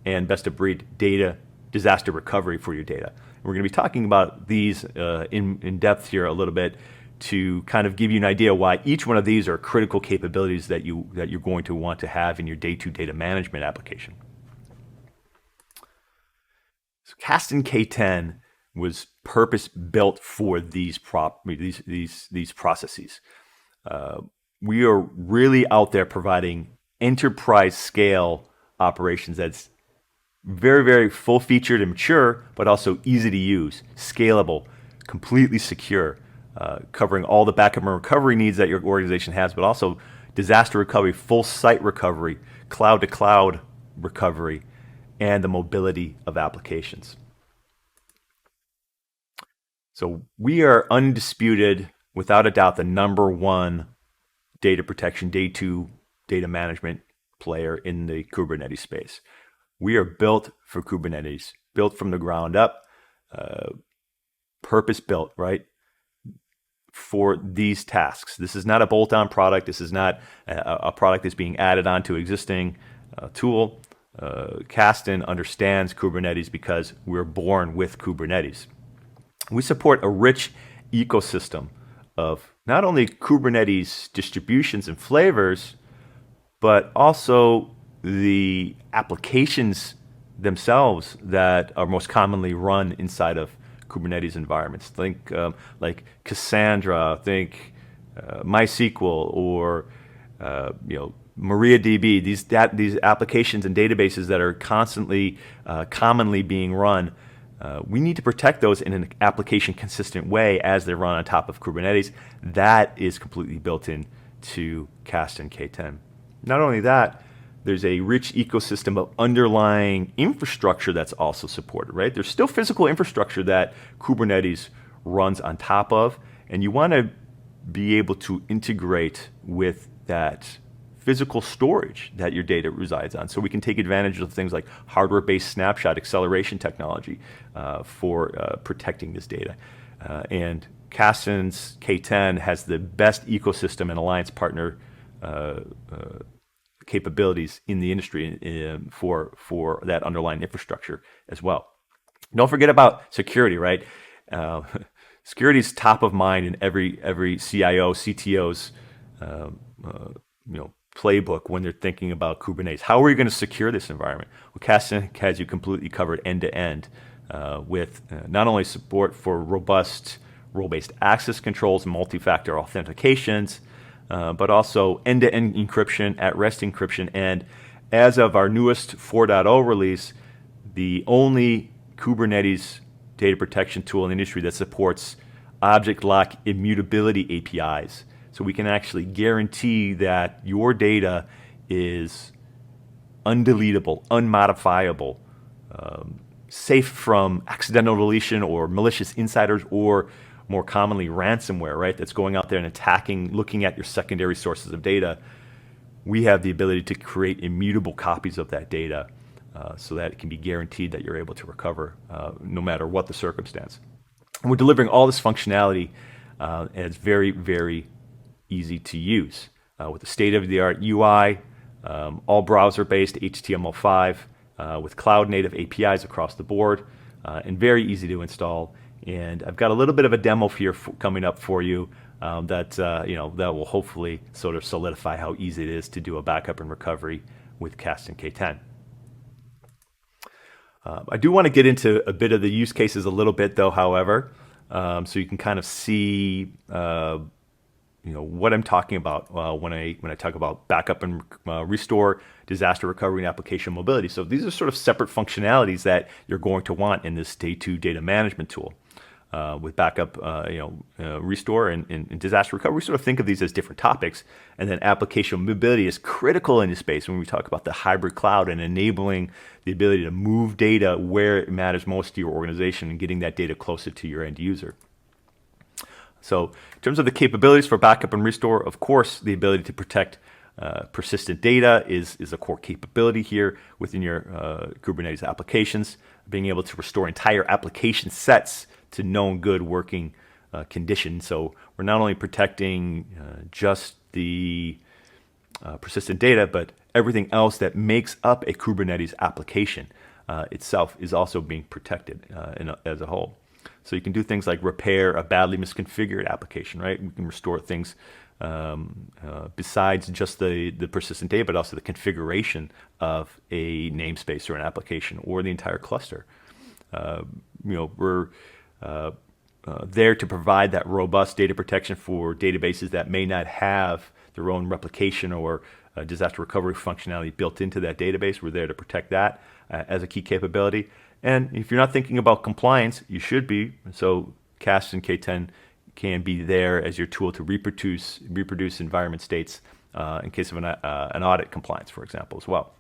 and best of breed data disaster recovery for your data. We're going to be talking about these in depth here a little bit to kind of give you an idea why each one of these are critical capabilities that you're going to want to have in your day two data management application. So Kasten K10 was purpose built for these processes. We are really out there providing enterprise scale operations that's very, very full featured and mature, but also easy to use, scalable, completely secure, covering all the backup and recovery needs that your organization has, but also disaster recovery, full site recovery, cloud to cloud recovery, and the mobility of applications. So we are undisputed, without a doubt, the number one data protection, day two data management player in the Kubernetes space. We are built for Kubernetes, built from the ground up, purpose built, right, for these tasks. This is not a bolt-on product. This is not a product that's being added onto existing tool. Kasten understands Kubernetes because we're born with Kubernetes. We support a rich ecosystem of not only Kubernetes distributions and flavors, but also the applications themselves that are most commonly run inside of Kubernetes environments. Think like Cassandra, think MySQL, or MariaDB. These applications and databases that are constantly, commonly being run. We need to protect those in an application consistent way as they run on top of Kubernetes. That is completely built in to Kasten K10. Not only that, there's a rich ecosystem of underlying infrastructure that's also supported, right? There's still physical infrastructure that Kubernetes runs on top of, and you want to be able to integrate with that physical storage that your data resides on. So we can take advantage of things like hardware-based snapshot acceleration technology for protecting this data. And Kasten's K10 has the best ecosystem and alliance partner capabilities in the industry for that underlying infrastructure as well. Don't forget about security, right? Security is top of mind in every CIO, CTO's playbook when they're thinking about Kubernetes. How are we going to secure this environment? Well, Kasten has you completely covered end to end with not only support for robust role-based access controls and multi-factor authentications, but also end-to-end encryption, at-rest encryption, and as of our newest 4.0 release, the only Kubernetes data protection tool in the industry that supports object lock immutability APIs. So we can actually guarantee that your data is undeletable, unmodifiable, safe from accidental deletion or malicious insiders, or more commonly ransomware, right? That's going out there and attacking, looking at your secondary sources of data. We have the ability to create immutable copies of that data so that it can be guaranteed that you're able to recover no matter what the circumstance. And we're delivering all this functionality and it's very, very easy to use with the state-of-the-art UI, all browser-based HTML5 with CloudNative APIs across the board, and very easy to install. And I've got a little bit of a demo here coming up for you that will hopefully sort of solidify how easy it is to do a backup and recovery with Kasten K10. I do want to get into a bit of the use cases a little bit, though, however, so you can kind of see what I'm talking about when I talk about backup and restore, disaster recovery, and application mobility. So these are sort of separate functionalities that you're going to want in this day two data management tool. with backup, restore and disaster recovery. We sort of think of these as different topics. And then application mobility is critical in this space when we talk about the hybrid cloud and enabling the ability to move data where it matters most to your organization and getting that data closer to your end user. So in terms of the capabilities for backup and restore, of course, the ability to protect persistent data is a core capability here within your Kubernetes applications. Being able to restore entire application sets to known good working conditions. So we're not only protecting just the persistent data, but everything else that makes up a Kubernetes application itself is also being protected as a whole. So you can do things like repair a badly misconfigured application, right? We can restore things besides just the persistent data, but also the configuration of a namespace or an application or the entire cluster. We're there to provide that robust data protection for databases that may not have their own replication or disaster recovery functionality built into that database. We're there to protect that as a key capability. And if you're not thinking about compliance, you should be. So CAST and K10 can be there as your tool to reproduce environment states in case of an audit compliance, for example, as well.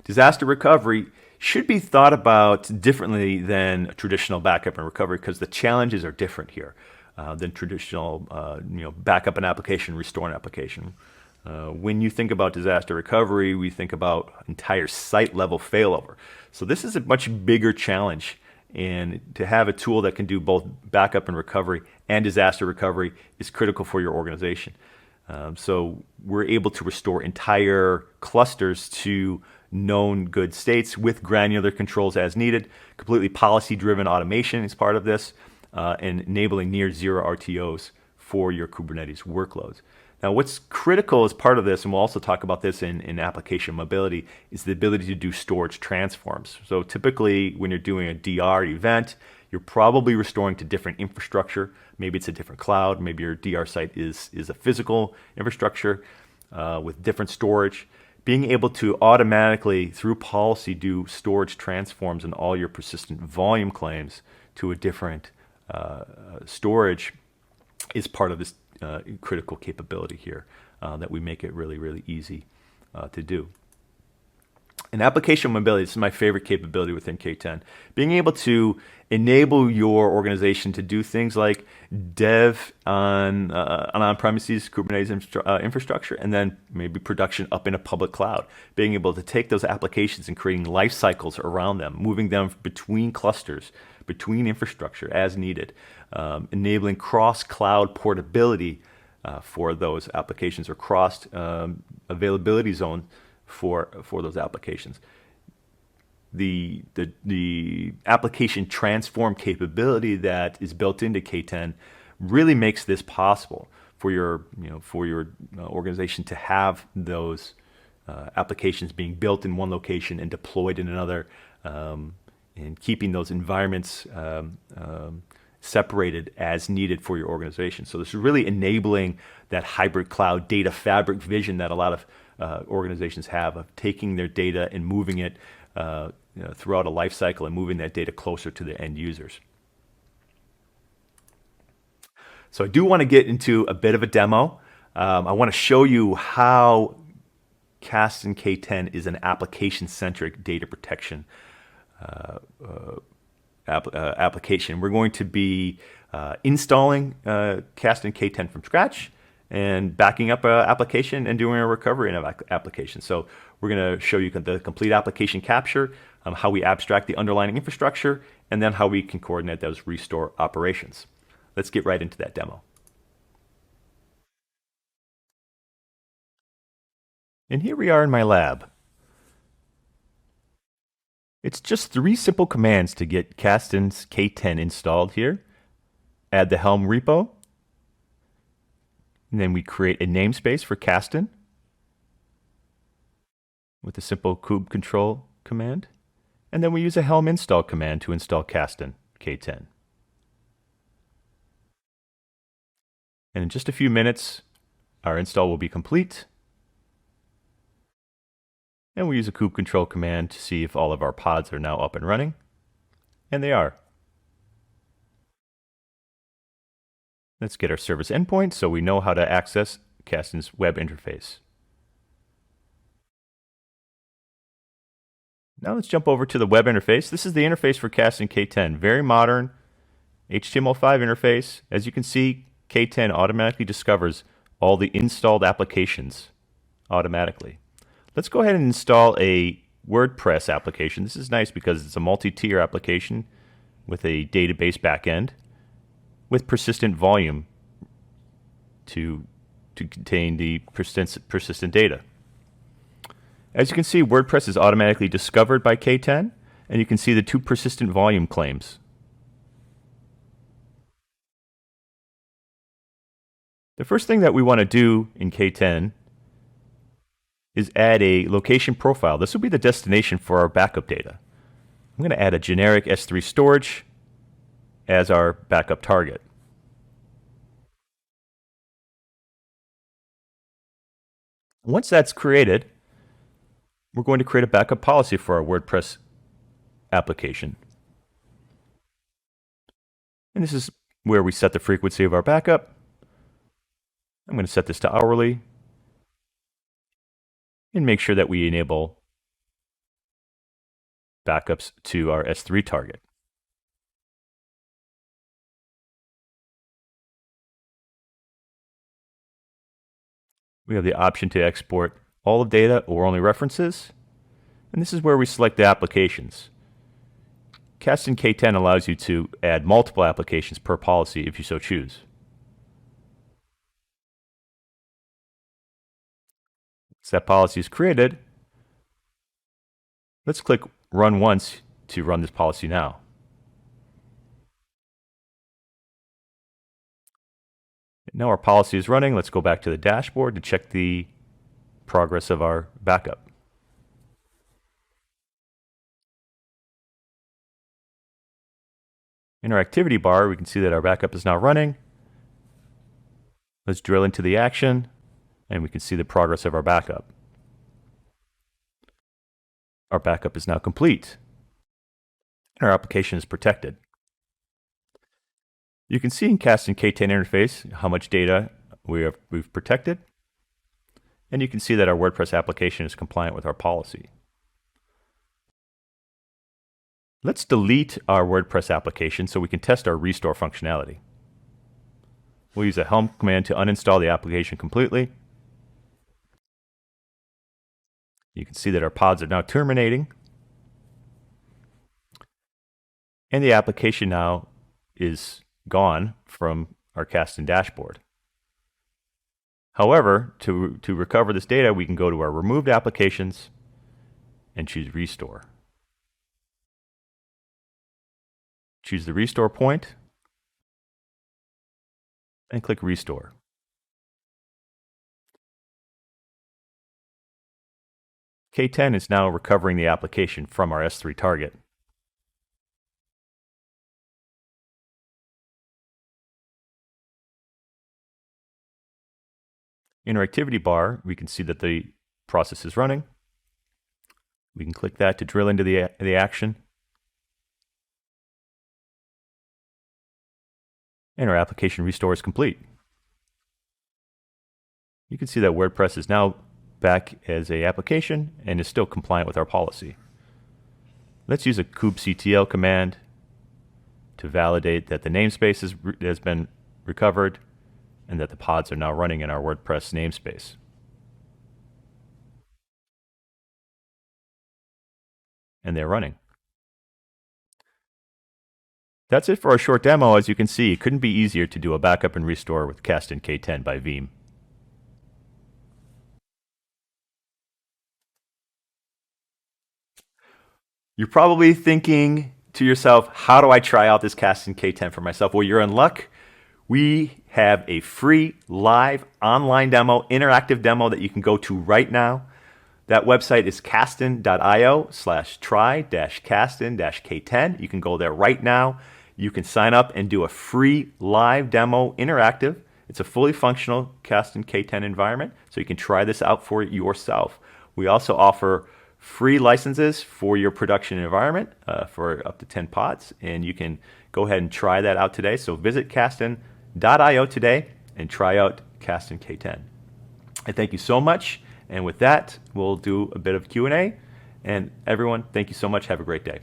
Disaster recovery should be thought about differently than traditional backup and recovery because the challenges are different here than traditional backup an application, restore an application. When you think about disaster recovery, we think about entire site level failover. So this is a much bigger challenge, and to have a tool that can do both backup and recovery and disaster recovery is critical for your organization. So we're able to restore entire clusters to known good states with granular controls as needed. Completely policy-driven automation is part of this, and enabling near zero RTOs for your Kubernetes workloads. Now, what's critical as part of this, and we'll also talk about this in application mobility, is the ability to do storage transforms. So typically, when you're doing a DR event, you're probably restoring to different infrastructure. Maybe it's a different cloud. Maybe your DR site is a physical infrastructure with different storage. Being able to automatically, through policy, do storage transforms in all your persistent volume claims to a different storage is part of this critical capability here that we make it really, really easy to do. And application mobility, this is my favorite capability within K10. Being able to enable your organization to do things like dev on on-premises Kubernetes infrastructure, and then maybe production up in a public cloud. Being able to take those applications and creating life cycles around them, moving them between clusters, between infrastructure as needed, enabling cross-cloud portability for those applications or cross availability zone for those applications. The application transform capability that is built into K10 really makes this possible for your organization to have those applications being built in one location and deployed in another, and keeping those environments separated as needed for your organization. So this is really enabling that hybrid cloud data fabric vision that a lot of organizations have, of taking their data and moving it throughout a life cycle and moving that data closer to the end users. So I do want to get into a bit of a demo. I want to show you how CAST and K10 is an application-centric data protection application. We're going to be installing CAST and K10 from scratch and backing up an application and doing a recovery in an application. So we're going to show you the complete application capture, how we abstract the underlying infrastructure, and then how we can coordinate those restore operations. Let's get right into that demo. And here we are in my lab. It's just 3 simple commands to get CAST and K10 installed here. Add the Helm repo. And then we create a namespace for Kasten with a simple kube control command. And then we use a Helm install command to install Kasten K10. And in just a few minutes, our install will be complete. And we use a kube control command to see if all of our pods are now up and running. And they are. Let's get our service endpoint so we know how to access Kasten's web interface. Now let's jump over to the web interface. This is the interface for Kasten K10. Very modern HTML5 interface. As you can see, K10 automatically discovers all the installed applications automatically. Let's go ahead and install a WordPress application. This is nice because it's a multi-tier application with a database backend with persistent volume to contain the persistent data. As you can see, WordPress is automatically discovered by K10, and you can see the two persistent volume claims. The first thing that we want to do in K10 is add a location profile. This will be the destination for our backup data. I'm going to add a generic S3 storage as our backup target. Once that's created, we're going to create a backup policy for our WordPress application. And this is where we set the frequency of our backup. I'm going to set this to hourly and make sure that we enable backups to our S3 target. We have the option to export all of data or only references, and this is where we select the applications. Kasten K10 allows you to add multiple applications per policy if you so choose. Once that policy is created, let's click Run Once to run this policy now. Now our policy is running. Let's go back to the dashboard to check the progress of our backup. In our activity bar, we can see that our backup is now running. Let's drill into the action, and we can see the progress of our backup. Our backup is now complete, and our application is protected. You can see in Kasten K10 interface how much data we've protected, and you can see that our WordPress application is compliant with our policy. Let's delete our WordPress application so we can test our restore functionality. We'll use a helm command to uninstall the application completely. You can see that our pods are now terminating, and the application now is gone from our Kasten dashboard. However, to recover this data, we can go to our removed applications and choose restore. Choose the restore point and click restore. K10 is now recovering the application from our S3 target. In our activity bar, we can see that the process is running. We can click that to drill into the action. And our application restore is complete. You can see that WordPress is now back as an application and is still compliant with our policy. Let's use a kubectl command to validate that the namespace has been recovered and that the pods are now running in our WordPress namespace. And they're running. That's it for our short demo. As you can see, it couldn't be easier to do a backup and restore with Kasten K10 by Veeam. You're probably thinking to yourself, how do I try out this Kasten K10 for myself? Well, you're in luck. We have a free live online demo, interactive demo that you can go to right now. That website is kasten.io/try-kasten-K10. You can go there right now. You can sign up and do a free live demo interactive. It's a fully functional Kasten K10 environment, so you can try this out for yourself. We also offer free licenses for your production environment for up to 10 pods, and you can go ahead and try that out today. So visit Kasten K10.io today and try out Kasten K10. I thank you so much. And with that, we'll do a bit of Q&A. And everyone, thank you so much. Have a great day.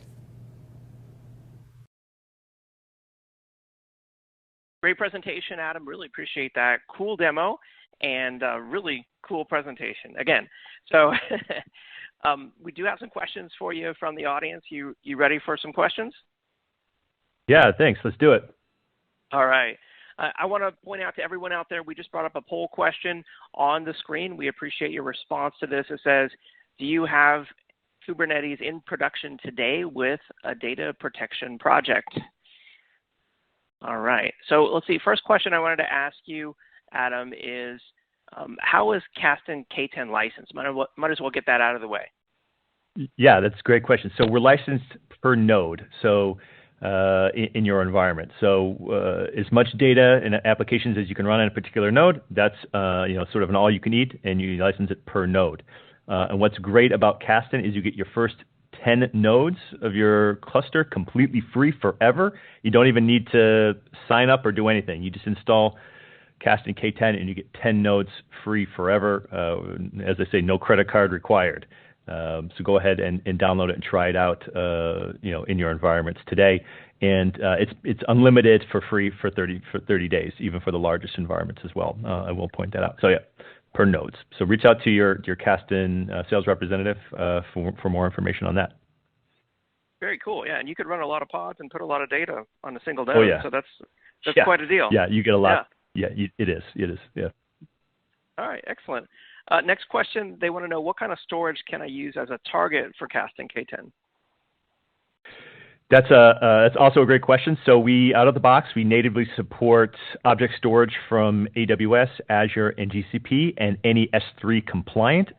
Great presentation, Adam. Really appreciate that. Cool demo and really cool presentation. Again, so we do have some questions for you from the audience. You ready for some questions? Yeah, thanks. Let's do it. All right. I want to point out to everyone out there, we just brought up a poll question on the screen. We appreciate your response to this. It says, do you have Kubernetes in production today with a data protection project? All right. So let's see. First question I wanted to ask you, Adam, is how is Kasten K10 licensed? Might as well get that out of the way. Yeah, that's a great question. So we're licensed per node. So in your environment. So as much data and applications as you can run on a particular node, that's sort of an all you can eat, and you license it per node. And what's great about Kasten is you get your first 10 nodes of your cluster completely free forever. You don't even need to sign up or do anything. You just install Kasten K10 and you get 10 nodes free forever. As I say, no credit card required. So go ahead and download it and try it out, in your environments today. And it's unlimited for free for 30 days, even for the largest environments as well. I will point that out. So yeah, per nodes. So reach out to your Kasten sales representative for more information on that. Very cool. Yeah, and you could run a lot of pods and put a lot of data on a single node. Oh yeah. So that's quite a deal. Yeah, you get a lot. Yeah, it is. Yeah. All right, excellent. Next question, they want to know what kind of storage can I use as a target for Kasten K10? That's also a great question. So out of the box, we natively support object storage from AWS, Azure, and GCP, and any S3 compliant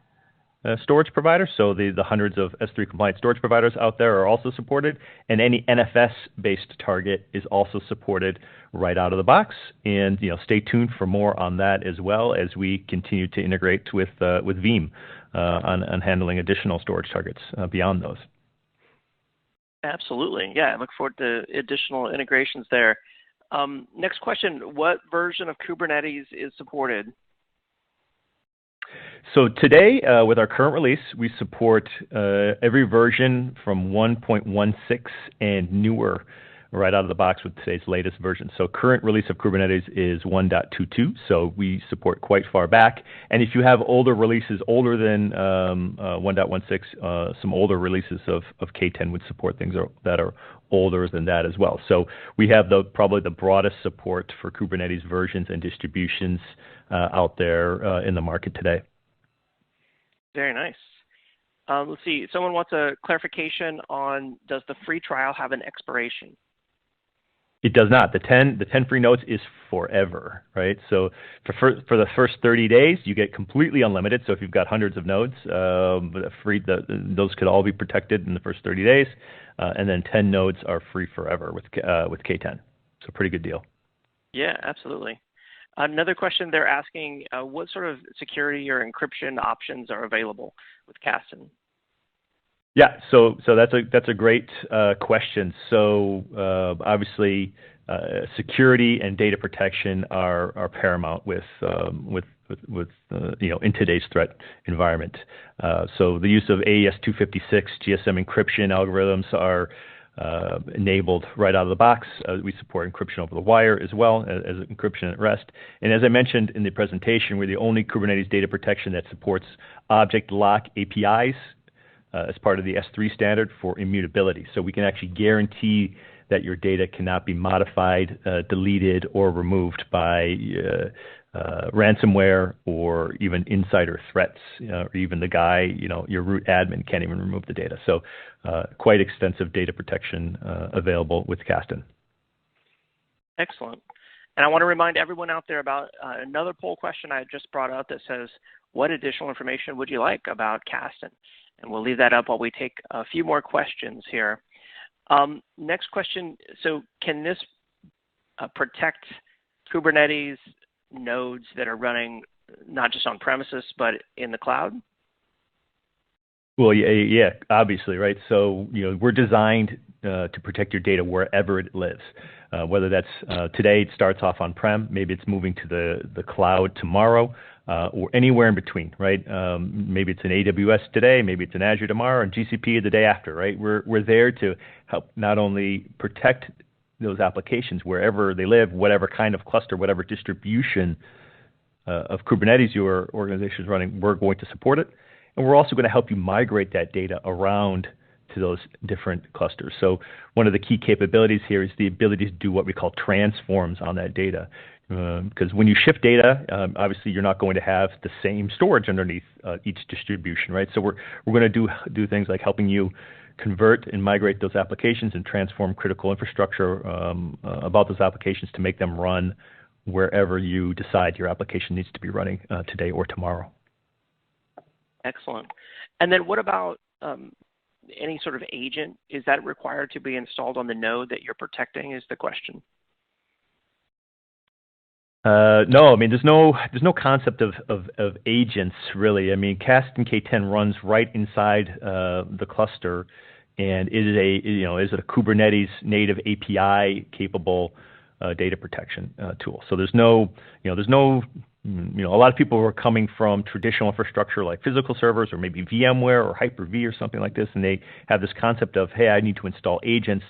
storage provider. So the hundreds of S3 compliant storage providers out there are also supported, and any NFS-based target is also supported right out of the box. And stay tuned for more on that as well as we continue to integrate with Veeam on handling additional storage targets beyond those. Absolutely. Yeah, I look forward to additional integrations there. Next question, what version of Kubernetes is supported? So today, with our current release, we support every version from 1.16 and newer right out of the box with today's latest version. So current release of Kubernetes is 1.22, so we support quite far back. And if you have older releases, older than 1.16, some older releases of K10 would support things that are older than that as well. So we have probably the broadest support for Kubernetes versions and distributions out there in the market today. Very nice. Let's see. Someone wants a clarification on, does the free trial have an expiration? It does not. The 10 free nodes is forever, right? So for the first 30 days, you get completely unlimited. So if you've got hundreds of nodes, those could all be protected in the first 30 days, and then 10 nodes are free forever with K10. So pretty good deal. Yeah, absolutely. Another question they're asking, what sort of security or encryption options are available with Kasten? Yeah, so that's a great question. So obviously, security and data protection are paramount with in today's threat environment. So the use of AES-256 GSM encryption algorithms are enabled right out of the box. We support encryption over the wire as well as encryption at rest. And as I mentioned in the presentation, we're the only Kubernetes data protection that supports object lock APIs as part of the S3 standard for immutability. So we can actually guarantee that your data cannot be modified, deleted, or removed by ransomware or even insider threats, or even the guy, your root admin can't even remove the data. So quite extensive data protection available with Kasten. Excellent. And I want to remind everyone out there about another poll question I just brought up that says, what additional information would you like about Kasten? And we'll leave that up while we take a few more questions here. Next question, so can this protect Kubernetes nodes that are running not just on premises, but in the cloud? Well, yeah, obviously, right? So, we're designed to protect your data wherever it lives. Whether that's today it starts off on-prem, maybe it's moving to the cloud tomorrow, or anywhere in between, right? Maybe it's in AWS today, maybe it's in Azure tomorrow, and GCP the day after, right? We're there to help not only protect those applications wherever they live, whatever kind of cluster, whatever distribution of Kubernetes your organization is running, we're going to support it. And we're also going to help you migrate that data around to those different clusters. So one of the key capabilities here is the ability to do what we call transforms on that data. Because when you shift data, obviously you're not going to have the same storage underneath each distribution, right? So we're going to do things like helping you convert and migrate those applications and transform critical infrastructure about those applications to make them run wherever you decide your application needs to be running today or tomorrow. Excellent. And then what about any sort of agent? Is that required to be installed on the node that you're protecting, is the question? No, I mean, there's no concept of agents really. I mean, Kasten K10 runs right inside the cluster, and is it a Kubernetes native API capable data protection tool. So there's no, a lot of people who are coming from traditional infrastructure like physical servers or maybe VMware or Hyper-V or something like this, and they have this concept of, hey, I need to install agents.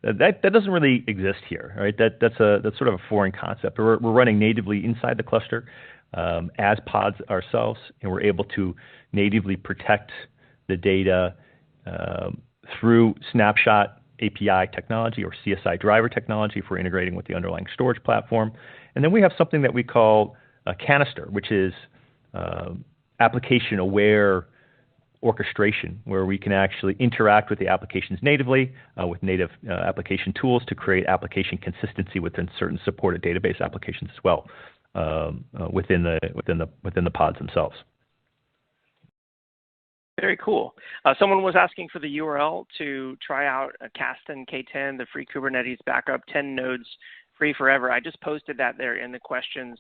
That doesn't really exist here, right? That's sort of a foreign concept. We're running natively inside the cluster as pods ourselves, and we're able to natively protect the data through snapshot API technology or CSI driver technology if we're integrating with the underlying storage platform. And then we have something that we call a canister, which is application-aware orchestration, where we can actually interact with the applications natively with native application tools to create application consistency within certain supported database applications as well within the pods themselves. Very cool. Someone was asking for the URL to try out a Kasten K10, the free Kubernetes backup, 10 nodes free forever. I just posted that there in the questions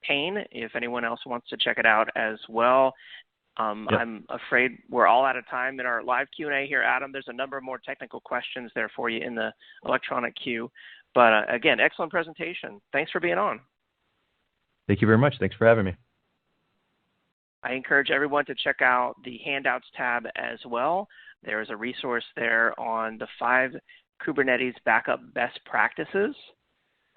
pane if anyone else wants to check it out as well. Yep. I'm afraid we're all out of time in our live Q&A here, Adam. There's a number of more technical questions there for you in the electronic queue. But again, excellent presentation. Thanks for being on. Thank you very much. Thanks for having me. I encourage everyone to check out the handouts tab as well. There is a resource there on the 5 Kubernetes backup best practices.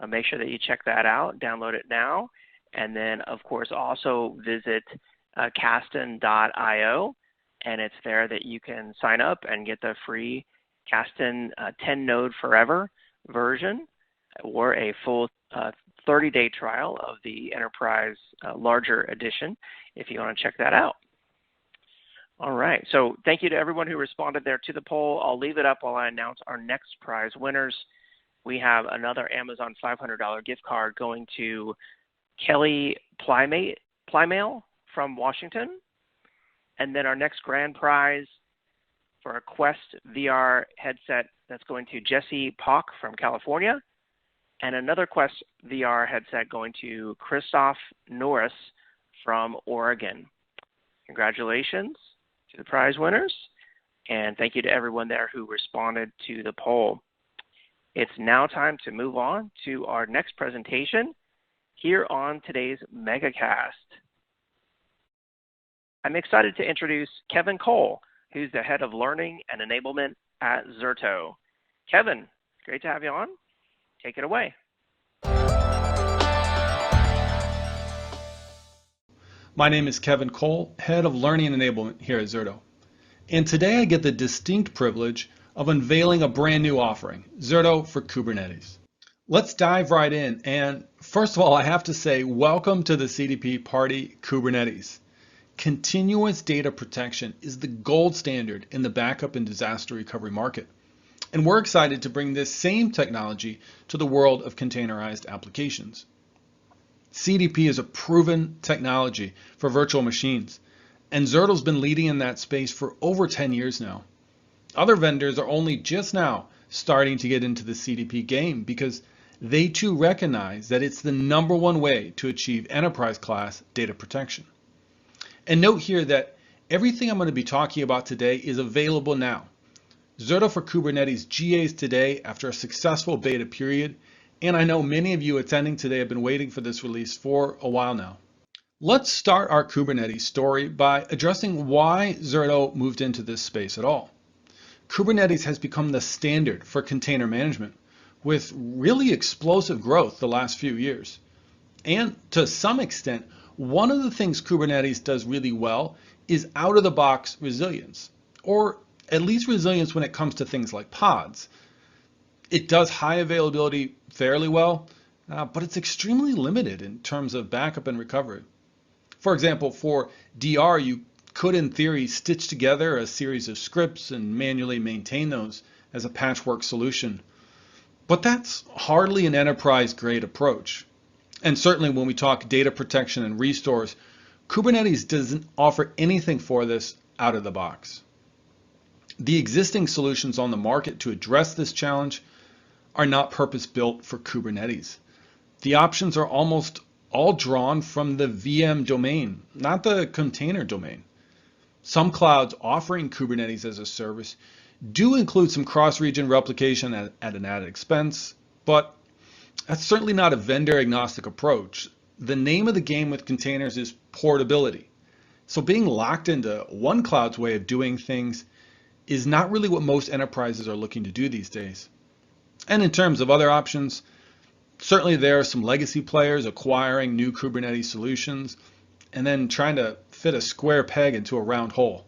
Make sure that you check that out, download it now, and then of course also visit kasten.io, and it's there that you can sign up and get the free Kasten 10 node forever version or a full 30-day trial of the Enterprise larger edition if you want to check that out. All right, so thank you to everyone who responded there to the poll. I'll leave it up while I announce our next prize winners. We have another Amazon $500 gift card going to Kelly Plymail from Washington. And then our next grand prize for a Quest VR headset, that's going to Jesse Pock from California. And another Quest VR headset going to Christoph Norris from Oregon. Congratulations to the prize winners. And thank you to everyone there who responded to the poll. It's now time to move on to our next presentation here on today's Megacast. I'm excited to introduce Kevin Cole, who's the head of learning and enablement at Zerto. Kevin, great to have you on. Take it away. My name is Kevin Cole, head of learning and enablement here at Zerto. And today I get the distinct privilege of unveiling a brand new offering, Zerto for Kubernetes. Let's dive right in. And first of all, I have to say, welcome to the CDP party, Kubernetes. Continuous data protection is the gold standard in the backup and disaster recovery market. And we're excited to bring this same technology to the world of containerized applications. CDP is a proven technology for virtual machines, and Zerto's been leading in that space for over 10 years now. Other vendors are only just now starting to get into the CDP game because they too recognize that it's the #1 way to achieve enterprise class data protection. And note here that everything I'm going to be talking about today is available now. Zerto for Kubernetes GAs today after a successful beta period, and I know many of you attending today have been waiting for this release for a while now. Let's start our Kubernetes story by addressing why Zerto moved into this space at all. Kubernetes has become the standard for container management with really explosive growth the last few years. And to some extent, one of the things Kubernetes does really well is out-of-the-box resilience, or at least resilience when it comes to things like pods. It does high availability fairly well, but it's extremely limited in terms of backup and recovery. For example, for DR, you could in theory stitch together a series of scripts and manually maintain those as a patchwork solution. But that's hardly an enterprise-grade approach. And certainly when we talk data protection and restores, Kubernetes doesn't offer anything for this out of the box. The existing solutions on the market to address this challenge are not purpose-built for Kubernetes. The options are almost all drawn from the VM domain, not the container domain. Some clouds offering Kubernetes as a service do include some cross-region replication at an added expense, but that's certainly not a vendor-agnostic approach. The name of the game with containers is portability. So being locked into one cloud's way of doing things is not really what most enterprises are looking to do these days. And in terms of other options, certainly there are some legacy players acquiring new Kubernetes solutions and then trying to fit a square peg into a round hole.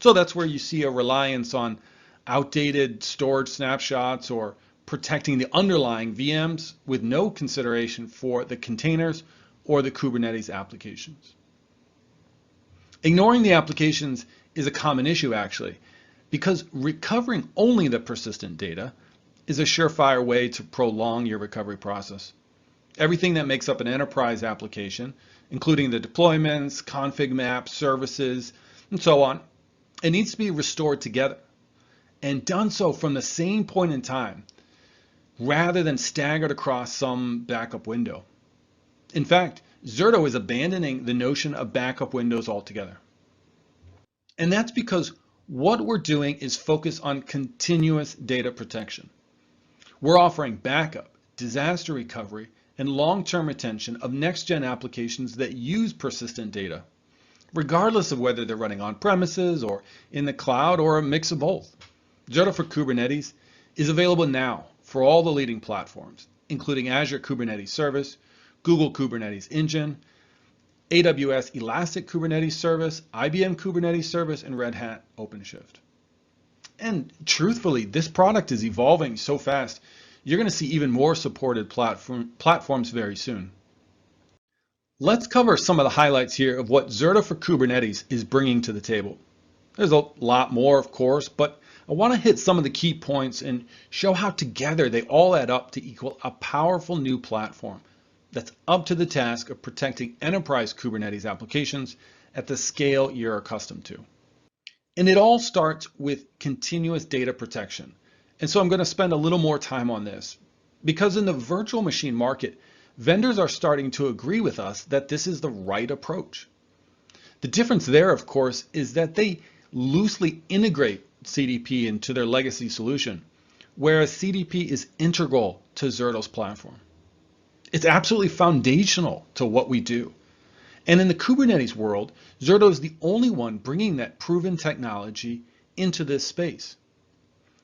So that's where you see a reliance on outdated storage snapshots or protecting the underlying VMs with no consideration for the containers or the Kubernetes applications. Ignoring the applications is a common issue actually, because recovering only the persistent data is a surefire way to prolong your recovery process. Everything that makes up an enterprise application, including the deployments, config maps, services, and so on, it needs to be restored together and done so from the same point in time rather than staggered across some backup window. In fact, Zerto is abandoning the notion of backup windows altogether. And that's because what we're doing is focus on continuous data protection. We're offering backup, disaster recovery, and long-term retention of next-gen applications that use persistent data, regardless of whether they're running on-premises or in the cloud or a mix of both. Zerto for Kubernetes is available now for all the leading platforms, including Azure Kubernetes Service, Google Kubernetes Engine, AWS Elastic Kubernetes Service, IBM Kubernetes Service, and Red Hat OpenShift. And truthfully, this product is evolving so fast, you're going to see even more supported platforms very soon. Let's cover some of the highlights here of what Zerto for Kubernetes is bringing to the table. There's a lot more, of course, but I want to hit some of the key points and show how together they all add up to equal a powerful new platform that's up to the task of protecting enterprise Kubernetes applications at the scale you're accustomed to. And it all starts with continuous data protection. And so I'm going to spend a little more time on this because in the virtual machine market, vendors are starting to agree with us that this is the right approach. The difference there, of course, is that they loosely integrate CDP into their legacy solution, whereas CDP is integral to Zerto's platform. It's absolutely foundational to what we do. And in the Kubernetes world, Zerto is the only one bringing that proven technology into this space.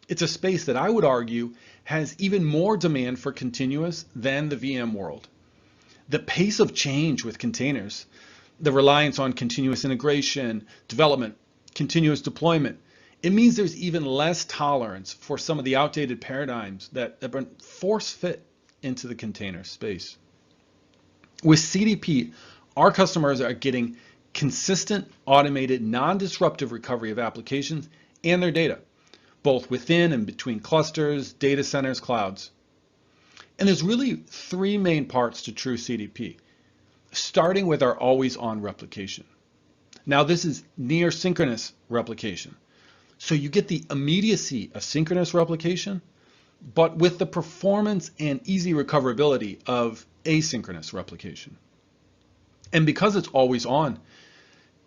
It's a space that I would argue has even more demand for continuous than the VM world. The pace of change with containers, the reliance on continuous integration, development, continuous deployment, it means there's even less tolerance for some of the outdated paradigms that have been force-fit into the container space. With CDP, our customers are getting consistent, automated, non-disruptive recovery of applications and their data, both within and between clusters, data centers, clouds. And there's really three main parts to true CDP, starting with our always-on replication. Now this is near synchronous replication. So you get the immediacy of synchronous replication, but with the performance and easy recoverability of asynchronous replication. And because it's always on,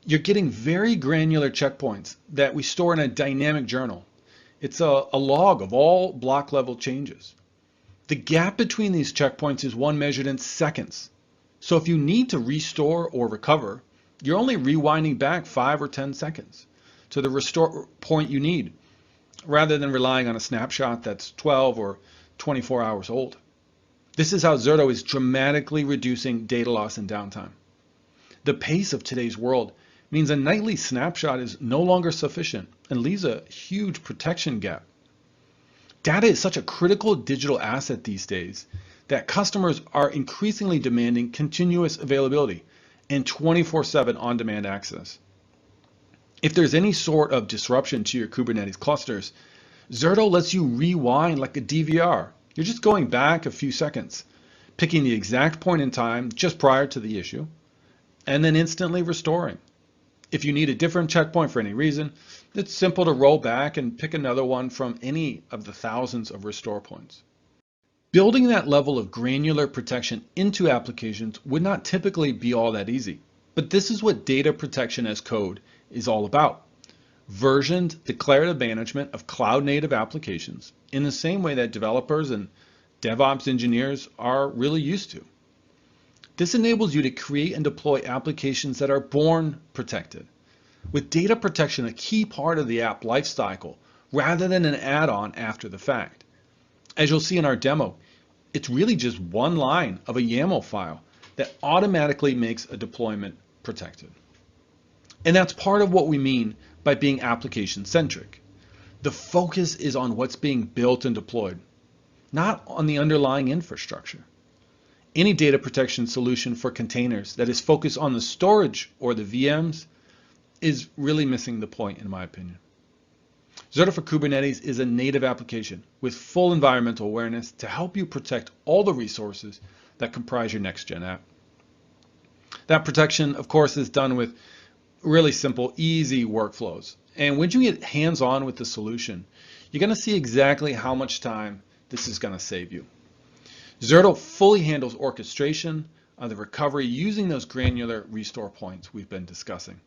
you're getting very granular checkpoints that we store in a dynamic journal. It's a log of all block level changes. The gap between these checkpoints is one measured in seconds. So if you need to restore or recover, you're only rewinding back 5 or 10 seconds to the restore point you need, rather than relying on a snapshot that's 12 or 24 hours old. This is how Zerto is dramatically reducing data loss and downtime. The pace of today's world means a nightly snapshot is no longer sufficient and leaves a huge protection gap. Data is such a critical digital asset these days that customers are increasingly demanding continuous availability and 24/7 on-demand access. If there's any sort of disruption to your Kubernetes clusters, Zerto lets you rewind like a DVR. You're just going back a few seconds, picking the exact point in time just prior to the issue, and then instantly restoring. If you need a different checkpoint for any reason, it's simple to roll back and pick another one from any of the thousands of restore points. Building that level of granular protection into applications would not typically be all that easy, but this is what data protection as code is all about. Versioned declarative management of cloud-native applications in the same way that developers and DevOps engineers are really used to. This enables you to create and deploy applications that are born protected, with data protection a key part of the app lifecycle rather than an add-on after the fact. As you'll see in our demo, it's really just one line of a YAML file that automatically makes a deployment protected. And that's part of what we mean by being application-centric. The focus is on what's being built and deployed, not on the underlying infrastructure. Any data protection solution for containers that is focused on the storage or the VMs is really missing the point, in my opinion. Zerto for Kubernetes is a native application with full environmental awareness to help you protect all the resources that comprise your next-gen app. That protection, of course, is done with really simple, easy workflows. And when you get hands-on with the solution, you're going to see exactly how much time this is going to save you. Zerto fully handles orchestration of the recovery using those granular restore points we've been discussing.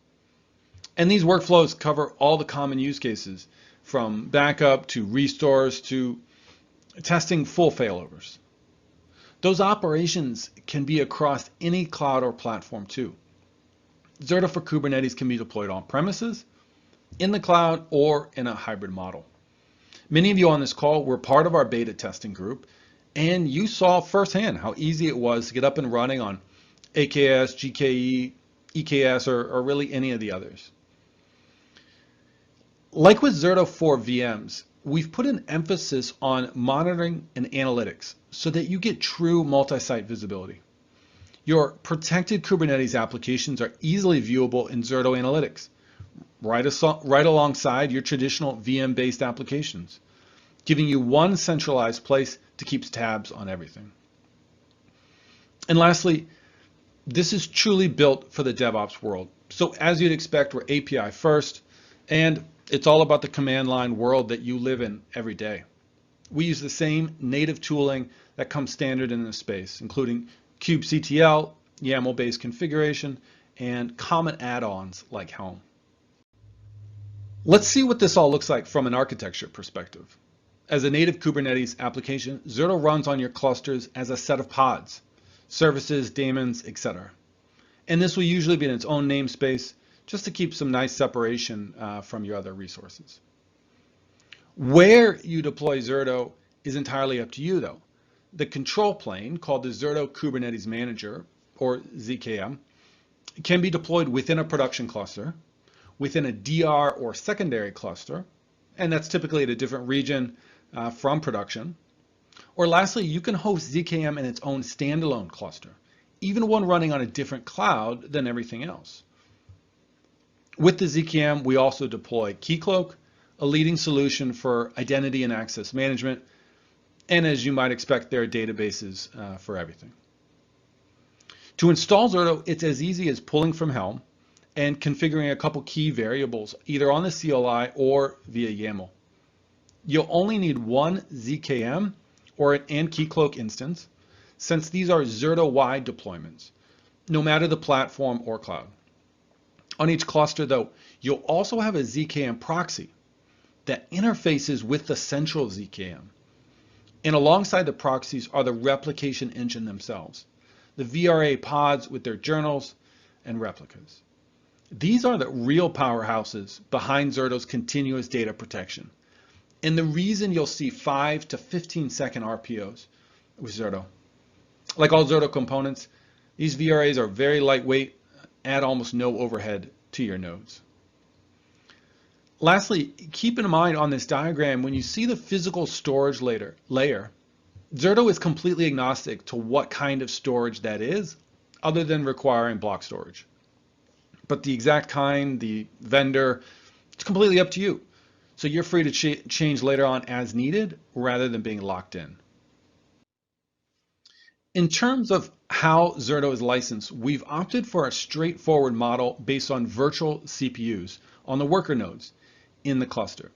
And these workflows cover all the common use cases, from backup to restores to testing full failovers. Those operations can be across any cloud or platform too. Zerto for Kubernetes can be deployed on premises, in the cloud, or in a hybrid model. Many of you on this call were part of our beta testing group, and you saw firsthand how easy it was to get up and running on AKS, GKE, EKS, or really any of the others. Like with Zerto for VMs, we've put an emphasis on monitoring and analytics so that you get true multi-site visibility. Your protected Kubernetes applications are easily viewable in Zerto Analytics, right alongside your traditional VM-based applications, giving you one centralized place to keep tabs on everything. And lastly, this is truly built for the DevOps world. So as you'd expect, we're API first, and it's all about the command line world that you live in every day. We use the same native tooling that comes standard in this space, including kubectl, YAML-based configuration, and common add-ons like Helm. Let's see what this all looks like from an architecture perspective. As a native Kubernetes application, Zerto runs on your clusters as a set of pods, services, daemons, etc. And this will usually be in its own namespace, just to keep some nice separation from your other resources. Where you deploy Zerto is entirely up to you, though. The control plane, called the Zerto Kubernetes Manager, or ZKM, can be deployed within a production cluster, within a DR or secondary cluster, and that's typically at a different region from production. Or lastly, you can host ZKM in its own standalone cluster, even one running on a different cloud than everything else. With the ZKM, we also deploy Keycloak, a leading solution for identity and access management, and as you might expect, there are databases for everything. To install Zerto, it's as easy as pulling from Helm and configuring a couple key variables, either on the CLI or via YAML. You'll only need one ZKM and Keycloak instance, since these are Zerto-wide deployments, no matter the platform or cloud. On each cluster, though, you'll also have a ZKM proxy. that interfaces with the central ZKM. And alongside the proxies are the replication engine themselves, the VRA pods with their journals and replicas. These are the real powerhouses behind Zerto's continuous data protection, and the reason you'll see 5 to 15 second RPOs with Zerto. Like all Zerto components, these VRAs are very lightweight, add almost no overhead to your nodes. Lastly, keep in mind on this diagram, when you see the physical storage layer, Zerto is completely agnostic to what kind of storage that is, other than requiring block storage. But the exact kind, the vendor, it's completely up to you. So you're free to change later on as needed, rather than being locked in. In terms of how Zerto is licensed, we've opted for a straightforward model based on virtual CPUs on the worker nodes in the cluster.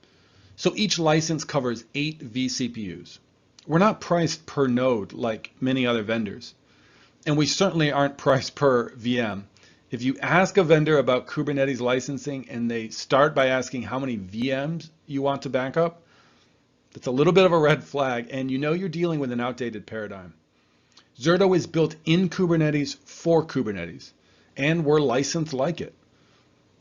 So each license covers 8 vCPUs. We're not priced per node like many other vendors, and we certainly aren't priced per VM. If you ask a vendor about Kubernetes licensing and they start by asking how many VMs you want to back up, that's a little bit of a red flag, and you know you're dealing with an outdated paradigm. Zerto is built in Kubernetes for Kubernetes, and we're licensed like it.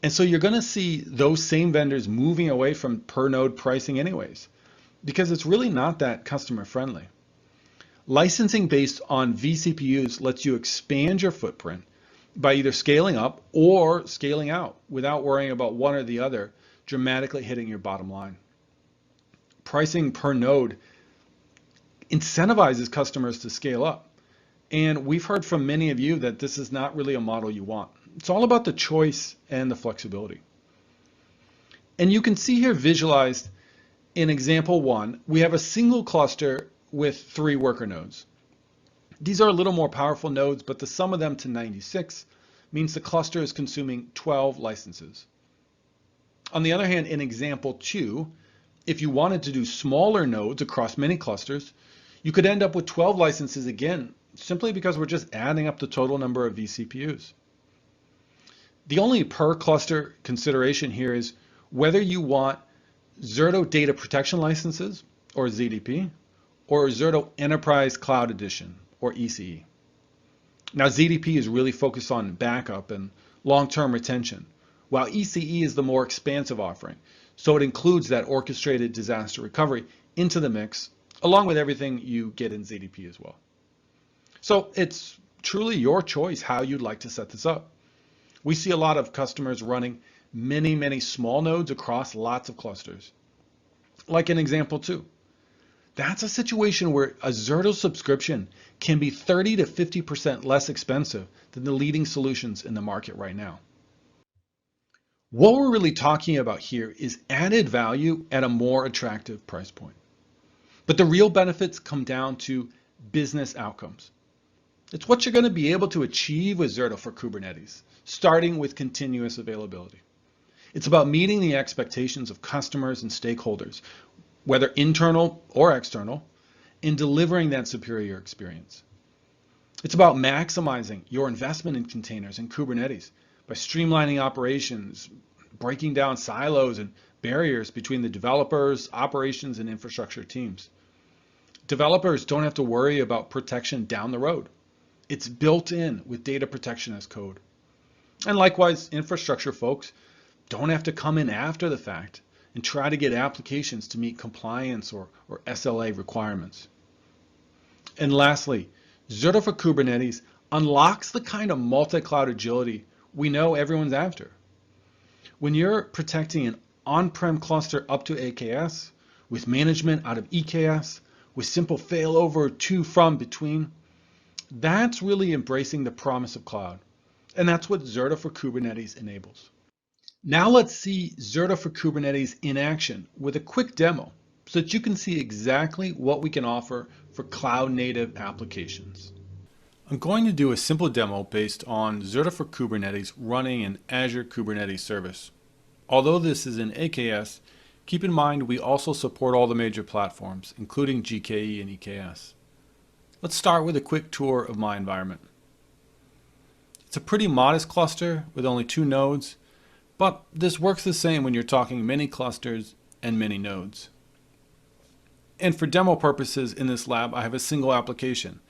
And so you're going to see those same vendors moving away from per node pricing anyways, because it's really not that customer friendly. Licensing based on vCPUs lets you expand your footprint by either scaling up or scaling out without worrying about one or the other dramatically hitting your bottom line. Pricing per node incentivizes customers to scale up. And we've heard from many of you that this is not really a model you want. It's all about the choice and the flexibility. And you can see here visualized in example 1, we have a single cluster with 3 worker nodes. These are a little more powerful nodes, but the sum of them to 96 means the cluster is consuming 12 licenses. On the other hand, in example 2, if you wanted to do smaller nodes across many clusters, you could end up with 12 licenses again, simply because we're just adding up the total number of vCPUs. The only per cluster consideration here is whether you want Zerto Data Protection Licenses, or ZDP, or Zerto Enterprise Cloud Edition, or ECE. Now, ZDP is really focused on backup and long-term retention, while ECE is the more expansive offering. So it includes that orchestrated disaster recovery into the mix, along with everything you get in ZDP as well. So it's truly your choice how you'd like to set this up. We see a lot of customers running many small nodes across lots of clusters. Like in example 2. That's a situation where a Zerto subscription can be 30 to 50% less expensive than the leading solutions in the market right now. What we're really talking about here is added value at a more attractive price point. But the real benefits come down to business outcomes. It's what you're going to be able to achieve with Zerto for Kubernetes, starting with continuous availability. It's about meeting the expectations of customers and stakeholders, whether internal or external, in delivering that superior experience. It's about maximizing your investment in containers and Kubernetes by streamlining operations, breaking down silos and barriers between the developers, operations, and infrastructure teams. Developers don't have to worry about protection down the road. It's built in with data protection as code. And likewise, infrastructure folks don't have to come in after the fact and try to get applications to meet compliance or SLA requirements. And lastly, Zerto for Kubernetes unlocks the kind of multi-cloud agility we know everyone's after. When you're protecting an on-prem cluster up to AKS, with management out of EKS, with simple failover to from between, that's really embracing the promise of cloud. And that's what Zerto for Kubernetes enables. Now let's see Zerto for Kubernetes in action with a quick demo so that you can see exactly what we can offer for cloud-native applications. I'm going to do a simple demo based on Zerto for Kubernetes running an Azure Kubernetes service. Although this is in AKS, keep in mind we also support all the major platforms, including GKE and EKS. Let's start with a quick tour of my environment. It's a pretty modest cluster with only 2 nodes, but this works the same when you're talking many clusters and many nodes. And for demo purposes in this lab, I have a single application,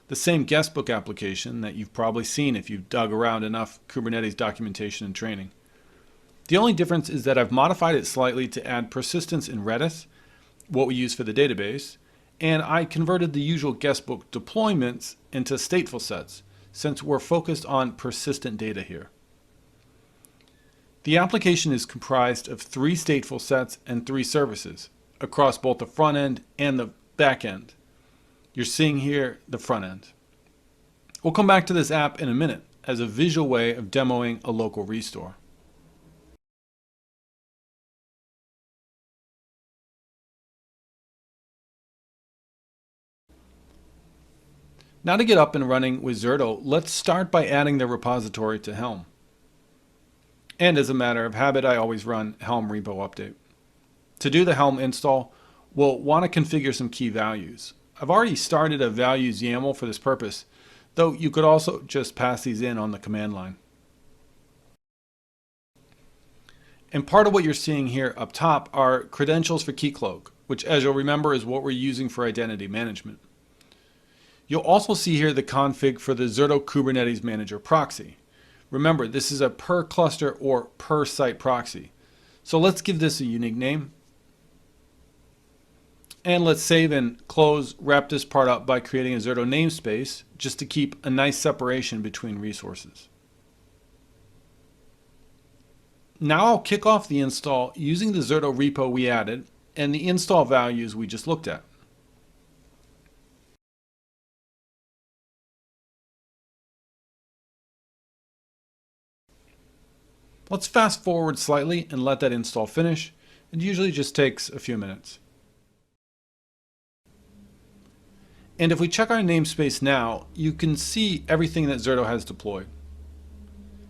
the same guestbook application that you've probably seen if you've dug around enough Kubernetes documentation and training. The only difference is that I've modified it slightly to add persistence in Redis, what we use for the database, and I converted the usual guestbook deployments into stateful sets, since we're focused on persistent data here. The application is comprised of 3 stateful sets and 3 services across both the front end and the back end. You're seeing here the front end. We'll come back to this app in a minute as a visual way of demoing a local restore. Now to get up and running with Zerto, let's start by adding the repository to Helm. And as a matter of habit, I always run Helm repo update. To do the Helm install, we'll want to configure some key values. I've already started a values YAML for this purpose, though you could also just pass these in on the command line. And part of what you're seeing here up top are credentials for Keycloak, which, as you'll remember, is what we're using for identity management. You'll also see here the config for the Zerto Kubernetes Manager proxy. Remember, this is a per cluster or per site proxy. So let's give this a unique name. And let's save and close, wrap this part up by creating a Zerto namespace just to keep a nice separation between resources. Now I'll kick off the install using the Zerto repo we added and the install values we just looked at. Let's fast forward slightly and let that install finish. It usually just takes a few minutes. And if we check our namespace now, you can see everything that Zerto has deployed.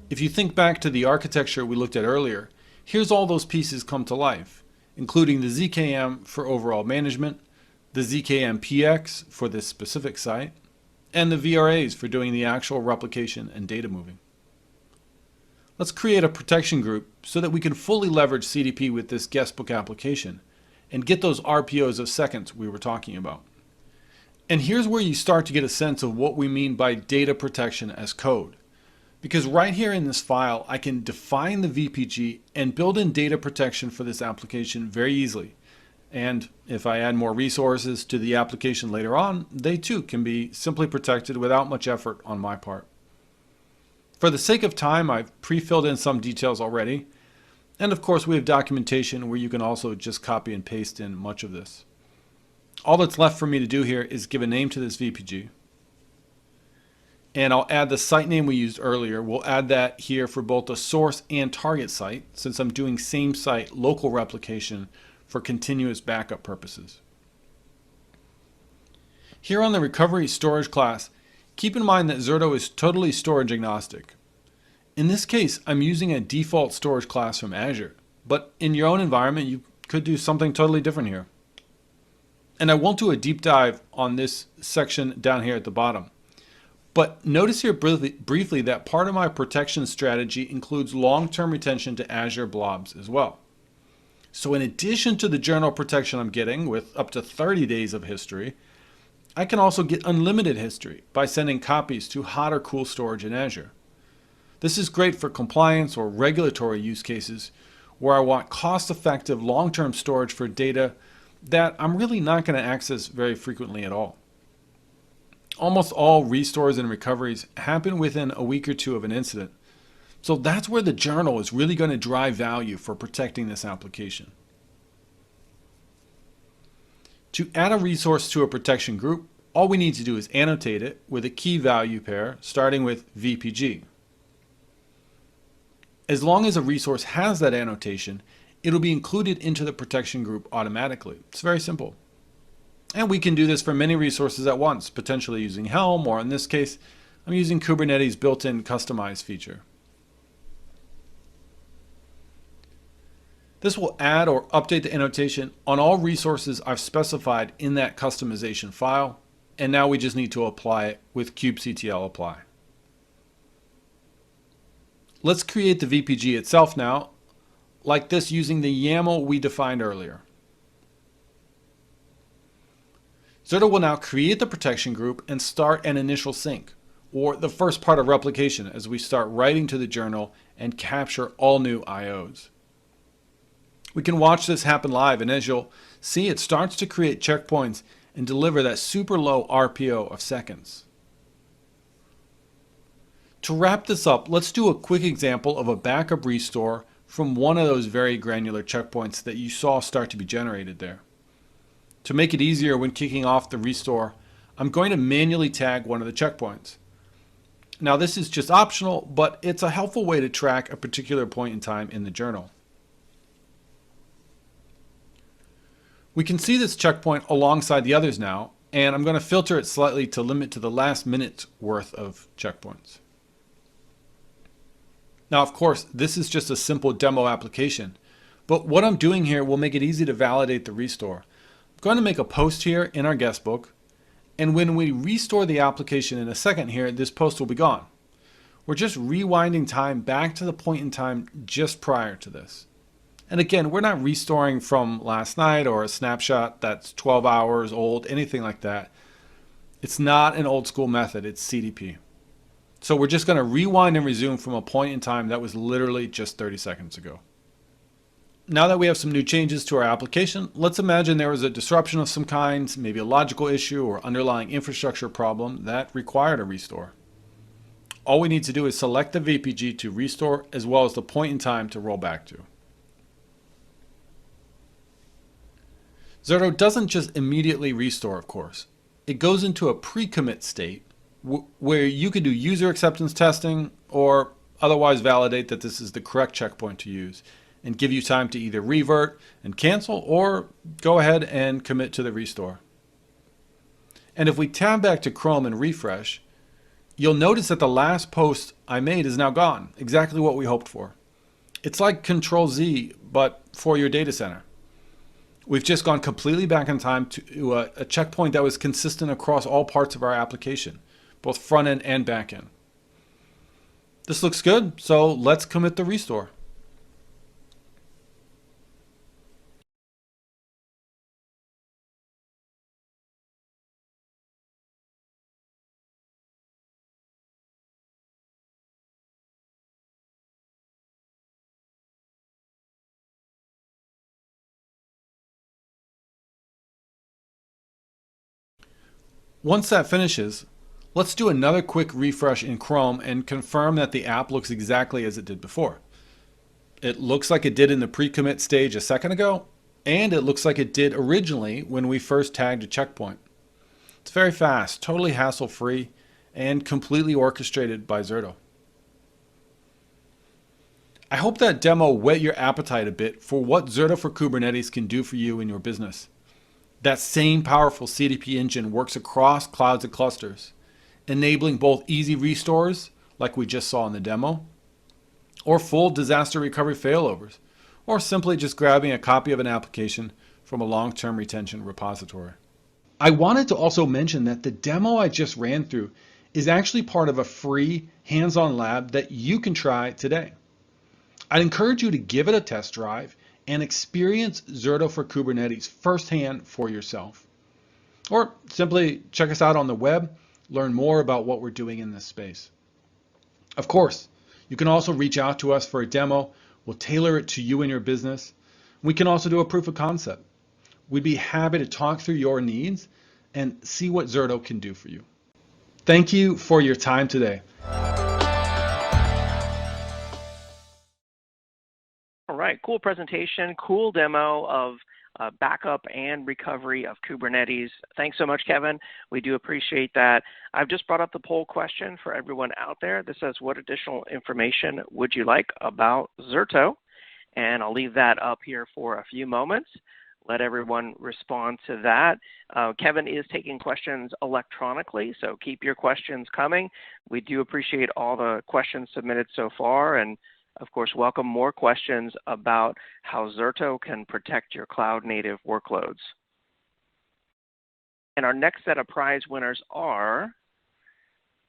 If you think back to the architecture we looked at earlier, here's all those pieces come to life, including the ZKM for overall management, the ZKM PX for this specific site, and the VRAs for doing the actual replication and data moving. Let's create a protection group so that we can fully leverage CDP with this guestbook application and get those RPOs of seconds we were talking about. And here's where you start to get a sense of what we mean by data protection as code. Because right here in this file, I can define the VPG and build in data protection for this application very easily. And if I add more resources to the application later on, they too can be simply protected without much effort on my part. For the sake of time, I've pre-filled in some details already. And of course, we have documentation where you can also just copy and paste in much of this. All that's left for me to do here is give a name to this VPG. And I'll add the site name we used earlier. We'll add that here for both the source and target site, since I'm doing same site local replication for continuous backup purposes. Here on the recovery storage class, keep in mind that Zerto is totally storage agnostic. In this case, I'm using a default storage class from Azure, but in your own environment, you could do something totally different here. And I won't do a deep dive on this section down here at the bottom. But notice here briefly that part of my protection strategy includes long-term retention to Azure blobs as well. So in addition to the general protection I'm getting with up to 30 days of history, I can also get unlimited history by sending copies to hot or cool storage in Azure. This is great for compliance or regulatory use cases where I want cost-effective long-term storage for data that I'm really not going to access very frequently at all. Almost all restores and recoveries happen within a week or two of an incident. So that's where the journal is really going to drive value for protecting this application. To add a resource to a protection group, all we need to do is annotate it with a key value pair starting with VPG. As long as a resource has that annotation, it'll be included into the protection group automatically. It's very simple. And we can do this for many resources at once, potentially using Helm, or in this case, I'm using Kubernetes built-in customize feature. This will add or update the annotation on all resources I've specified in that customization file, and now we just need to apply it with kubectl apply. Let's create the VPG itself now. like this using the YAML we defined earlier. Zerto will now create the protection group and start an initial sync, or the first part of replication as we start writing to the journal and capture all new IOs. We can watch this happen live, and as you'll see, it starts to create checkpoints and deliver that super low RPO of seconds. To wrap this up, let's do a quick example of a backup restore from one of those very granular checkpoints that you saw start to be generated there. To make it easier when kicking off the restore, I'm going to manually tag one of the checkpoints. Now this is just optional, but it's a helpful way to track a particular point in time in the journal. We can see this checkpoint alongside the others now, and I'm going to filter it slightly to limit to the last minute's worth of checkpoints. Now, of course, this is just a simple demo application, but what I'm doing here will make it easy to validate the restore. I'm going to make a post here in our guestbook, and when we restore the application in a second here, this post will be gone. We're just rewinding time back to the point in time just prior to this. And again, we're not restoring from last night or a snapshot that's 12 hours old, anything like that. It's not an old school method, it's CDP. So we're just going to rewind and resume from a point in time that was literally just 30 seconds ago. Now that we have some new changes to our application, let's imagine there was a disruption of some kind, maybe a logical issue or underlying infrastructure problem that required a restore. All we need to do is select the VPG to restore as well as the point in time to roll back to. Zerto doesn't just immediately restore, of course. It goes into a pre-commit state where you can do user acceptance testing or otherwise validate that this is the correct checkpoint to use and give you time to either revert and cancel or go ahead and commit to the restore. And if we tab back to Chrome and refresh, you'll notice that the last post I made is now gone, exactly what we hoped for. It's like Control Z, but for your data center. We've just gone completely back in time to a checkpoint that was consistent across all parts of our application, both front end and back end. This looks good, so let's commit the restore. Once that finishes, let's do another quick refresh in Chrome and confirm that the app looks exactly as it did before. It looks like it did in the pre-commit stage a second ago, and it looks like it did originally when we first tagged a checkpoint. It's very fast, totally hassle-free, and completely orchestrated by Zerto. I hope that demo whet your appetite a bit for what Zerto for Kubernetes can do for you in your business. That same powerful CDP engine works across clouds and clusters, enabling both easy restores, like we just saw in the demo, or full disaster recovery failovers, or simply just grabbing a copy of an application from a long-term retention repository. I wanted to also mention that the demo I just ran through is actually part of a free hands-on lab that you can try today. I'd encourage you to give it a test drive and experience Zerto for Kubernetes firsthand for yourself. Or simply check us out on the web, learn more about what we're doing in this space. Of course, you can also reach out to us for a demo. We'll tailor it to you and your business. We can also do a proof of concept. We'd be happy to talk through your needs and see what Zerto can do for you. Thank you for your time today. All right, cool presentation, cool demo of backup and recovery of Kubernetes. Thanks so much, Kevin. We do appreciate that. I've just brought up the poll question for everyone out there. This says, what additional information would you like about Zerto? And I'll leave that up here for a few moments. Let everyone respond to that. Kevin is taking questions electronically, so keep your questions coming. We do appreciate all the questions submitted so far, and of course, welcome more questions about how Zerto can protect your cloud-native workloads. And our next set of prize winners are,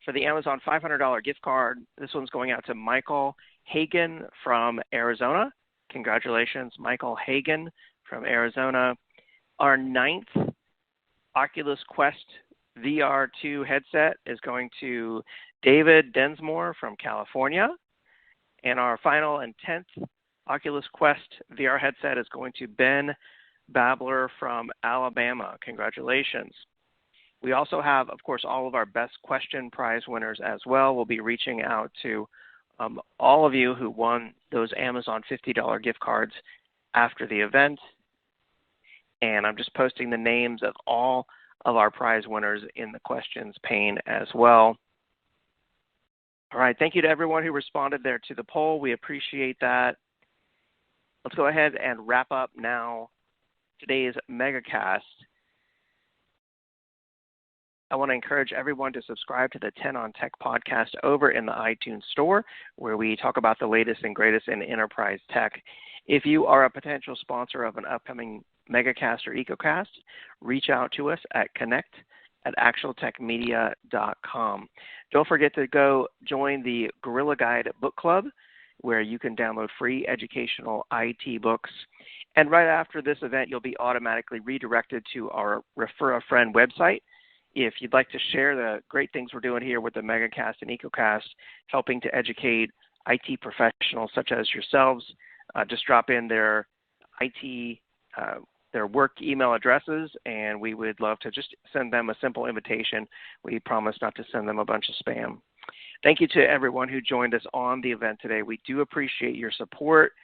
for the Amazon $500 gift card, this one's going out to Michael Hagan from Arizona. Congratulations, Michael Hagan from Arizona. Our 9th Oculus Quest VR2 headset is going to David Densmore from California. And our final and 10th Oculus Quest VR headset is going to Ben Babler from Alabama. Congratulations. We also have, of course, all of our best question prize winners as well. We'll be reaching out to all of you who won those Amazon $50 gift cards after the event. And I'm just posting the names of all of our prize winners in the questions pane as well. All right, thank you to everyone who responded there to the poll. We appreciate that. Let's go ahead and wrap up now today's Megacast. I want to encourage everyone to subscribe to the 10 on Tech podcast over in the iTunes store, where we talk about the latest and greatest in enterprise tech. If you are a potential sponsor of an upcoming Megacast or EcoCast, reach out to us at connect@actualtechmedia.com. Don't forget to go join the Gorilla Guide Book Club, where you can download free educational IT books. And right after this event, you'll be automatically redirected to our Refer a Friend website. If you'd like to share the great things we're doing here with the Megacast and EcoCast, helping to educate IT professionals such as yourselves, just drop in their their work email addresses, and we would love to just send them a simple invitation. We promise not to send them a bunch of spam. Thank you to everyone who joined us on the event today. We do appreciate your support.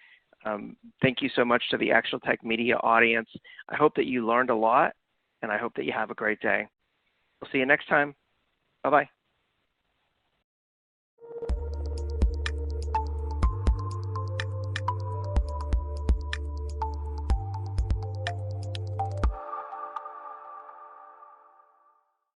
Thank you so much to the Actual Tech Media audience. I hope that you learned a lot, and I hope that you have a great day. We'll see you next time. Bye-bye.